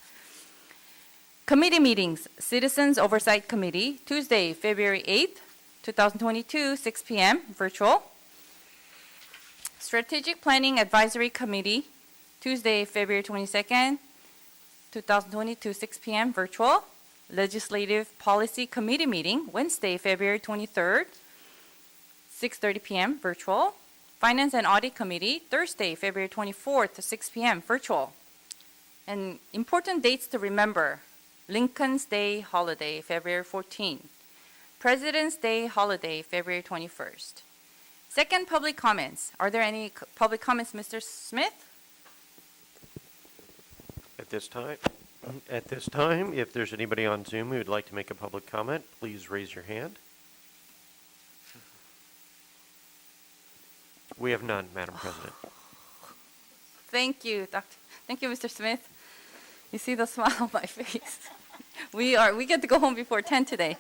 Committee meetings, Citizens Oversight Committee, Tuesday, February 8th, 2022, 6 p.m., virtual. Strategic Planning Advisory Committee, Tuesday, February 22nd, 2022, 6 p.m., virtual. Legislative Policy Committee meeting, Wednesday, February 23rd, 6:30 p.m., virtual. Finance and Audit Committee, Thursday, February 24th, 6 p.m., virtual. And important dates to remember: Lincoln's Day holiday, February 14th. President's Day holiday, February 21st. Second, public comments. Are there any public comments, Mr. Smith? At this time, if there's anybody on Zoom who would like to make a public comment, please raise your hand. We have none, Madam President. Thank you, Doctor. Thank you, Mr. Smith. You see the smile on my face. We get to go home before 10 today.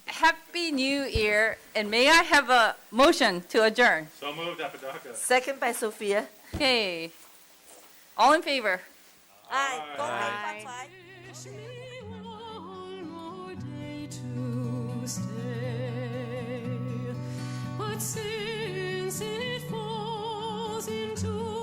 Happy New Year, and may I have a motion to adjourn? So moved, Apodaca. Second by Sophia. Okay. All in favor? Aye. Go ahead. Aye. Bye-bye. But since it falls into